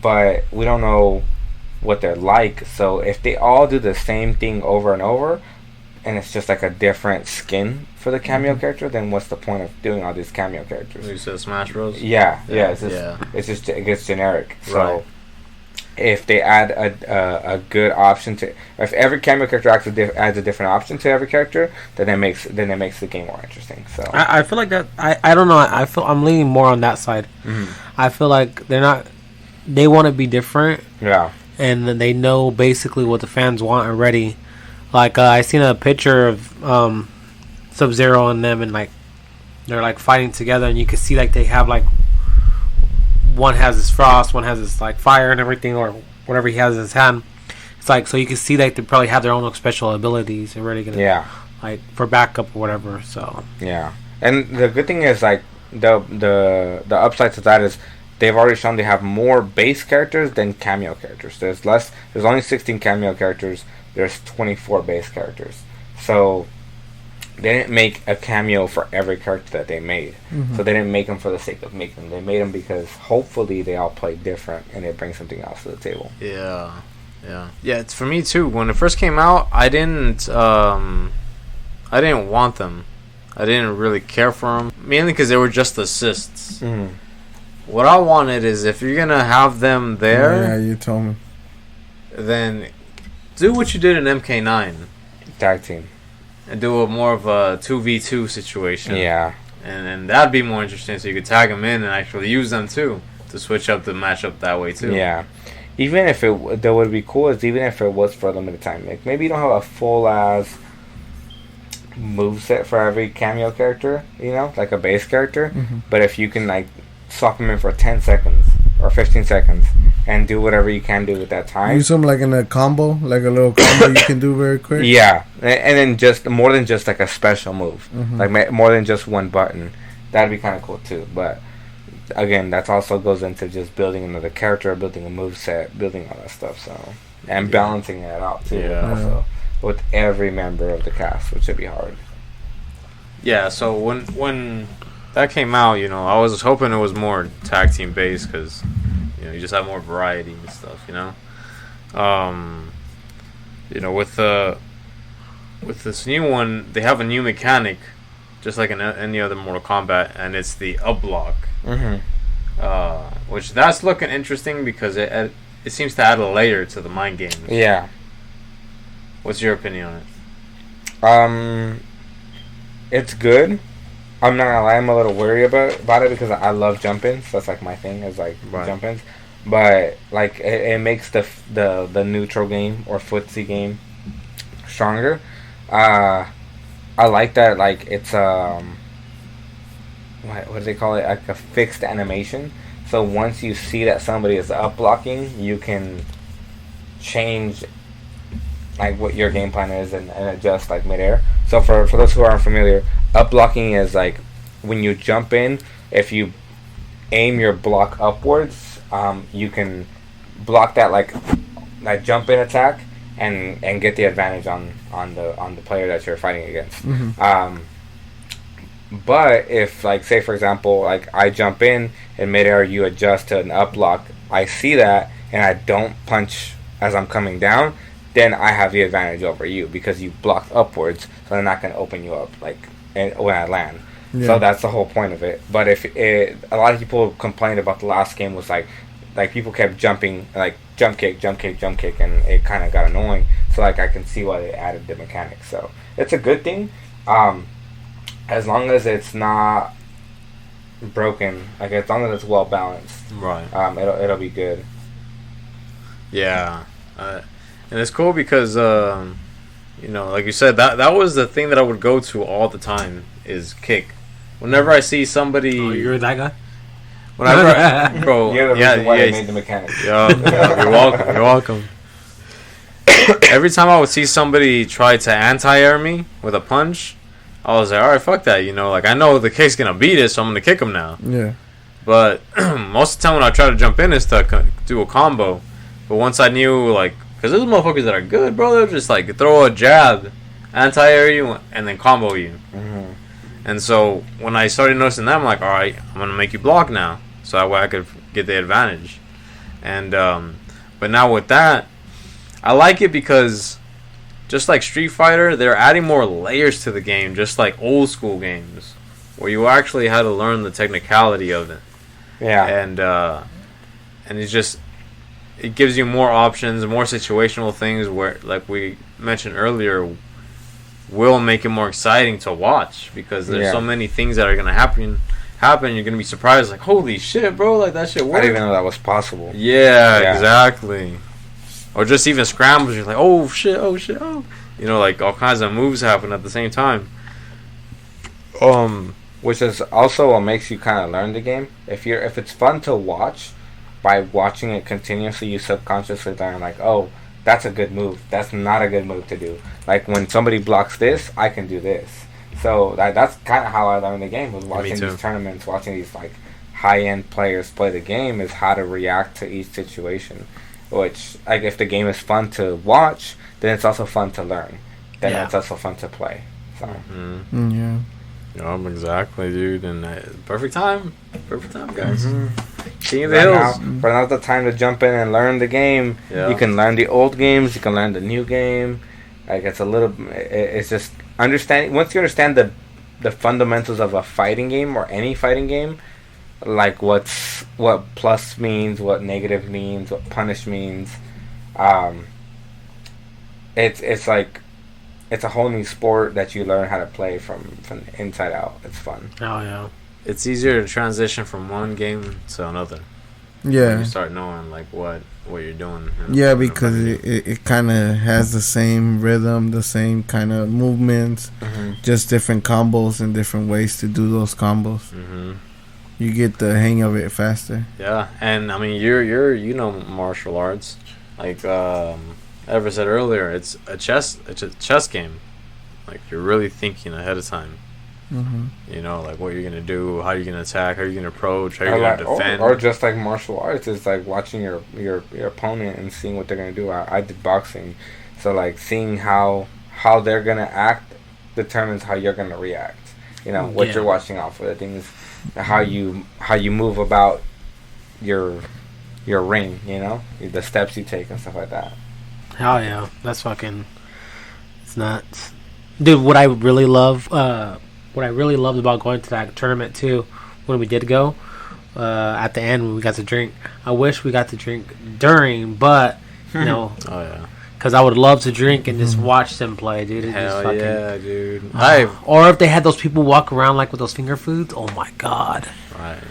But we don't know what they're like. So if they all do the same thing over and over, and it's just like a different skin for the cameo character, then what's the point of doing all these cameo characters? You said Smash Bros. Yeah. It gets generic. So Right. if they add a good option to, if every cameo character adds a different option to every character, then it makes the game more interesting. So I feel like that. I don't know. I'm leaning more on that side. Mhm. I feel like they want to be different, yeah. and then they know basically what the fans want already. Like I seen a picture of Sub-Zero and them, and like they're like fighting together, and you can see like they have like one has his frost, one has his like fire and everything, or whatever he has in his hand. It's like, so you can see like they probably have their own special abilities and really gonna like for backup or whatever. So Yeah, and the good thing is like the upside to that is they've already shown they have more base characters than cameo characters. There's only 16 cameo characters. There's 24 base characters. So they didn't make a cameo for every character that they made. Mm-hmm. So they didn't make them for the sake of making them. They made them because hopefully they all play different and it brings something else to the table. Yeah. It's for me too. When it first came out, I didn't want them. I didn't really care for them, mainly because they were just assists. Mm-hmm. What I wanted is if you're gonna have them there, Yeah, you told me. then do what you did in MK9 Tag team. and do a more of a 2v2 situation. Yeah. And that'd be more interesting. So you could tag them in and actually use them too to switch up the matchup that way too. Yeah. Even if that would be cool is even if it was for a limited time. Like maybe you don't have a full ass moveset for every cameo character, you know, like a base character. Mhm. But if you can like swap them in for 10 seconds or 15 seconds and do whatever you can do with that time. Use them like in a combo, like a little combo you can do very quick. Yeah, and then just more than just like a special move, Mhm. like more than just one button. That'd be kind of cool too. But again, that also goes into just building another character, building a move set, building all that stuff. So and balancing it out too. Yeah. Also with every member of the cast, which would be hard. Yeah, so when that came out, you know, I was hoping it was more tag team based because, you know, you just have more variety and stuff, you know. You know, with this new one, they have a new mechanic, just like in any other Mortal Kombat, and it's the up block. Mm-hmm. Which that's looking interesting because it seems to add a layer to the mind games. Yeah. What's your opinion on it? It's good. I'm not gonna lie, I'm a little worried about it because I love jump-ins. That's like my thing, is like Right. jump-ins. But like it makes the neutral game or footsie game stronger. I like that, like it's what do they call it? Like a fixed animation. So once you see that somebody is up blocking, you can change like what your game plan is and adjust like midair. So for those who aren't familiar, up blocking is like when you jump in, if you aim your block upwards, you can block that jump in attack and get the advantage on the player that you're fighting against. Mhm. But if like say for example like I jump in midair, you adjust to an up block, I see that and I don't punch as I'm coming down, then I have the advantage over you because you blocked upwards, so they're not going to open you up when I land. Yeah. So that's the whole point of it. But a lot of people complained about the last game was like people kept jumping, like jump kick, and it kind of got annoying. So like I can see why they added the mechanics. So it's a good thing, as long as it's not broken. Like as long as it's well balanced, Right. it'll be good. Yeah. And it's cool because, you know, like you said, that was the thing that I would go to all the time is kick. Whenever I see somebody, Oh, you're that guy? whenever, bro, You're the yeah, reason why they yeah, made the mechanics. yeah, you're welcome. You're welcome. Every time I would see somebody try to anti-air me with a punch, I was like, all right, fuck that. You know, like I know the kick's gonna beat it, so I'm gonna kick him now. Yeah. But most of the time when I try to jump in is to do a combo. But once I knew, like, because there's motherfuckers that are good, bro, they'll just, like, throw a jab, anti-air you, and then combo you. Mm-hmm. And so when I started noticing that, I'm like, all right, I'm going to make you block now. So that way I could get the advantage. And, but now with that, I like it because just like Street Fighter, they're adding more layers to the game, just like old school games, where you actually had to learn the technicality of it. Yeah. And it's just, it gives you more options, more situational things where, like we mentioned earlier, will make it more exciting to watch because there's so many things that are gonna happen. You're gonna be surprised, like, holy shit, bro, like that shit worked. I didn't even know that was possible. Yeah, exactly. Or just even scrambles, you're like, oh shit, oh. You know, like all kinds of moves happen at the same time. Which is also what makes you kind of learn the game. If it's fun to watch, by watching it continuously, you subconsciously learn like, oh, that's a good move. That's not a good move to do. Like when somebody blocks this, I can do this. So that's kind of how I learned the game, was watching these tournaments, watching these like high-end players play the game, is how to react to each situation. Which, like, if the game is fun to watch, then it's also fun to learn. Then it's also fun to play. So. Yeah. Exactly, dude. And perfect time, guys. King of the Right Hills. now, but now's the time to jump in and learn the game. Yeah. You can learn the old games. You can learn the new game. Like it's a little. It's just understanding. Once you understand the fundamentals of a fighting game or any fighting game, like what plus means, what negative means, what punish means. It's like it's a whole new sport that you learn how to play from the inside out. It's fun. Oh, yeah. It's easier to transition from one game to another. Yeah. When you start knowing like what you're doing. Yeah, because it kind of has the same rhythm, the same kind of movements, just different combos and different ways to do those combos. You get the hang of it faster. Yeah, and I mean you know martial arts, like Ever said earlier, it's a chess game. Like you're really thinking ahead of time. You know, like what you're gonna do, how you're gonna attack, how you're gonna approach, how you're gonna defend, or just like martial arts is like watching your opponent and seeing what they're gonna do. I did boxing, so like seeing how they're gonna act determines how you're gonna react. You know what you're watching off of. I think is how you move about your ring. You know the steps you take and stuff like that. Hell yeah, that's fucking. It's nuts, dude. What I really loved about going to that tournament too, when we did go, at the end when we got to drink. I wish we got to drink during, but you know, oh yeah, because I would love to drink and just watch them play, dude. Hell just yeah, dude. Or if they had those people walk around like with those finger foods. Oh my god. Right.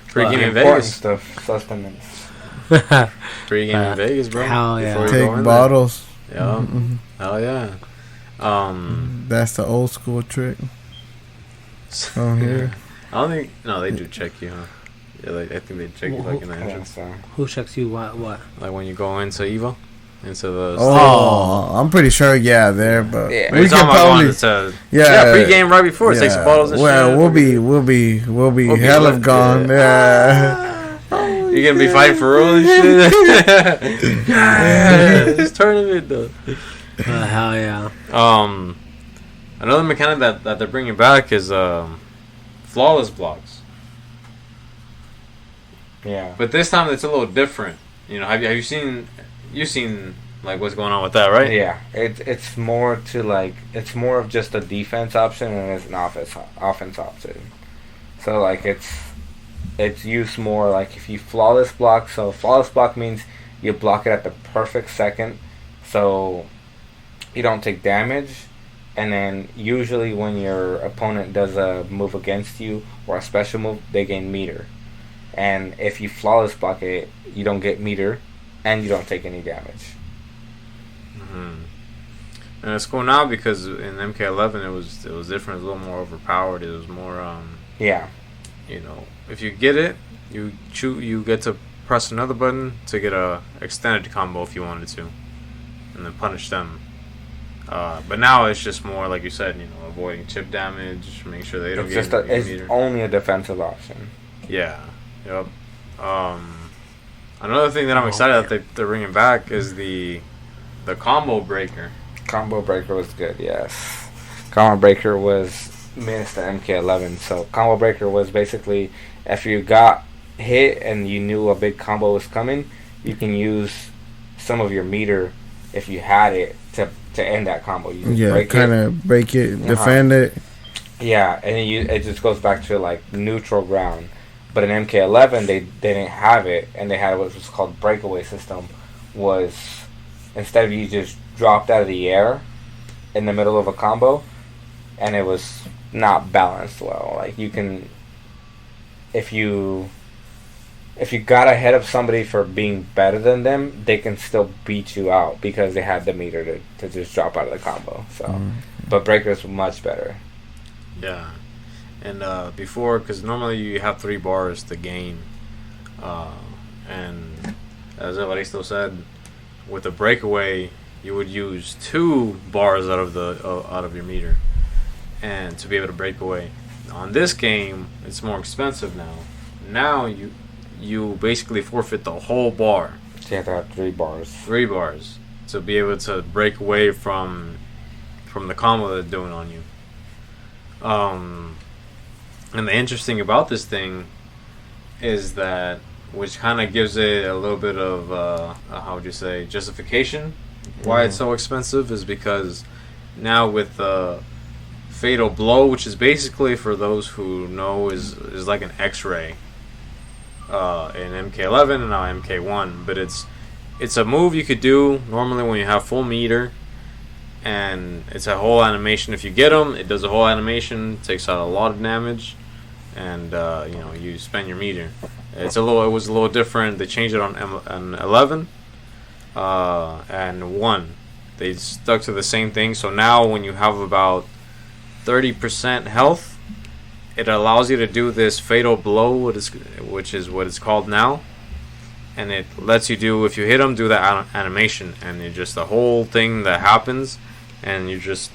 Freaking in Important Vegas. stuff, sustenance. Pre-game in Vegas, bro. Hell yeah. Before you go Take in bottles. there. Yeah. Hell yeah. That's the old school trick. Oh, here. I don't think. No, they do check you, huh? Yeah, I think they check you like in the entrance. Who checks you? What? Like when you go into Evo, into the. I'm pretty sure. Yeah, there, but Yeah. We can probably. Pre-game right before. Take some bottles and shit. Well, we'll be hell of gone. Yeah. You're gonna be fighting for real and shit. Yeah, this tournament though. Hell yeah. Another mechanic that they're bringing back is flawless blocks. Yeah. But this time it's a little different. You know, have you seen like what's going on with that, right? Yeah. It's more to like it's more of just a defense option and it's an offense option. So like it's used more like if you flawless block. So flawless block means you block it at the perfect second, so you don't take damage. And then usually when your opponent does a move against you or a special move, they gain meter. And if you flawless block it, you don't get meter, and you don't take any damage. And it's cool now because in MK11 it was different. It was a little more overpowered. It was more Yeah. You know, if you get it, you get to press another button to get a extended combo if you wanted to, and then punish them. But now it's just more like you said, you know, avoiding chip damage, making sure they don't get it's meter. only a defensive option. Yeah. Yep. Another thing that I'm excited that they're bringing back is the combo breaker. Combo breaker was good, yes. Combo breaker was missed at MK11. So combo breaker was basically if you got hit and you knew a big combo was coming, you can use some of your meter if you had it to end that combo. You just break it, defend it. Yeah, and it just goes back to like neutral ground. But in MK11 they didn't have it, and they had what was called breakaway system. Was instead of you just dropped out of the air in the middle of a combo, and it was not balanced well. Like you can, if you got ahead of somebody for being better than them, they can still beat you out because they had the meter to just drop out of the combo. So, but breakers were much better. Yeah, and before, because normally you have 3 bars to gain, and as Evaristo said, with a breakaway you would use 2 bars out of your meter, and to be able to break away. On this game, it's more expensive now. Now you basically forfeit the whole bar. So you have to have 3 bars. 3 bars to be able to break away from the combo they're doing on you. And the interesting about this thing is that, which kind of gives it a little bit of how would you say, justification why it's so expensive, is because now with Fatal Blow, which is basically, for those who know, is like an X-ray in MK11 and now MK1, but it's a move you could do normally when you have full meter, and it's a whole animation. If you get them, it does a whole animation, takes out a lot of damage, and you spend your meter. It was a little different. They changed it on 11 and 1. They stuck to the same thing. So now when you have about 30% health, it allows you to do this fatal blow, which is what it's called now. And it lets you do, if you hit them, do that animation. And it just, the whole thing that happens, and you just,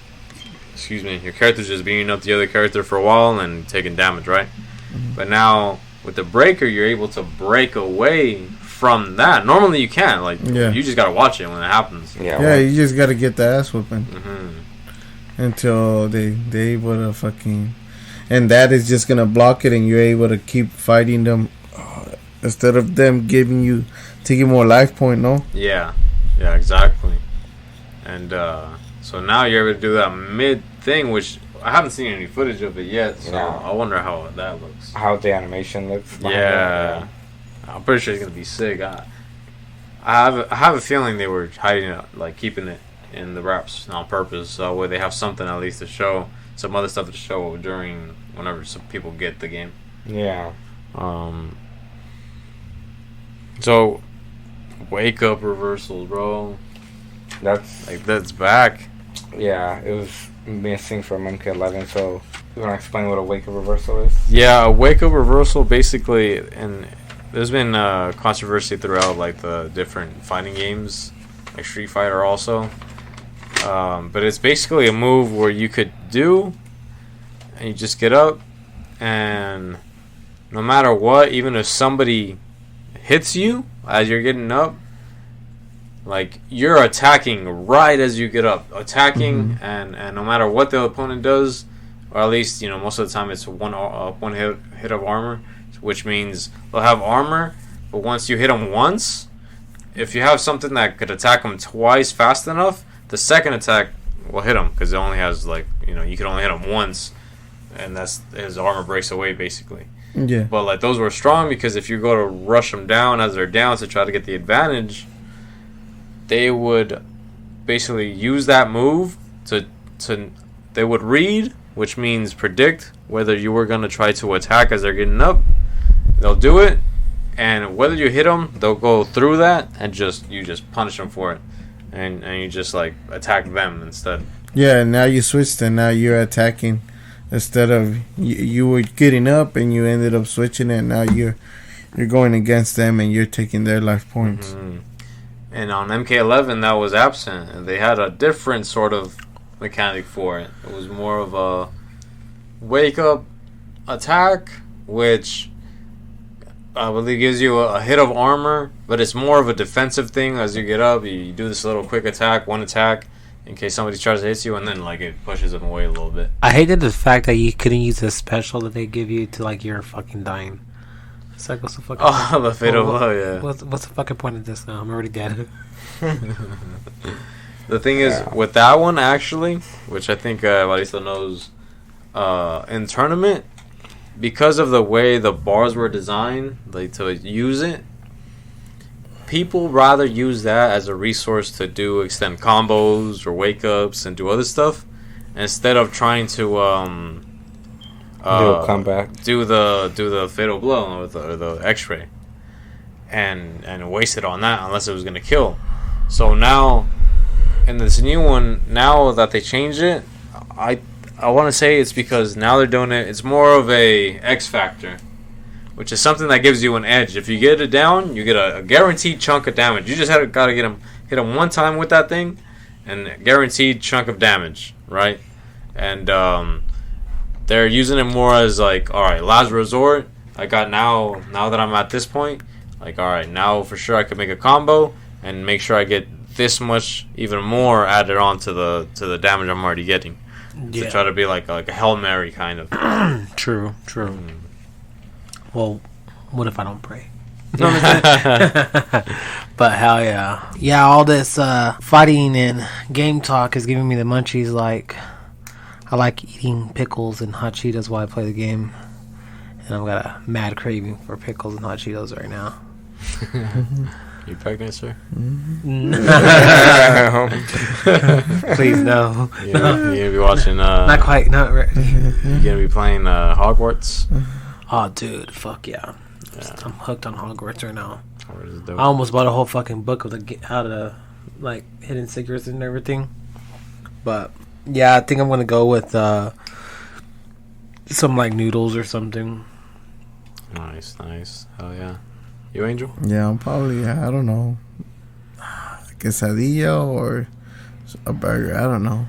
your character's just beating up the other character for a while and taking damage, right? Mm-hmm. But now, with the breaker, you're able to break away from that. Normally you can't. Like, you just gotta watch it when it happens. Yeah, you just gotta get the ass whooping. Until they able to fucking... And that is just gonna block it, and you're able to keep fighting them instead of them taking more life point, no? Yeah, exactly. And so now you're able to do that mid thing, which I haven't seen any footage of it yet, so I wonder how that looks. How the animation looks. Yeah. I'm pretty sure it's gonna be sick. I have a feeling they were hiding it, like keeping it in the wraps on purpose, so where they have something at least to show, some other stuff to show during whenever some people get the game. Yeah. So wake up reversals, bro. That's back. Yeah, it was missing from MK11. So you want to explain what a wake up reversal is? Yeah, a wake up reversal basically, and there's been controversy throughout like the different fighting games, like Street Fighter also. But it's basically a move where you could do, and you just get up, and no matter what, even if somebody hits you as you're getting up, like you're attacking right as you get up, and no matter what the opponent does, or at least most of the time it's one hit of armor. Which means they'll have armor, but once you hit them once, if you have something that could attack them twice fast enough, the second attack will hit him because it only has you can only hit him once, and that's his armor breaks away basically. Yeah. But like those were strong because if you go to rush them down as they're down to try to get the advantage, they would basically use that move to they would read, which means predict whether you were going to try to attack as they're getting up. They'll do it, and whether you hit them, they'll go through that, and you just punish them for it, and you just like attack them instead. Yeah, now you switched, and now you're attacking instead of you were getting up, and you ended up switching it. Now you're going against them, and you're taking their life points. Mm-hmm. And on MK11, that was absent, and they had a different sort of mechanic for it. It was more of a wake up attack, which I believe gives you a hit of armor, but it's more of a defensive thing. As you get up, you do this little quick attack, one attack, in case somebody tries to hit you, and then like it pushes them away a little bit. I hated the fact that you couldn't use a special that they give you to like you're fucking dying. It's like, what's the fucking point? The fatal blow, yeah. What's the fucking point of this now? I'm already dead. The thing is, with that one actually, which I think Marisa knows, in tournament, because of the way the bars were designed, like to use it, people rather use that as a resource to do extend combos or wake ups and do other stuff, instead of trying to do a comeback, do the fatal blow or the X-ray, and waste it on that unless it was gonna kill. So now, in this new one, now that they changed it, I want to say it's because now they're doing it. It's more of a X factor, which is something that gives you an edge. If you get it down, you get a guaranteed chunk of damage. You just gotta hit him one time with that thing, and guaranteed chunk of damage, right? And they're using it more as like, all right, last resort. I got now that I'm at this point, like, all right, now for sure I can make a combo and make sure I get this much, even more added on to the damage I'm already getting. Yeah. To try to be like a Hail Mary kind of. True. Well, what if I don't pray? But hell yeah. Yeah, all this fighting and game talk is giving me the munchies. Like, I like eating pickles and hot Cheetos while I play the game. And I've got a mad craving for pickles and hot Cheetos right now. You pregnant, sir? Please, no. You're gonna be watching. Not quite. Not right. You're gonna be playing Hogwarts. Oh, dude, fuck yeah. I'm hooked on Hogwarts right now. Hogwarts is dope. I almost bought a whole fucking book of how to like hidden secrets and everything. But yeah, I think I'm gonna go with some like noodles or something. Nice. Hell yeah. You, Angel? Yeah, I'm probably, I don't know, quesadilla or a burger. I don't know.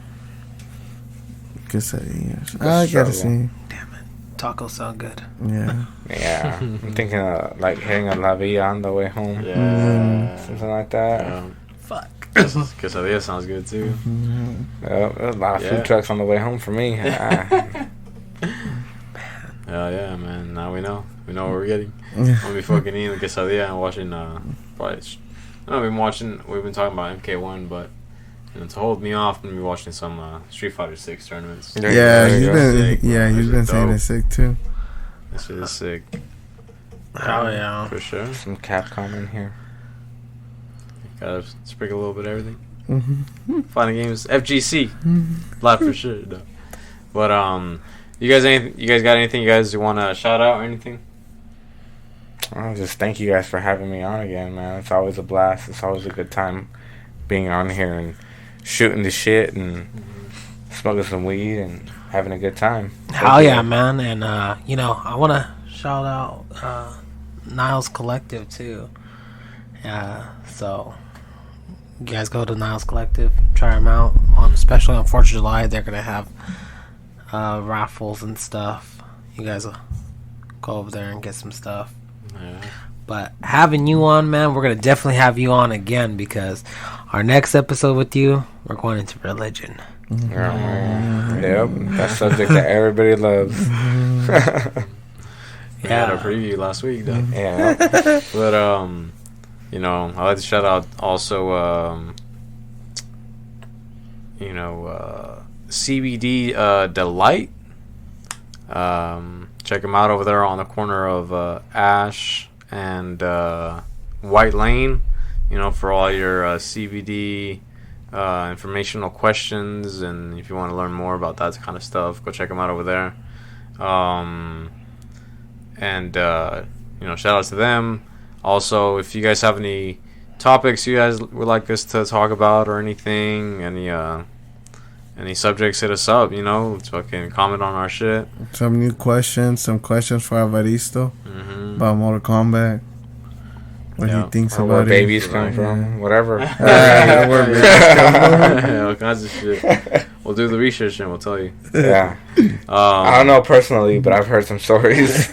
Quesadillas. I gotta see. Damn it, tacos sound good. Yeah. Yeah, I'm thinking of like hitting a La Villa on the way home. Yeah. Something like that. Fuck. Quesadilla sounds good too. There's a lot of Yeah. food trucks on the way home for me. Hell yeah, man. Now we know. We know what we're getting. I'll be fucking eating the quesadilla and watching, probably, we've been talking about MK1, but to hold me off, I'm going to be watching some Street Fighter 6 tournaments. Yeah, he's been, Sick, he's bro. been saying it's sick too. This shit is sick. Hell yeah. For sure. Some Capcom in here. Gotta sprinkle a little bit of everything. Mm-hmm. Fighting games. FGC. Live for sure, though. But, you guys got anything you guys want to shout out or anything? I'll just thank you guys for having me on again, man. It's always a blast. It's always a good time being on here and shooting the shit and smoking some weed and having a good time. Hell yeah, man. And I want to shout out Niles Collective too. So you guys go to Niles Collective, try them out. Especially on 4th of July, they're gonna have raffles and stuff. You guys will go over there and get some stuff. Yeah. But having you on, man, we're gonna definitely have you on again because our next episode with you, we're going into religion. Yep, that subject that everybody loves. We had our preview last week, though. Yeah. But, I'd like to shout out also, CBD Delight. Check them out over there on the corner of Ash and White Lane. For all your CBD informational questions, and if you want to learn more about that kind of stuff, go check them out over there. Shout out to them. Also, if you guys have any topics you guys would like us to talk about or anything, any subjects, hit us up. Let's fucking comment on our shit. Some new questions, some questions for Alvaristo about Mortal Kombat. What he thinks or about where it. babies come from, whatever. Where babies come from. All kinds of shit. We'll do the research and we'll tell you. Yeah. I don't know personally, but I've heard some stories.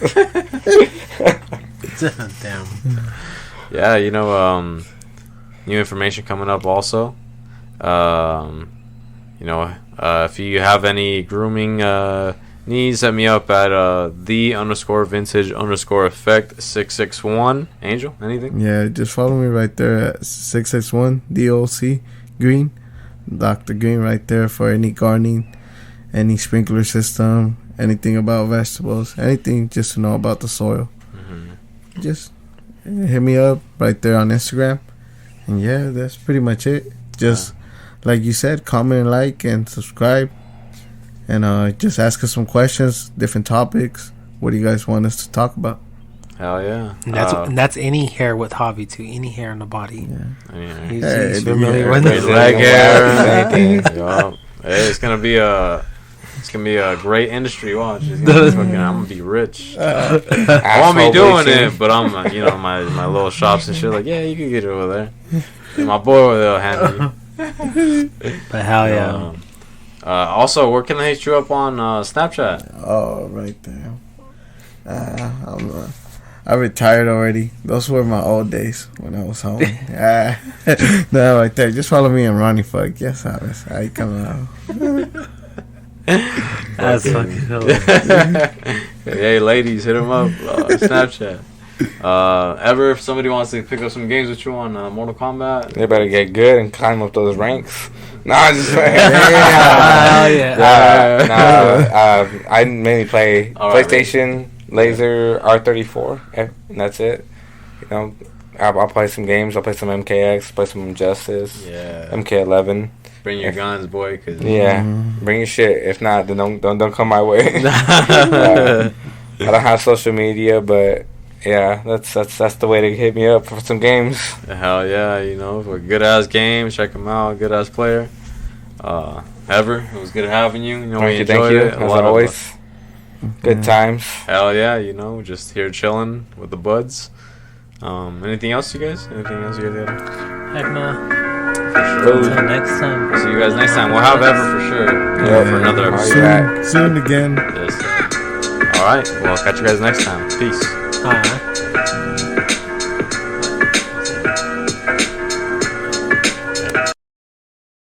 Damn. Yeah, new information coming up also. If you have any grooming needs, hit me up at the_vintage_effect 661. Angel, anything? Yeah, just follow me right there at 661 DOC Green. Dr. Green right there for any gardening, any sprinkler system, anything about vegetables, anything just to know about the soil. Just hit me up right there on Instagram. And yeah, that's pretty much it. Just like you said, comment, like, and subscribe. And just ask us some questions, different topics. What do you guys want us to talk about? Hell yeah. And that's any hair with Javi too. Any hair on the body. Yeah. He's familiar with it. Leg hair. Hey, it's gonna be a great industry. Watch. I'm gonna be rich. I won't be doing it, but I'm my little shops and shit. Like, yeah, you can get it over there. And my boy over there will handle you. But hell yeah. Also, where can I hit you up on Snapchat? Oh, right there. I retired already. Those were my old days when I was home. No, right there. Just follow me on Ronnie Fuck. Yes, Alice. I come out. That's fucking hilarious. Hey, ladies, hit him up. Snapchat. Ever if somebody wants to pick up some games with you on Mortal Kombat, They better get good and climb up those ranks. Nah, just playing. I mainly play PlayStation, Laser, R34, and that's it. I'll play some games. I'll play some MKX, play some Injustice, MK11. bring your guns, boy. Cause Bring your shit. If not, then don't come my way. I don't have social media, but Yeah, that's the way to hit me up for some games. Hell yeah, you know, for a good ass game, check him out, good ass player. Ever, it was good having you. You know, we enjoyed it. As always. Good times. Hell yeah, you know, just here chilling with the buds. Anything else, you guys? Anything else you guys got? Heck no. For sure. Until next time. See you guys next time. We'll have Ever for sure. For another episode. Soon again. Yes. All right. Well, I'll catch you guys next time. Peace. Alright.